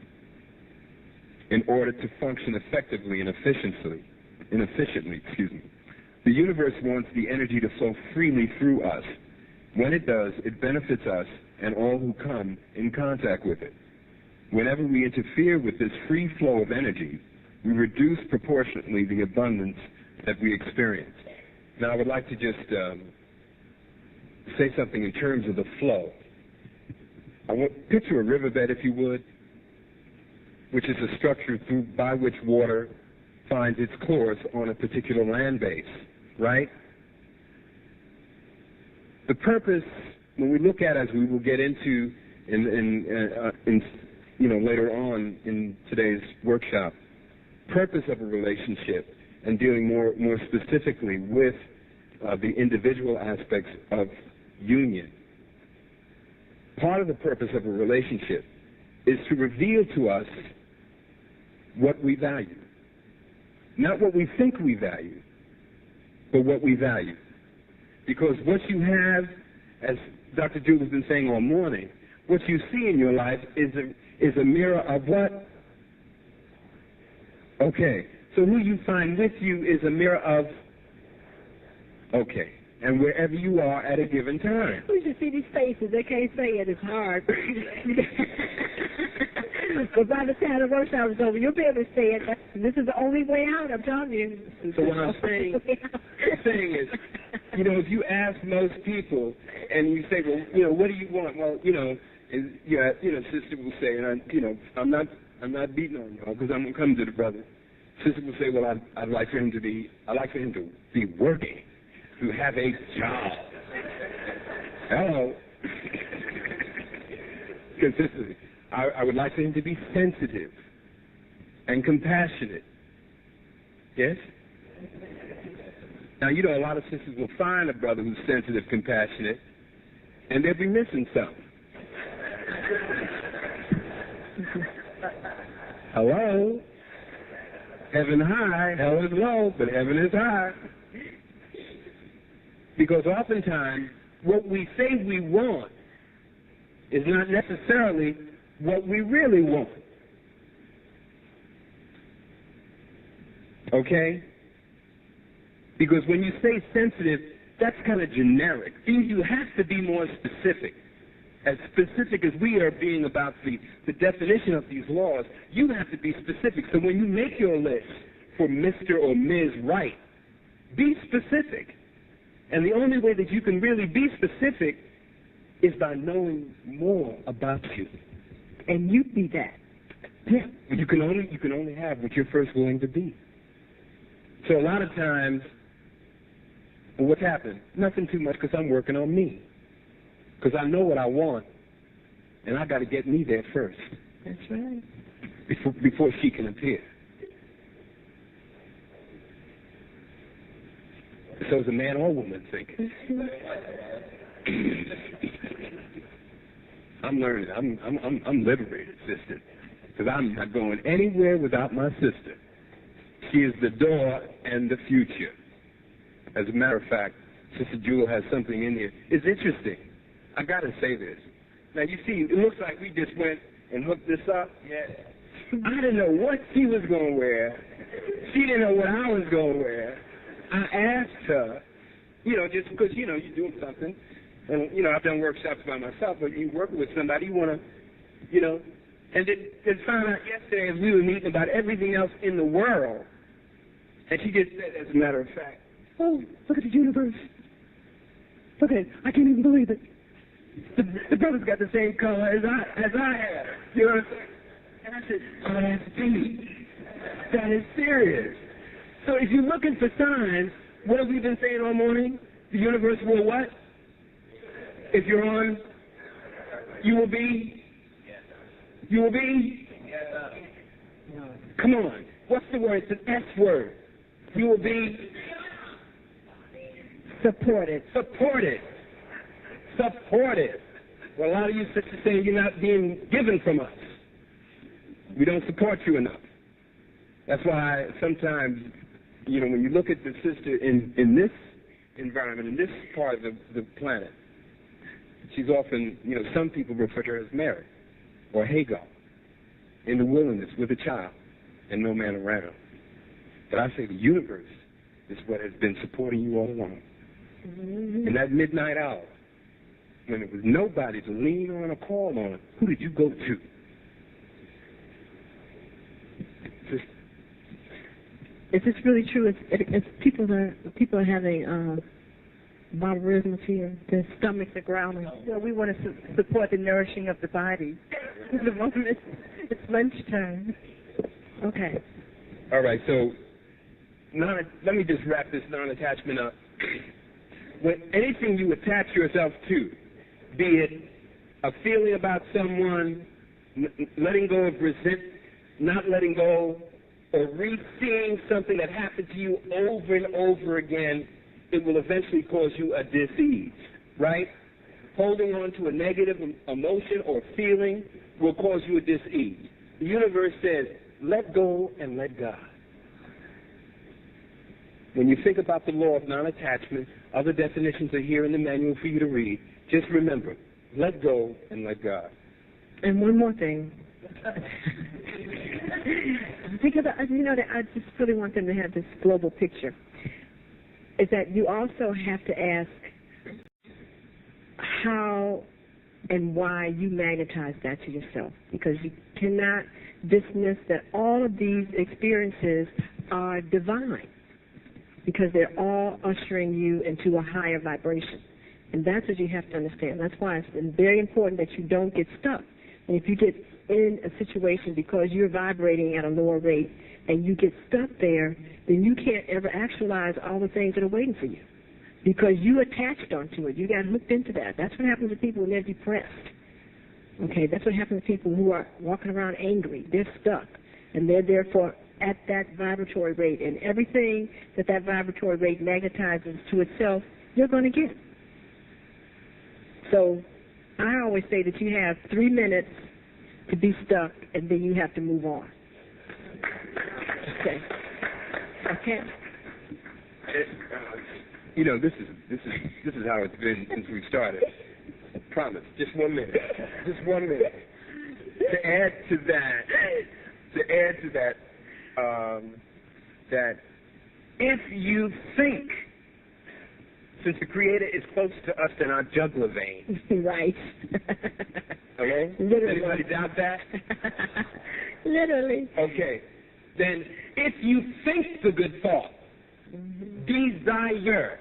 in order to function effectively and efficiently. The universe wants the energy to flow freely through us. When it does, it benefits us and all who come in contact with it. Whenever we interfere with this free flow of energy, we reduce proportionately the abundance that we experience. Now, I would like to just say something in terms of the flow. Picture a riverbed, if you would, which is a structure by which water finds its course on a particular land base, right? The purpose, when we look at, as we will get into later on in today's workshop, purpose of a relationship and dealing more specifically with the individual aspects of union. Part of the purpose of a relationship is to reveal to us what we value. Not what we think we value, but what we value. Because what you have, as Dr. Julie's been saying all morning, what you see in your life is a mirror of what? Okay. So who you find with you is a mirror of, okay, and wherever you are at a given time. We should see these faces. They can't say it. It's hard. But by the time the workshop is over, you'll be able to say it. This is the only way out, I'm telling you. So what I'm saying is, if you ask most people and you say, well, what do you want? Well, sister will say, and I'm not beating on y'all because I'm gonna come to the brother. Sister will say, well, I'd like for him to be working, to have a job. Hello. Consistently. I would like for him to be sensitive and compassionate. Yes? Now, a lot of sisters will find a brother who's sensitive, compassionate, and they'll be missing something. Hello? Heaven high, hell is low, but heaven is high. Because oftentimes, what we say we want is not necessarily what we really want. Okay? Because when you say sensitive, that's kind of generic. You have to be more specific. As specific as we are being about the definition of these laws, you have to be specific. So when you make your list for Mr. or Ms. Right, be specific. And the only way that you can really be specific is by knowing more about you. And you be that. Yeah. You can only have what you're first willing to be. So a lot of times, what's happened? Nothing too much because I'm working on me. Because I know what I want, and I got to get me there first. That's right. Before she can appear. So is a man or woman thinking. I'm learning. I'm liberated, sister. because I'm not going anywhere without my sister. She is the door and the future. As a matter of fact, Sister Jewel has something in here. It's interesting. I got to say this. Now, you see, it looks like we just went and hooked this up. Yeah. I didn't know what she was going to wear. She didn't know what I was going to wear. I asked her, just because, you're doing something. And, I've done workshops by myself, but you work with somebody, you want to, and then found out yesterday as we were meeting about everything else in the world. And she just said, as a matter of fact, oh, look at the universe. Look at it. I can't even believe it. The brother's got the same color as I have. You know what I'm saying? And I said, oh, that's deep. That is serious. So if you're looking for signs, what have we been saying all morning? The universe will what? If you're on, you will be? You will be? Come on. What's the word? It's an S word. You will be supported. Supported. Supported. Well, a lot of you sisters say you're not being given from us. We don't support you enough. That's why sometimes, when you look at the sister in this environment, in this part of the planet, she's often, some people refer to her as Mary or Hagar in the wilderness with a child and no man around. But I say the universe is what has been supporting you all along. Mm-hmm. In that midnight hour, when there was nobody to lean on or call on, who did you go to? Is this really true? It's people are having barbarisms here. Their stomachs are growling. We want to support the nourishing of the body. The moment it's lunchtime. Okay. All right. So, let me just wrap this non-attachment up. When anything you attach yourself to, be it a feeling about someone, letting go of resentment, not letting go, or re-seeing something that happened to you over and over again, it will eventually cause you a dis-ease, right? Holding on to a negative emotion or feeling will cause you a dis-ease. The universe says, let go and let God. When you think about the law of non-attachment, other definitions are here in the manual for you to read. Just remember, let go and let God. And one more thing. Because, I just really want them to have this global picture, is that you also have to ask how and why you magnetize that to yourself, because you cannot dismiss that all of these experiences are divine, because they're all ushering you into a higher vibration. And that's what you have to understand. That's why it's very important that you don't get stuck. And if you get in a situation because you're vibrating at a lower rate and you get stuck there, then you can't ever actualize all the things that are waiting for you, because you attached onto it. You got hooked into that. That's what happens to people when they're depressed. Okay, that's what happens to people who are walking around angry. They're stuck, and they're therefore at that vibratory rate. And everything that vibratory rate magnetizes to itself, you're going to get. So I always say that you have 3 minutes to be stuck, and then you have to move on. Okay. Okay. This is how it's been since we started. I promise. Just 1 minute. Just 1 minute. To add to that, that if you think, since the Creator is closer to us than our jugular vein. Right. Okay? Literally. Anybody doubt that? Literally. Okay. Then if you think the good thought, desire,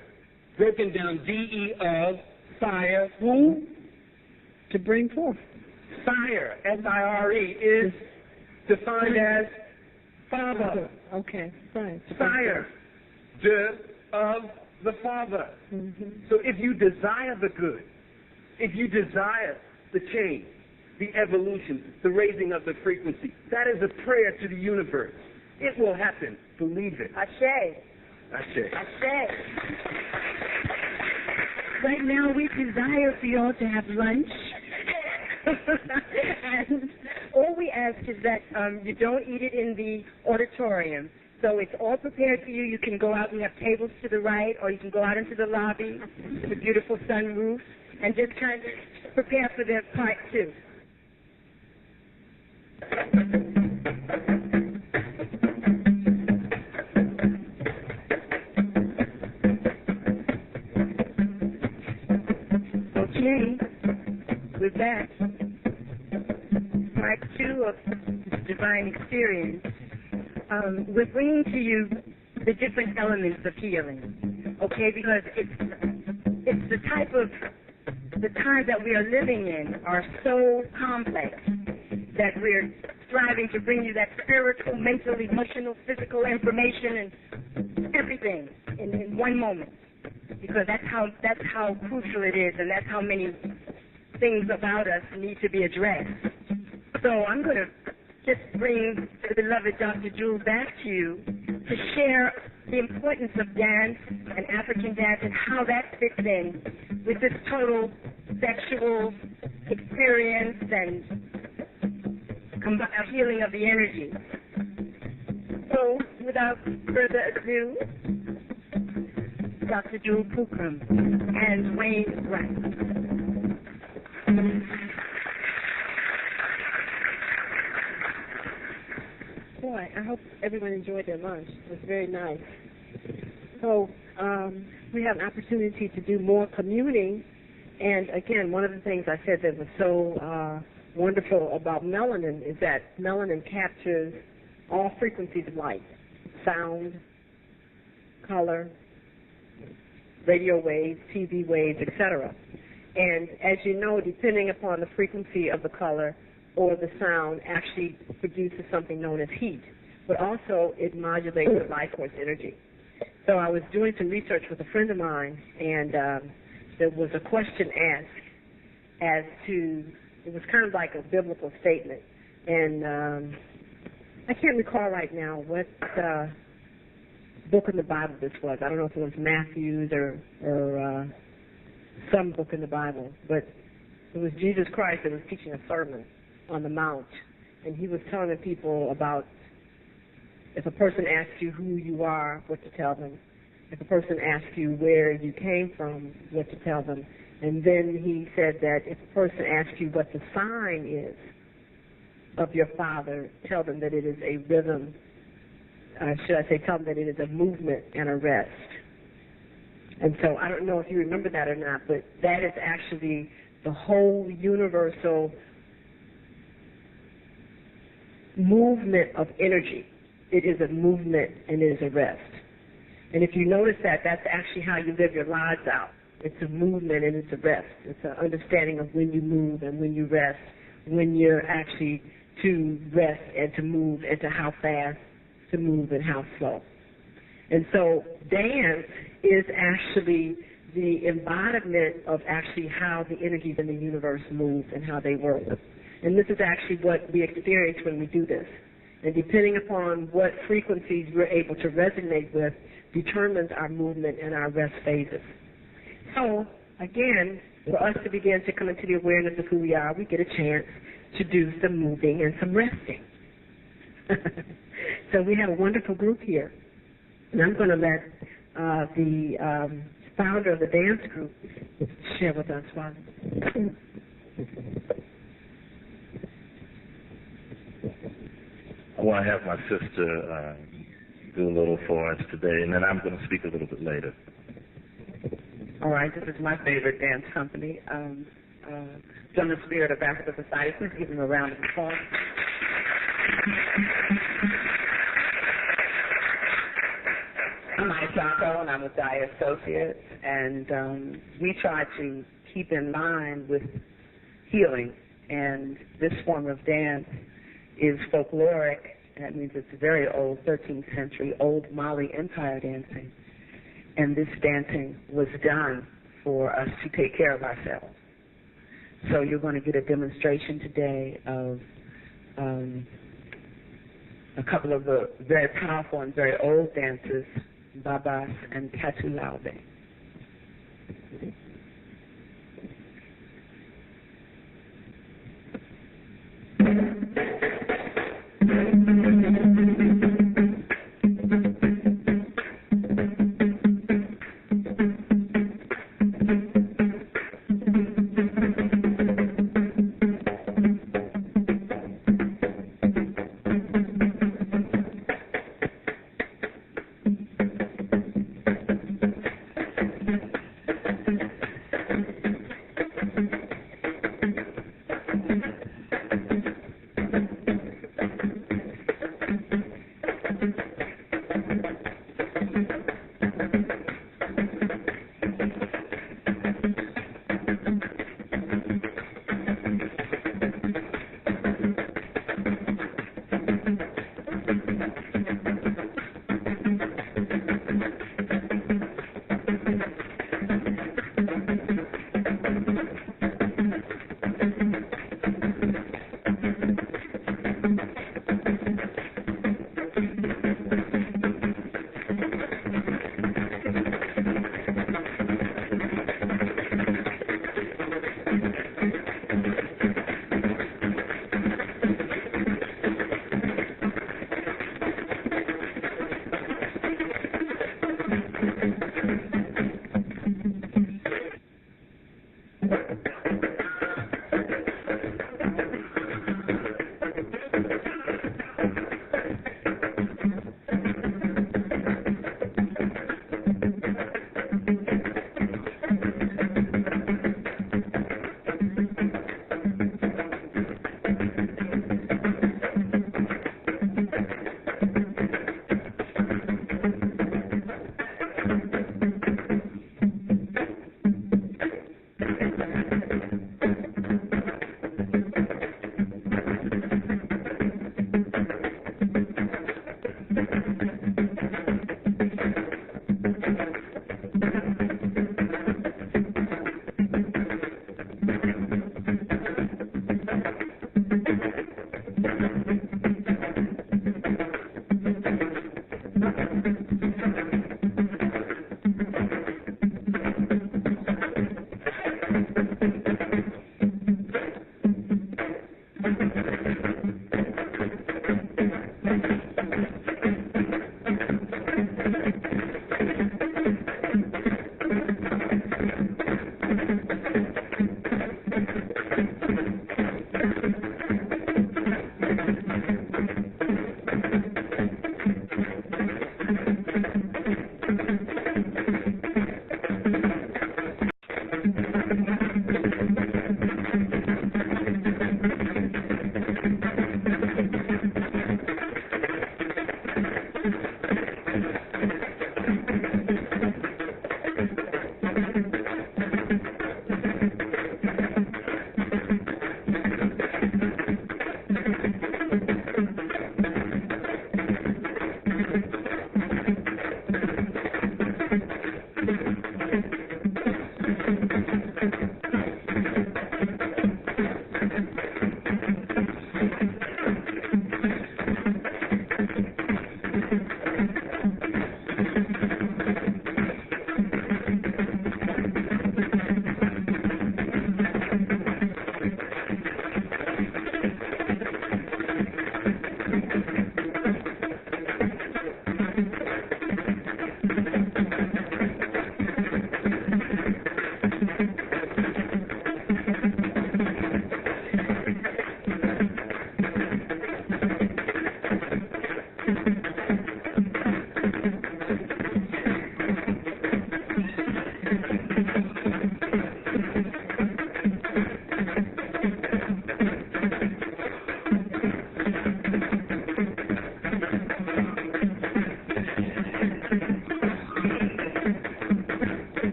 broken down D-E of sire, who? To bring forth. Sire, S-I-R-E, is defined as father. Okay, fine. Sire, of the Father. So if you desire the good, if you desire the change, the evolution, the raising of the frequency, that is a prayer to the universe. It will happen. Believe it. Ashe. Ashe. Ashe. Right now we desire for you all to have lunch. And all we ask is that you don't eat it in the auditorium. So it's all prepared for you. You can go out. We have tables to the right, or you can go out into the lobby, the beautiful sunroof, and just kind of prepare for their part two. Okay, we're back. Part two of Divine Experience. We're bringing to you the different elements of healing, okay? Because it's the times that we are living in are so complex that we're striving to bring you that spiritual, mental, emotional, physical information and everything in one moment. Because that's how crucial it is, and that's how many things about us need to be addressed. So I'm going to just bring the beloved Dr. Jewel back to you to share the importance of dance and African dance and how that fits in with this total sexual experience and healing of the energy. So, without further ado, Dr. Jewel Pookrum and Wayne Wright. Boy, I hope everyone enjoyed their lunch. It was very nice. So we have an opportunity to do more communing. And again, one of the things I said that was so wonderful about melanin is that melanin captures all frequencies of light, sound, color, radio waves, TV waves, etc. And as you know, depending upon the frequency of the color or the sound, actually produces something known as heat, but also it modulates the life force energy. So I was doing some research with a friend of mine, and there was a question asked as to, it was kind of like a biblical statement, and I can't recall right now what book in the Bible this was. I don't know if it was Matthew's or some book in the Bible, but it was Jesus Christ that was teaching a sermon on the Mount, and he was telling the people about if a person asks you who you are, what to tell them. If a person asks you where you came from, what to tell them. And then he said that if a person asks you what the sign is of your father, tell them that it is a rhythm. Tell them that it is a movement and a rest. And so I don't know if you remember that or not, but that is actually the whole universal movement of energy. It is a movement and it is a rest. And if you notice that, that's actually how you live your lives out. It's a movement and it's a rest. It's an understanding of when you move and when you rest, when you're actually to rest and to move, and to how fast to move and how slow. And so dance is actually the embodiment of actually how the energies in the universe move and how they work. And this is actually what we experience when we do this. And depending upon what frequencies we're able to resonate with determines our movement and our rest phases. So, again, for us to begin to come into the awareness of who we are, we get a chance to do some moving and some resting. So we have a wonderful group here. And I'm going to let the founder of the dance group share with us one. I want to have my sister do a little for us today, and then I'm going to speak a little bit later. All right, this is my favorite dance company, from the Spirit of Africa Society. Please give them a round of applause. I'm Isako, and I'm with Dye Associates, and we try to keep in line with healing, and this form of dance is folkloric. That means it's very old, 13th century, old Mali Empire dancing. And this dancing was done for us to take care of ourselves. So you're going to get a demonstration today of a couple of the very powerful and very old dances, Babas and Katulaube.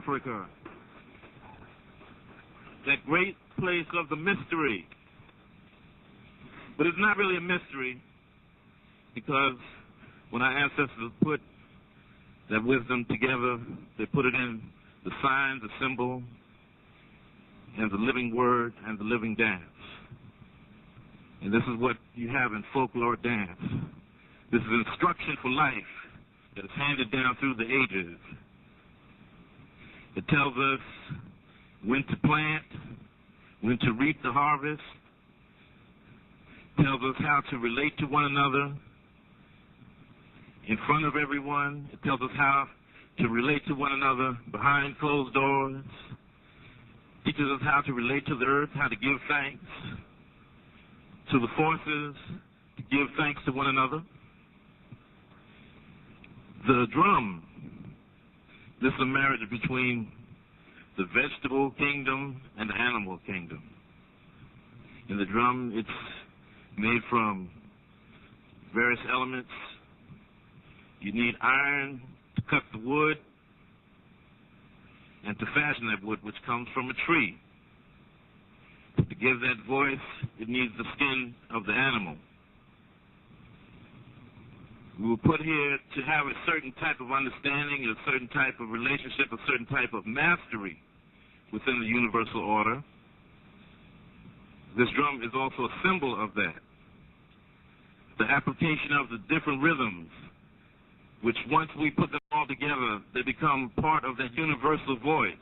Africa. That great place of the mystery. But it's not really a mystery, because when our ancestors put that wisdom together. They put it in the sign, the symbol, and the living word and the living dance. And this is what you have in folklore dance. This is instruction for life that is handed down through the ages. It tells us when to plant, when to reap the harvest. It tells us how to relate to one another in front of everyone. It tells us how to relate to one another behind closed doors. It teaches us how to relate to the earth, how to give thanks to the forces, to give thanks to one another. The drum, this is a marriage between the vegetable kingdom and the animal kingdom. In the drum, it's made from various elements. You need iron to cut the wood and to fashion that wood, which comes from a tree. To give that voice, it needs the skin of the animal. We were put here to have a certain type of understanding, a certain type of relationship, a certain type of mastery within the universal order. This drum is also a symbol of that. The application of the different rhythms, which once we put them all together, they become part of that universal voice.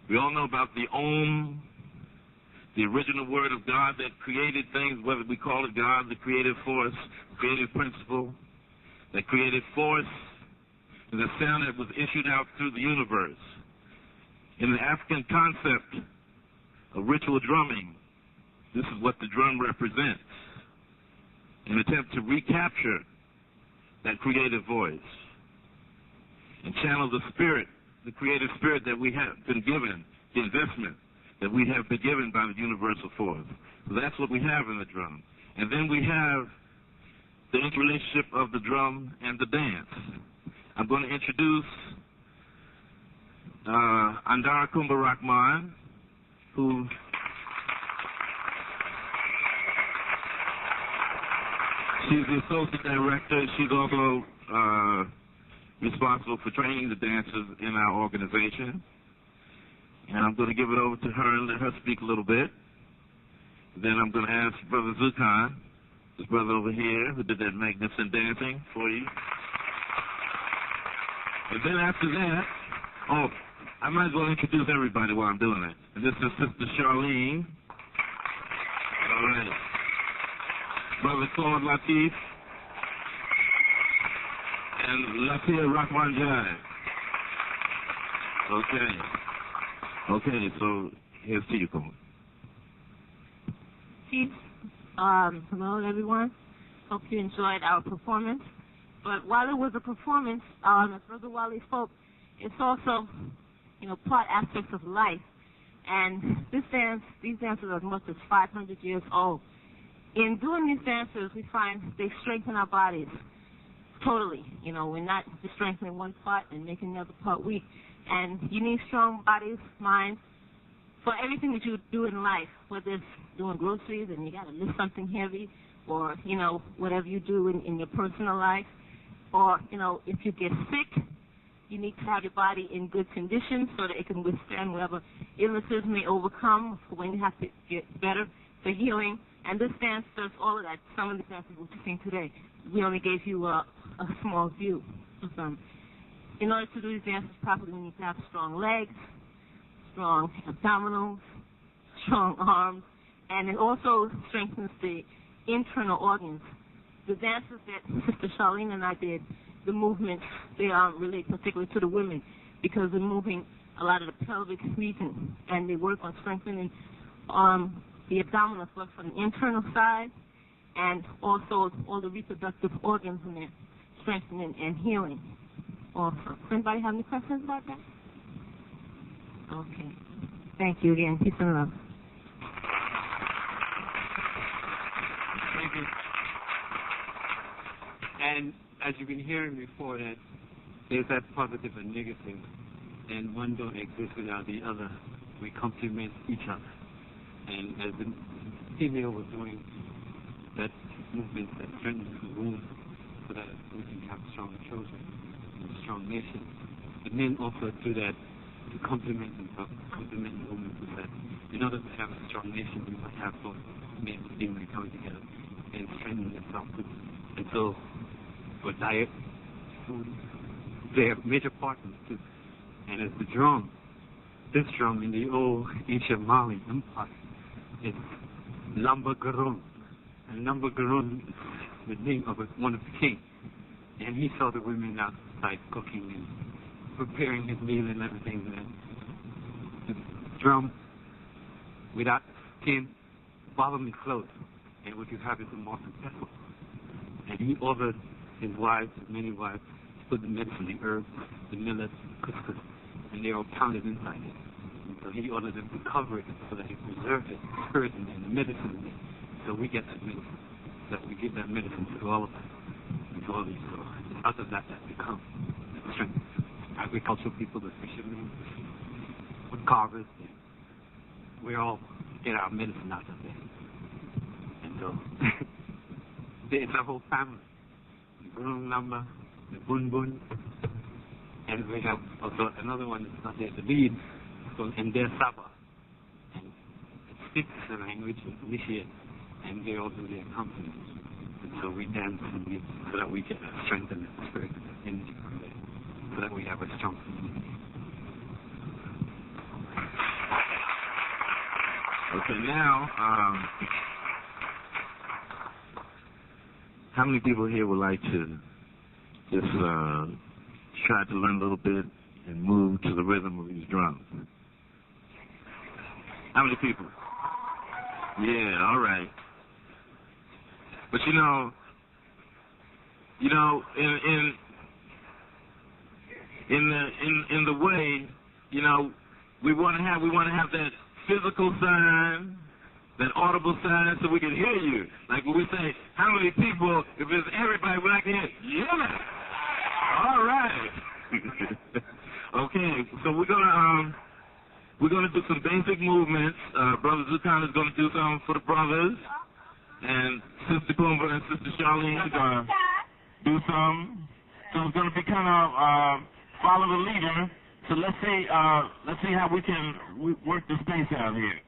We all know about the Om, the original word of God that created things, whether we call it God, the creative force, creative principle, that creative force, and the sound that was issued out through the universe. In the African concept of ritual drumming, this is what the drum represents. An attempt to recapture that creative voice and channel the spirit, the creative spirit that we have been given, the investment that we have been given by the universal force. So that's what we have in the drum. And then we have the interrelationship of the drum and the dance. I'm going to introduce Andara Kumba Rahman, who she's the associate director. She's also responsible for training the dancers in our organization. And I'm going to give it over to her and let her speak a little bit. Then I'm going to ask Brother Zukan, this brother over here, who did that magnificent dancing for you. And then after that, I might as well introduce everybody while I'm doing it. And this is Sister Charlene. All right. Brother Claude Latif. And Latia Rahman Jai. Okay, so here's to you, Claude. Peace. Hello, everyone. Hope you enjoyed our performance. But while it was a performance, as Brother Wally spoke, it's also, part aspects of life. And these dances are as much as 500 years old. In doing these dances, we find they strengthen our bodies totally. We're not just strengthening one part and making the other part weak. And you need strong bodies, minds, for everything that you do in life, whether it's doing groceries and you got to lift something heavy, or, whatever you do in your personal life, or, if you get sick, you need to have your body in good condition so that it can withstand whatever illnesses may overcome for when you have to get better, for healing. And this dance does all of that. Some of the dances we'll be seeing today, we only gave you a small view of them. In order to do these dances properly, we need to have strong legs, strong abdominals, strong arms, and it also strengthens the internal organs. The dances that Sister Charlene and I did, the movements, they relate particularly to the women because they're moving a lot of the pelvic region, and they work on strengthening the abdominal flesh on the internal side, and also all the reproductive organs in there, strengthening and healing. Also, does anybody have any questions about that? Okay. Thank you again. Peace and love. Thank you. And as you've been hearing before, that there's that positive and negative, and one don't exist without the other. We complement each other. And as the female was doing that movement that strengthens the womb so that we can have stronger children, strong nation. The men also do that to complement themselves, complement the women with that. In order to have a strong nation, we must have both men and women coming together and strengthening themselves. And so, for diet, food, they are major partners too. And as the drum, this drum in the old ancient Mali Empire is Lamba Garun. And Lamba Garun is the name of one of the kings. And he saw the women outside cooking and preparing his meal and everything. And the drum, without skin, bottomless clothes. And what you have is a molten vessel. And he ordered his wives, his many wives, to put the medicine, the herbs, the millet, the couscous, and they all pounded inside it. And so he ordered them to cover it so that it preserved it, the spirit and the medicine in it. So we get that medicine. That we give that medicine to all of us, and to all these. So out of that becomes the strength. Agricultural people, the fishermen, wood carvers, we all get our medicine out of there. And so it's a whole family. The Gurung Lamba, the Bun Bun, and we have also another one that's not there, the lead, called Ender Saba. And it speaks the language of initiate, and they all do their company. And so we dance and so that we get that strength and that spirit and that energy from there, so that we have a strong community. Okay, now, how many people here would like to just try to learn a little bit and move to the rhythm of these drums? How many people? Yeah, all right. But you know, in the way, you know, we want to have that physical sign, that audible sign, so we can hear you. Like when we say, how many people? If it's everybody, we like to hear. Yeah. All right. Okay, so we're gonna do some basic movements. Brother Zukan is gonna do something for the brothers. And Sister Pumbaa and Sister Charlene are going to do some. So it's going to be kind of follow the leader. So let's see how we can work the space out here.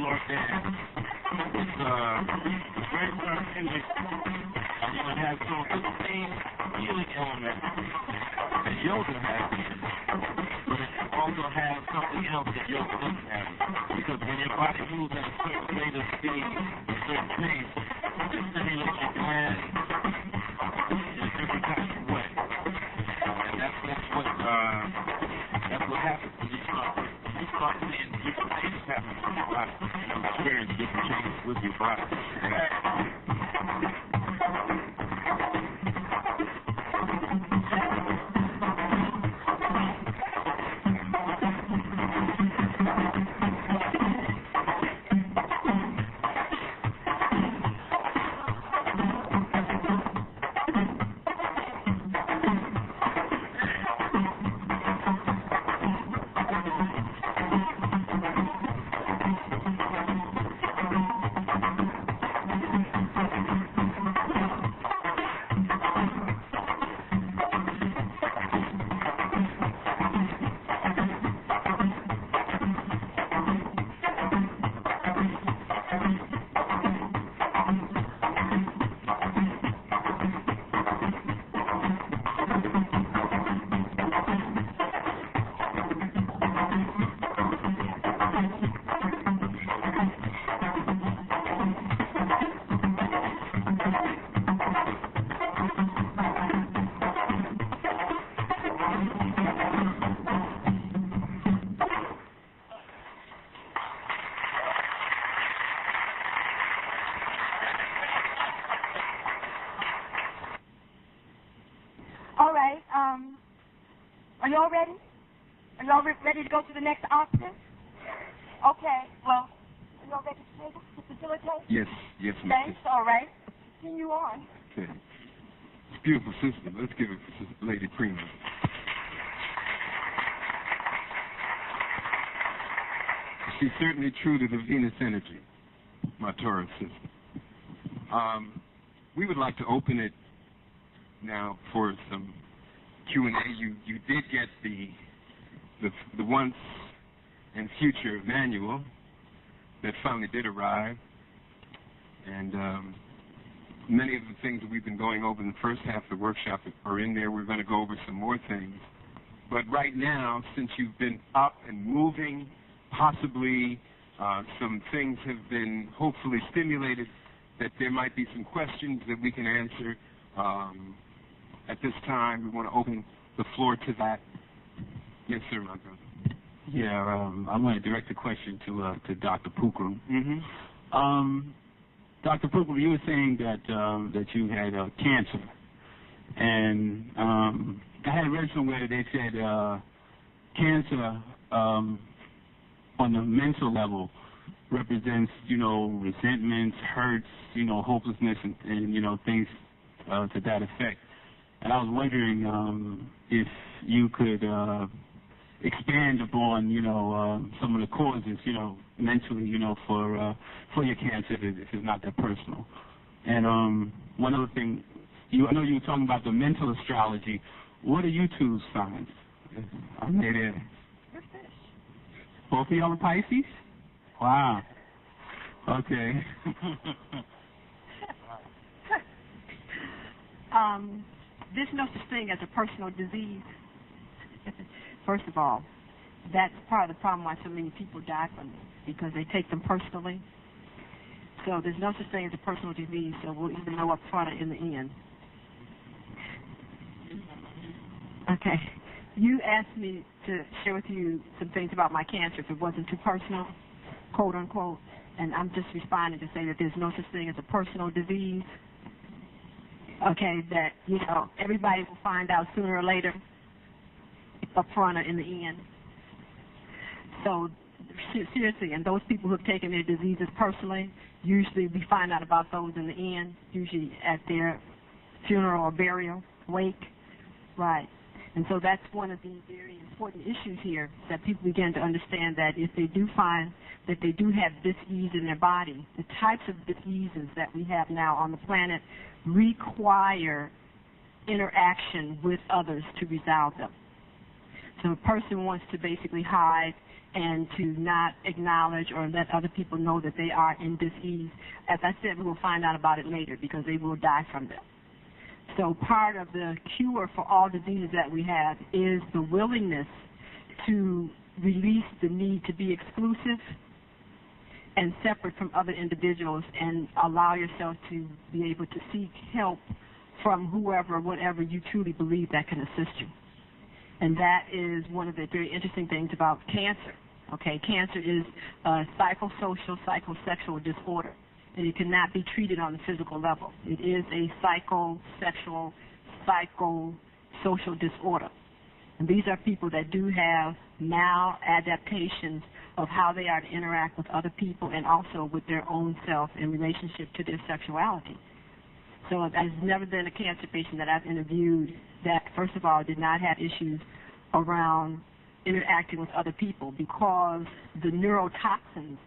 folklore dance. It's very therapeutic. It has some of the same healing elements that yoga has, but it also has something else that yoga doesn't have. Because when your body moves at a certain rate of speed, a certain pace, it stimulates your glands in a different type of way. And that's what happens when you start seeing different things happen in your body. You experience different changes with your body. All right. Are you all ready? Are you all ready to go to the next octave? Okay. Well, are you all ready to facilitate? Yes, Thanks. All right. Continue on. Okay. It's a beautiful system. Let's give it for Lady Prima. She's certainly true to the Venus energy, my Taurus system. We would like to open it now for some Q&A. You did get the once and future manual that finally did arrive, and many of the things that we've been going over in the first half of the workshop are in there. We're going to go over some more things. But right now, since you've been up and moving, possibly some things have been hopefully stimulated, that there might be some questions that we can answer. At this time, we want to open the floor to that. Yes, sir, my brother. Yeah, I want to direct a question to Dr. Pookrum. Mm-hmm. Dr. Pookrum, you were saying that you had cancer, and I had read somewhere that they said cancer on the mental level represents, resentments, hurts, hopelessness, and things to that effect. And I was wondering if you could expand upon, some of the causes, mentally, for your cancer, if it's not that personal. And one other thing, I know you were talking about the mental astrology. What are you two's signs? I made it. Both of y'all are Pisces? Wow. Okay. There's no such thing as a personal disease. First of all, that's part of the problem why so many people die from it, because they take them personally. So there's no such thing as a personal disease, so we'll either know up front or in the end. Okay. You asked me to share with you some things about my cancer if it wasn't too personal, quote unquote, and I'm just responding to say that there's no such thing as a personal disease. Okay, that, everybody will find out sooner or later, up front or in the end. So, seriously, and those people who have taken their diseases personally, usually we find out about those in the end, usually at their funeral or burial, wake. Right. And so that's one of the very important issues here, that people begin to understand that if they do find that they do have dis-ease in their body, the types of dis-eases that we have now on the planet require interaction with others to resolve them. So a person wants to basically hide and to not acknowledge or let other people know that they are in dis-ease. As I said, we will find out about it later because they will die from them. So part of the cure for all diseases that we have is the willingness to release the need to be exclusive and separate from other individuals and allow yourself to be able to seek help from whoever, whatever you truly believe that can assist you. And that is one of the very interesting things about cancer. Okay, cancer is a psychosocial, psychosexual disorder, and it cannot be treated on the physical level. It is a psychosexual, psychosocial disorder. And these are people that do have maladaptations of how they are to interact with other people and also with their own self in relationship to their sexuality. So there's never been a cancer patient that I've interviewed that, first of all, did not have issues around interacting with other people because the neurotoxins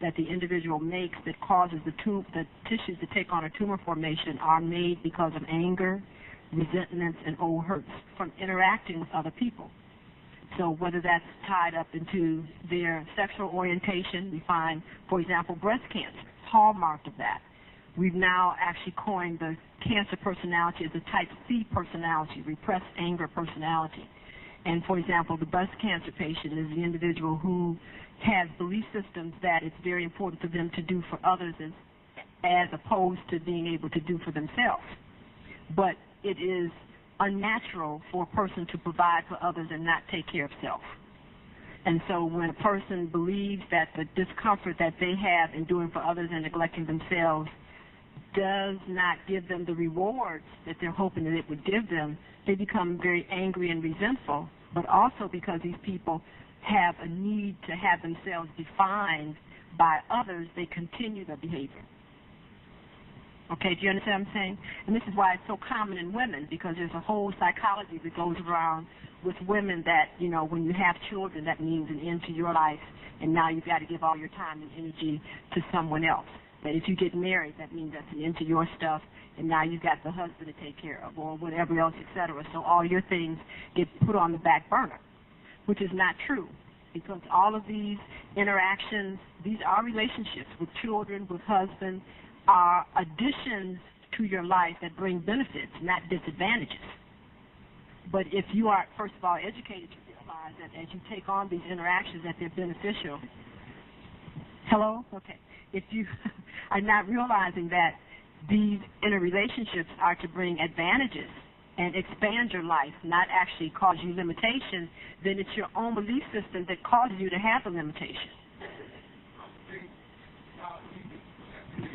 that the individual makes that causes the tissues to take on a tumor formation are made because of anger, resentments, and old hurts from interacting with other people. So whether that's tied up into their sexual orientation, we find, for example, breast cancer, hallmark of that. We've now actually coined the cancer personality as a type C personality, repressed anger personality. And, for example, the breast cancer patient is the individual who has belief systems that it's very important for them to do for others as opposed to being able to do for themselves. But it is unnatural for a person to provide for others and not take care of self. And so when a person believes that the discomfort that they have in doing for others and neglecting themselves does not give them the rewards that they're hoping that it would give them, they become very angry and resentful, but also because these people have a need to have themselves defined by others, they continue their behavior. Okay, do you understand what I'm saying? And this is why it's so common in women, because there's a whole psychology that goes around with women that, you know, when you have children, that means an end to your life, and now you've got to give all your time and energy to someone else. That if you get married, that means that's an end to your stuff, and now you've got the husband to take care of, or whatever else, etc. So all your things get put on the back burner, which is not true, because all of these interactions, these are relationships with children, with husbands, are additions to your life that bring benefits, not disadvantages. But if you are, first of all, educated to realize that as you take on these interactions that they're beneficial. Hello? Okay. If you are not realizing that these interrelationships are to bring advantages and expand your life, not actually cause you limitations, then it's your own belief system that causes you to have a limitation.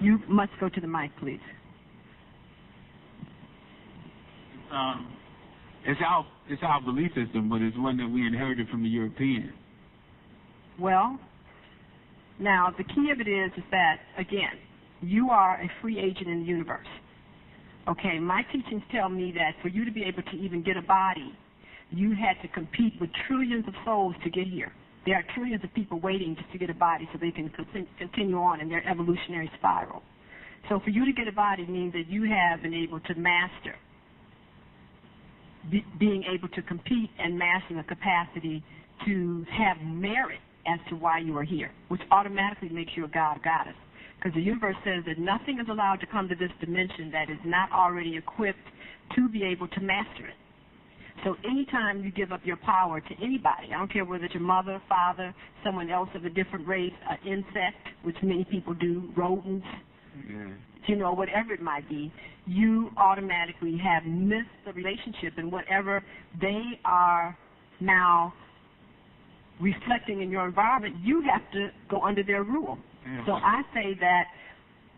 You must go to the mic, please. It's our belief system, but it's one that we inherited from the Europeans. Well, now the key of it is that, again, you are a free agent in the universe. Okay, my teachings tell me that for you to be able to even get a body, you had to compete with trillions of souls to get here. There are trillions of people waiting just to get a body so they can continue on in their evolutionary spiral. So for you to get a body means that you have been able to master, being able to compete and master the capacity to have merit as to why you are here, which automatically makes you a god or goddess. Because the universe says that nothing is allowed to come to this dimension that is not already equipped to be able to master it. So anytime you give up your power to anybody, I don't care whether it's your mother, father, someone else of a different race, an insect, which many people do, rodents, you know, whatever it might be, you automatically have missed the relationship, and whatever they are now reflecting in your environment, you have to go under their rule. So I say that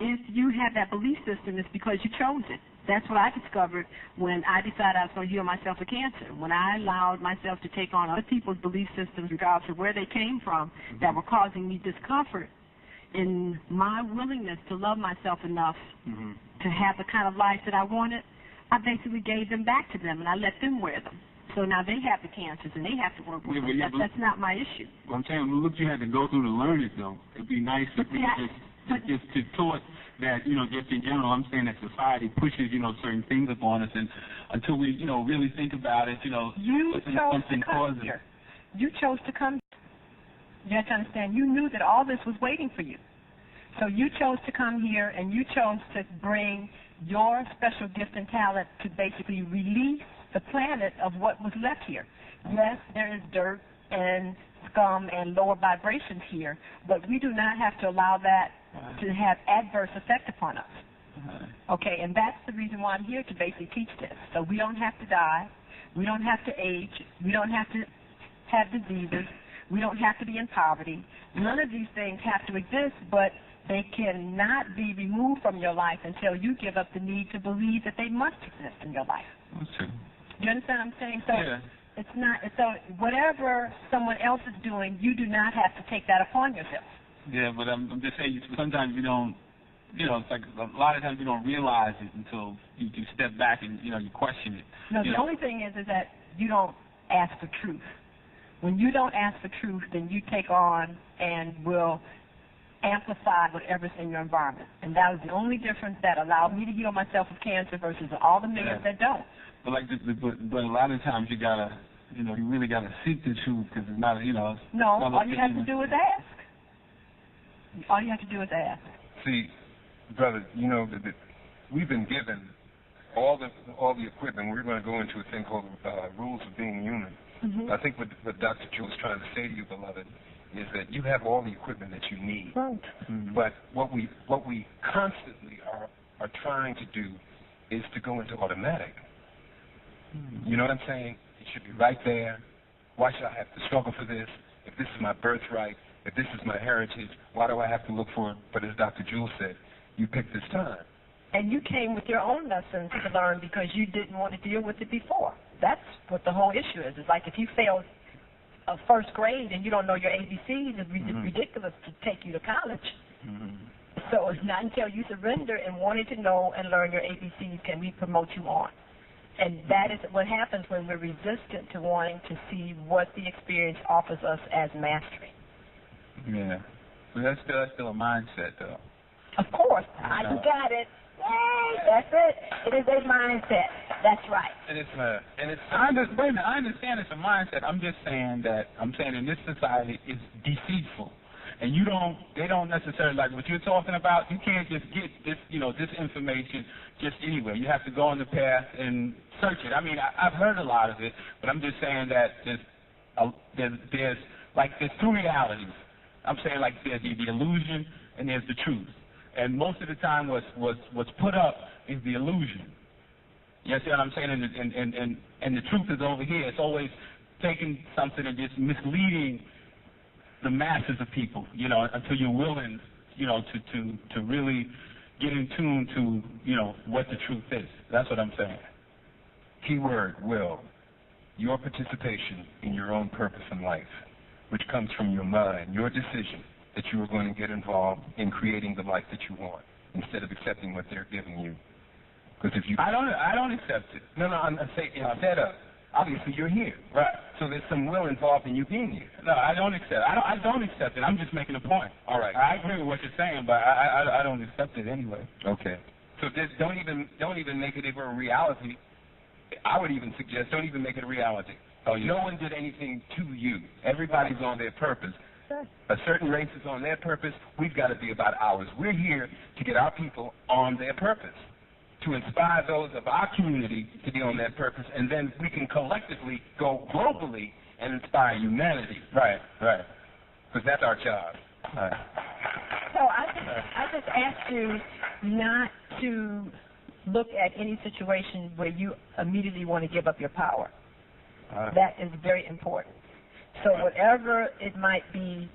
if you have that belief system, it's because you chose it. That's what I discovered when I decided I was going to heal myself of cancer. When I allowed myself to take on other people's belief systems, regardless of where they came from, that were causing me discomfort, in my willingness to love myself enough to have the kind of life that I wanted, I basically gave them back to them, and I let them wear them. So now they have the cancers, and they have to work with them. That's not my issue. Well, I'm saying, look, you had to go through to learn it, though. It'd be nice if we just to taught that, you know, just in general, I'm saying that society pushes, you know, certain things upon us, and until we, you know, really think about it, you know, you chose to come here. You chose to come here. You have to understand, you knew that all this was waiting for you. So you chose to come here, and you chose to bring your special gift and talent to basically release the planet of what was left here. Yes, there is dirt and scum and lower vibrations here, but we do not have to allow that to have adverse effect upon us. Okay, and that's the reason why I'm here, to basically teach this. So we don't have to die, we don't have to age, we don't have to have diseases, we don't have to be in poverty. None of these things have to exist, but they cannot be removed from your life until you give up the need to believe that they must exist in your life. That's true. Do you understand what I'm saying? So yeah. It's not, so whatever someone else is doing, you do not have to take that upon yourself. Yeah, but I'm just saying, sometimes you don't, it's like a lot of times you don't realize it until you step back and, you question it. No, the only thing is that you don't ask for truth. When you don't ask for truth, then you take on and will amplify whatever's in your environment. And that was the only difference that allowed me to heal myself of cancer versus all the millions that don't. But but a lot of times you gotta, you really gotta seek the truth, because it's not, No, all you have to do is ask. All you have to do is ask. See, brother, that we've been given all the equipment. We're going to go into a thing called rules of being human. Mm-hmm. I think what Dr. Jewel is trying to say to you, beloved, is that you have all the equipment that you need. Right. Mm-hmm. But what we constantly are trying to do is to go into automatic. Mm-hmm. You know what I'm saying? It should be right there. Why should I have to struggle for this? If this is my birthright, if this is my heritage, why do I have to look for it? But as Dr. Jewel said, you picked this time. And you came with your own lessons to learn because you didn't want to deal with it before. That's what the whole issue is. It's like if you failed first grade and you don't know your ABCs, it's ridiculous to take you to college. Mm-hmm. So it's not until you surrender and wanting to know and learn your ABCs can we promote you on. And that is what happens when we're resistant to wanting to see what the experience offers us as mastery. Yeah. But that's still a mindset, though. Of course. I got it. Yay, that's it. It is a mindset. That's right. And I understand it's a mindset. I'm just saying in this society it's deceitful. And they don't necessarily, like what you're talking about, you can't just get this, this information just anywhere. You have to go on the path and search it. I mean, I've heard a lot of it, but I'm just saying that there's two realities. I'm saying like there's the illusion and there's the truth. And most of the time what's put up is the illusion. You see what I'm saying? And the truth is over here. It's always taking something and just misleading the masses of people, until you're willing, to really get in tune to, what the truth is. That's what I'm saying. Keyword, will. Your participation in your own purpose in life, which comes from your mind, your decision that you are going to get involved in creating the life that you want, instead of accepting what they're giving you. Because if you... I don't accept it. No, I'm saying instead of... Obviously, you're here. Right. So there's some will involved in you being here. No, I don't accept it. I don't accept it. I'm just making a point. All right. I agree with what you're saying, but I don't accept it anyway. Okay. So just don't even make it a reality. I would even suggest don't even make it a reality. Oh, yeah. No one did anything to you. Everybody's on their purpose. A certain race is on their purpose. We've got to be about ours. We're here to get our people on their purpose, to inspire those of our community to be on that purpose, and then we can collectively go globally and inspire humanity. Right. Because that's our job. Right. So I just asked you not to look at any situation where you immediately want to give up your power. That is very important. So whatever it might be,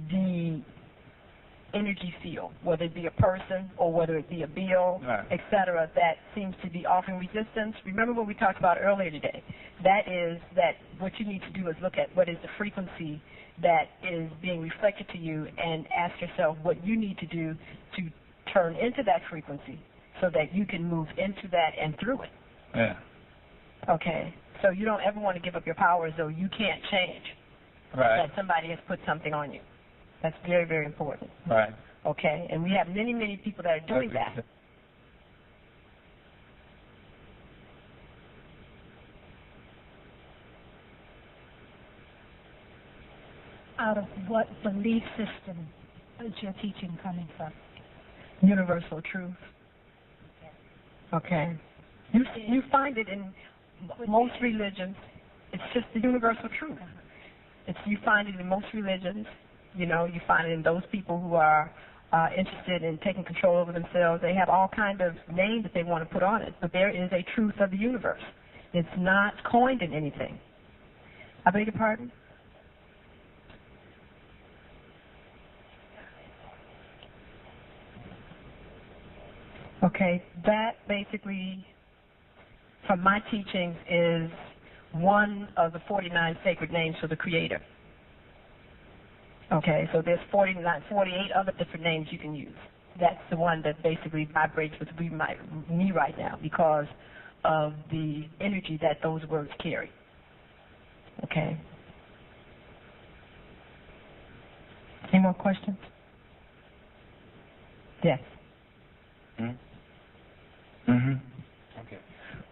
the energy field, whether it be a person or whether it be a bill, etc., that seems to be offering resistance. Remember what we talked about earlier today. That is that what you need to do is look at what is the frequency that is being reflected to you and ask yourself what you need to do to turn into that frequency so that you can move into that and through it. Yeah. Okay. So you don't ever want to give up your power as though you can't change. Right. That somebody has put something on you. That's very, very important. Right. Okay, and we have many, many people that are doing that. out of what belief system is your teaching coming from? Universal truth. Okay. You find it in most religions. It's just the universal truth. You find it in most religions. You find it in those people who are interested in taking control over themselves. They have all kinds of names that they want to put on it, but there is a truth of the universe. It's not coined in anything. I beg your pardon? Okay, that basically, from my teachings, is one of the 49 sacred names for the Creator. Okay, so there's 48 other different names you can use. That's the one that basically vibrates with me right now because of the energy that those words carry. Okay. Any more questions? Yes. Okay.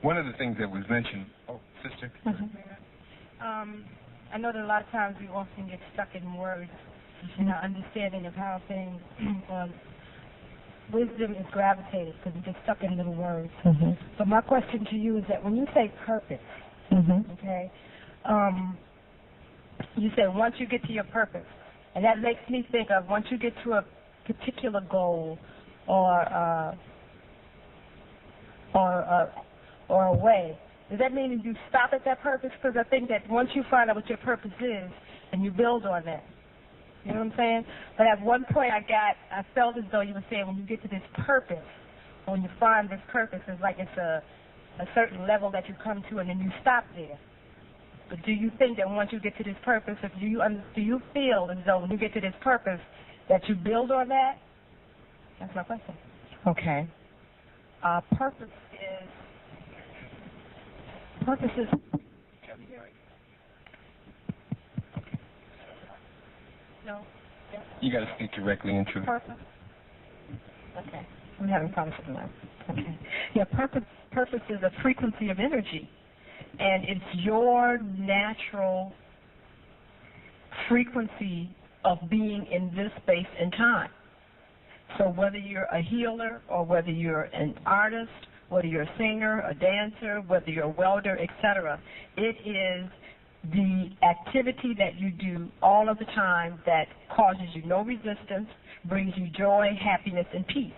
One of the things that was mentioned. Oh, sister. I know that a lot of times we often get stuck in words in our understanding of how things. Wisdom is gravitated because we get stuck in little words. So my question to you is that when you say purpose, okay, you say once you get to your purpose, and that makes me think of once you get to a particular goal or a way. Does that mean that you stop at that purpose? Because I think that once you find out what your purpose is, and you build on that. You know what I'm saying? But at one point I felt as though you were saying when you get to this purpose, when you find this purpose, it's like it's a certain level that you come to and then you stop there. But do you think that once you get to this purpose, do you feel as though when you get to this purpose that you build on that? That's my question. Okay. Purpose is no. You got to speak directly into it. Purpose. Okay. I'm having problems with that. Okay. Yeah, purpose is a frequency of energy, and it's your natural frequency of being in this space and time. So whether you're a healer or whether you're an artist, whether you're a singer, a dancer, whether you're a welder, etc., it is the activity that you do all of the time that causes you no resistance, brings you joy, happiness, and peace.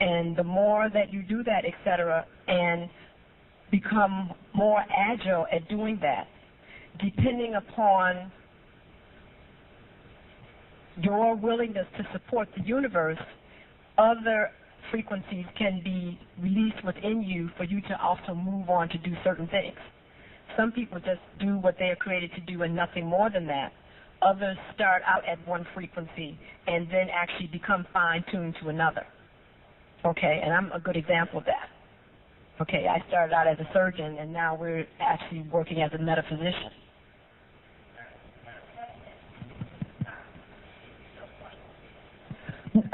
And the more that you do that, etc., and become more agile at doing that, depending upon your willingness to support the universe, other frequencies can be released within you for you to also move on to do certain things. Some people just do what they are created to do and nothing more than that. Others start out at one frequency and then actually become fine-tuned to another. Okay, and I'm a good example of that. Okay, I started out as a surgeon and now we're actually working as a metaphysician.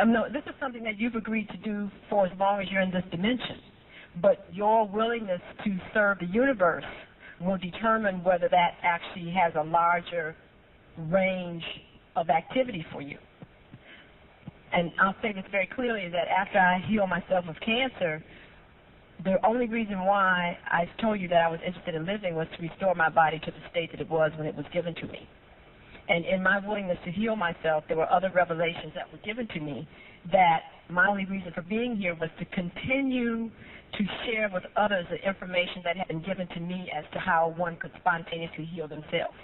No, this is something that you've agreed to do for as long as you're in this dimension. But your willingness to serve the universe will determine whether that actually has a larger range of activity for you. And I'll say this very clearly, that after I healed myself of cancer, the only reason why I told you that I was interested in living was to restore my body to the state that it was when it was given to me. And in my willingness to heal myself, there were other revelations that were given to me that my only reason for being here was to continue to share with others the information that had been given to me as to how one could spontaneously heal themselves.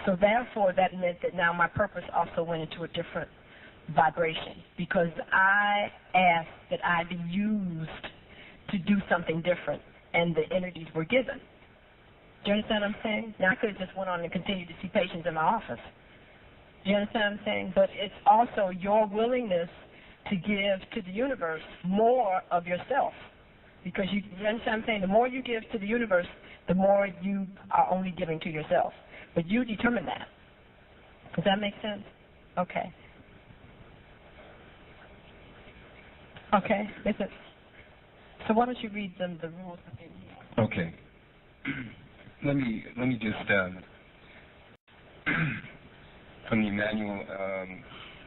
So therefore, that meant that now my purpose also went into a different vibration, because I asked that I be used to do something different, and the energies were given. Do you understand what I'm saying? Now, I could have just went on and continued to see patients in my office. Do you understand what I'm saying? But it's also your willingness to give to the universe more of yourself. Because you understand what I'm saying? The more you give to the universe, the more you are only giving to yourself. But you determine that. Does that make sense? Okay. Okay. Listen. So why don't you read them the rules? Okay. Let me just from the manual.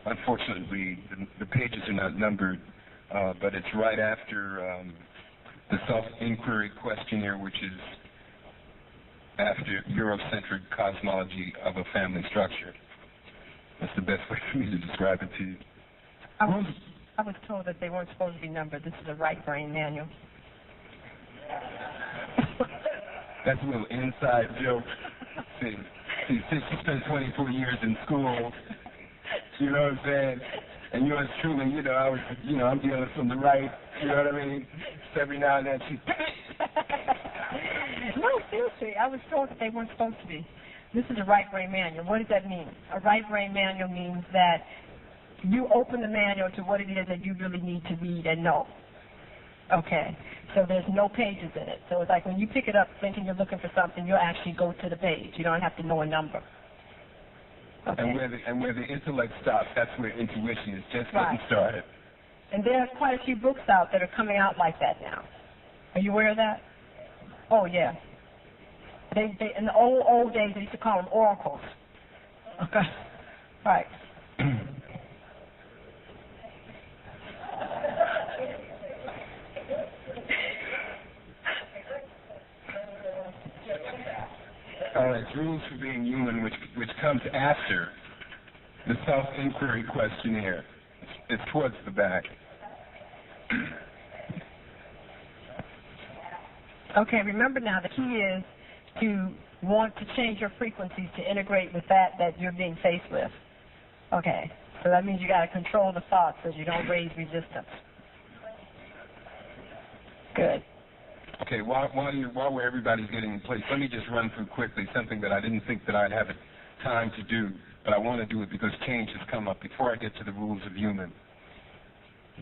Unfortunately, the pages are not numbered, but it's right after the self-inquiry questionnaire, which is after Eurocentric cosmology of a family structure. That's the best way for me to describe it to you. I was told that they weren't supposed to be numbered. This is a right brain manual. That's a little inside joke. See, since you spent 24 years in school, you know what I'm saying? And yours truly, I'm dealing from the right, you know what I mean? So every now and then she... No, seriously, I was told that they weren't supposed to be. This is a right brain manual. What does that mean? A right brain manual means that you open the manual to what it is that you really need to read and know. Okay, so there's no pages in it. So it's like when you pick it up thinking you're looking for something, you'll actually go to the page. You don't have to know a number. Okay. And where the intellect stops, that's where intuition is just getting started. And there are quite a few books out that are coming out like that now. Are you aware of that? Oh, yeah. They in the old days, they used to call them oracles. Okay. Right. All right, rules for being human, which comes after the self-inquiry questionnaire. It's towards the back. Okay, remember now, the key is to want to change your frequencies to integrate with that you're being faced with. Okay, so that means you got to control the thoughts so you don't raise resistance. Good. Okay, while everybody's getting in place, let me just run through quickly something that I didn't think that I'd have time to do, but I want to do it because change has come up before I get to the rules of human.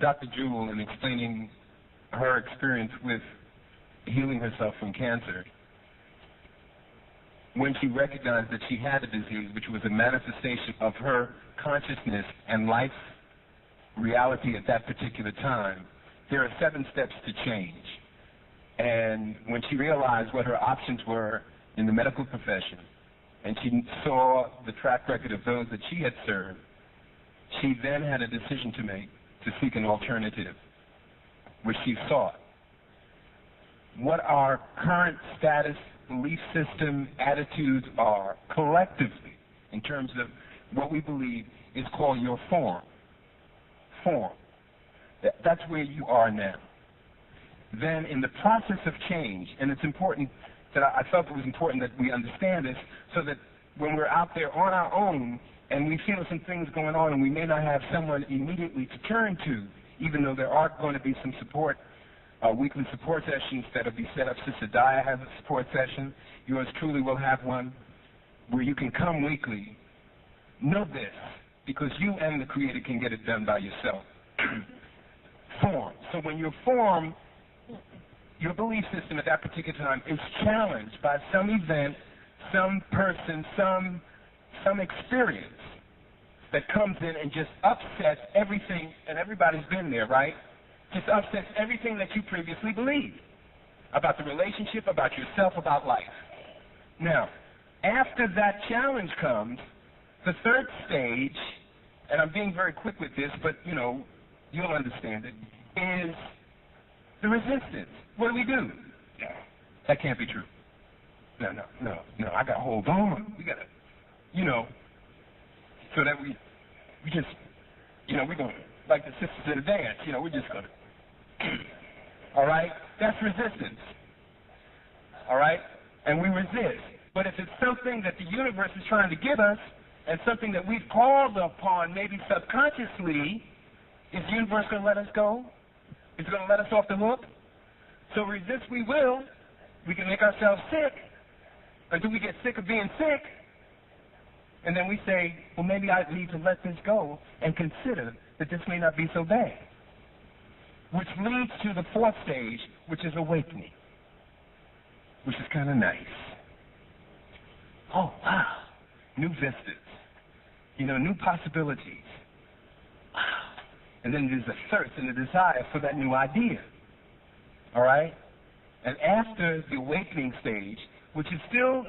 Dr. Jewel, in explaining her experience with healing herself from cancer, when she recognized that she had a disease which was a manifestation of her consciousness and life reality at that particular time, there are 7 steps to change. And when she realized what her options were in the medical profession, and she saw the track record of those that she had served, she then had a decision to make to seek an alternative, which she sought. What our current status, belief system, attitudes are collectively, in terms of what we believe, is called your form. Form. That's where you are now. Then in the process of change, and it's important that I felt it was important that we understand this, so that when we're out there on our own and we feel some things going on and we may not have someone immediately to turn to, even though there are going to be some support, weekly support sessions that will be set up. Sister Dia has a support session. Yours truly will have one where you can come weekly. Know this, because you and the Creator can get it done by yourself. Form. So when you form, your belief system at that particular time is challenged by some event, some person, some experience that comes in and just upsets everything, and everybody's been there, right? Just upsets everything that you previously believed about the relationship, about yourself, about life. Now, after that challenge comes, the third stage, and I'm being very quick with this, but, you'll understand it, is the resistance. What do? No, that can't be true. No, I got to hold on. We got to, so that we just, we're going to, like the sisters in the dance, we're just going to, all right? That's resistance, all right? And we resist. But if it's something that the universe is trying to give us, and something that we've called upon maybe subconsciously, is the universe going to let us go? Is it going to let us off the hook? So resist we will. We can make ourselves sick until we get sick of being sick. And then we say, well, maybe I need to let this go and consider that this may not be so bad. Which leads to the 4th stage, which is awakening, which is kind of nice. Oh, wow. New vistas. New possibilities. Wow. And then there's a thirst and a desire for that new idea. All right? And after the awakening stage, which is still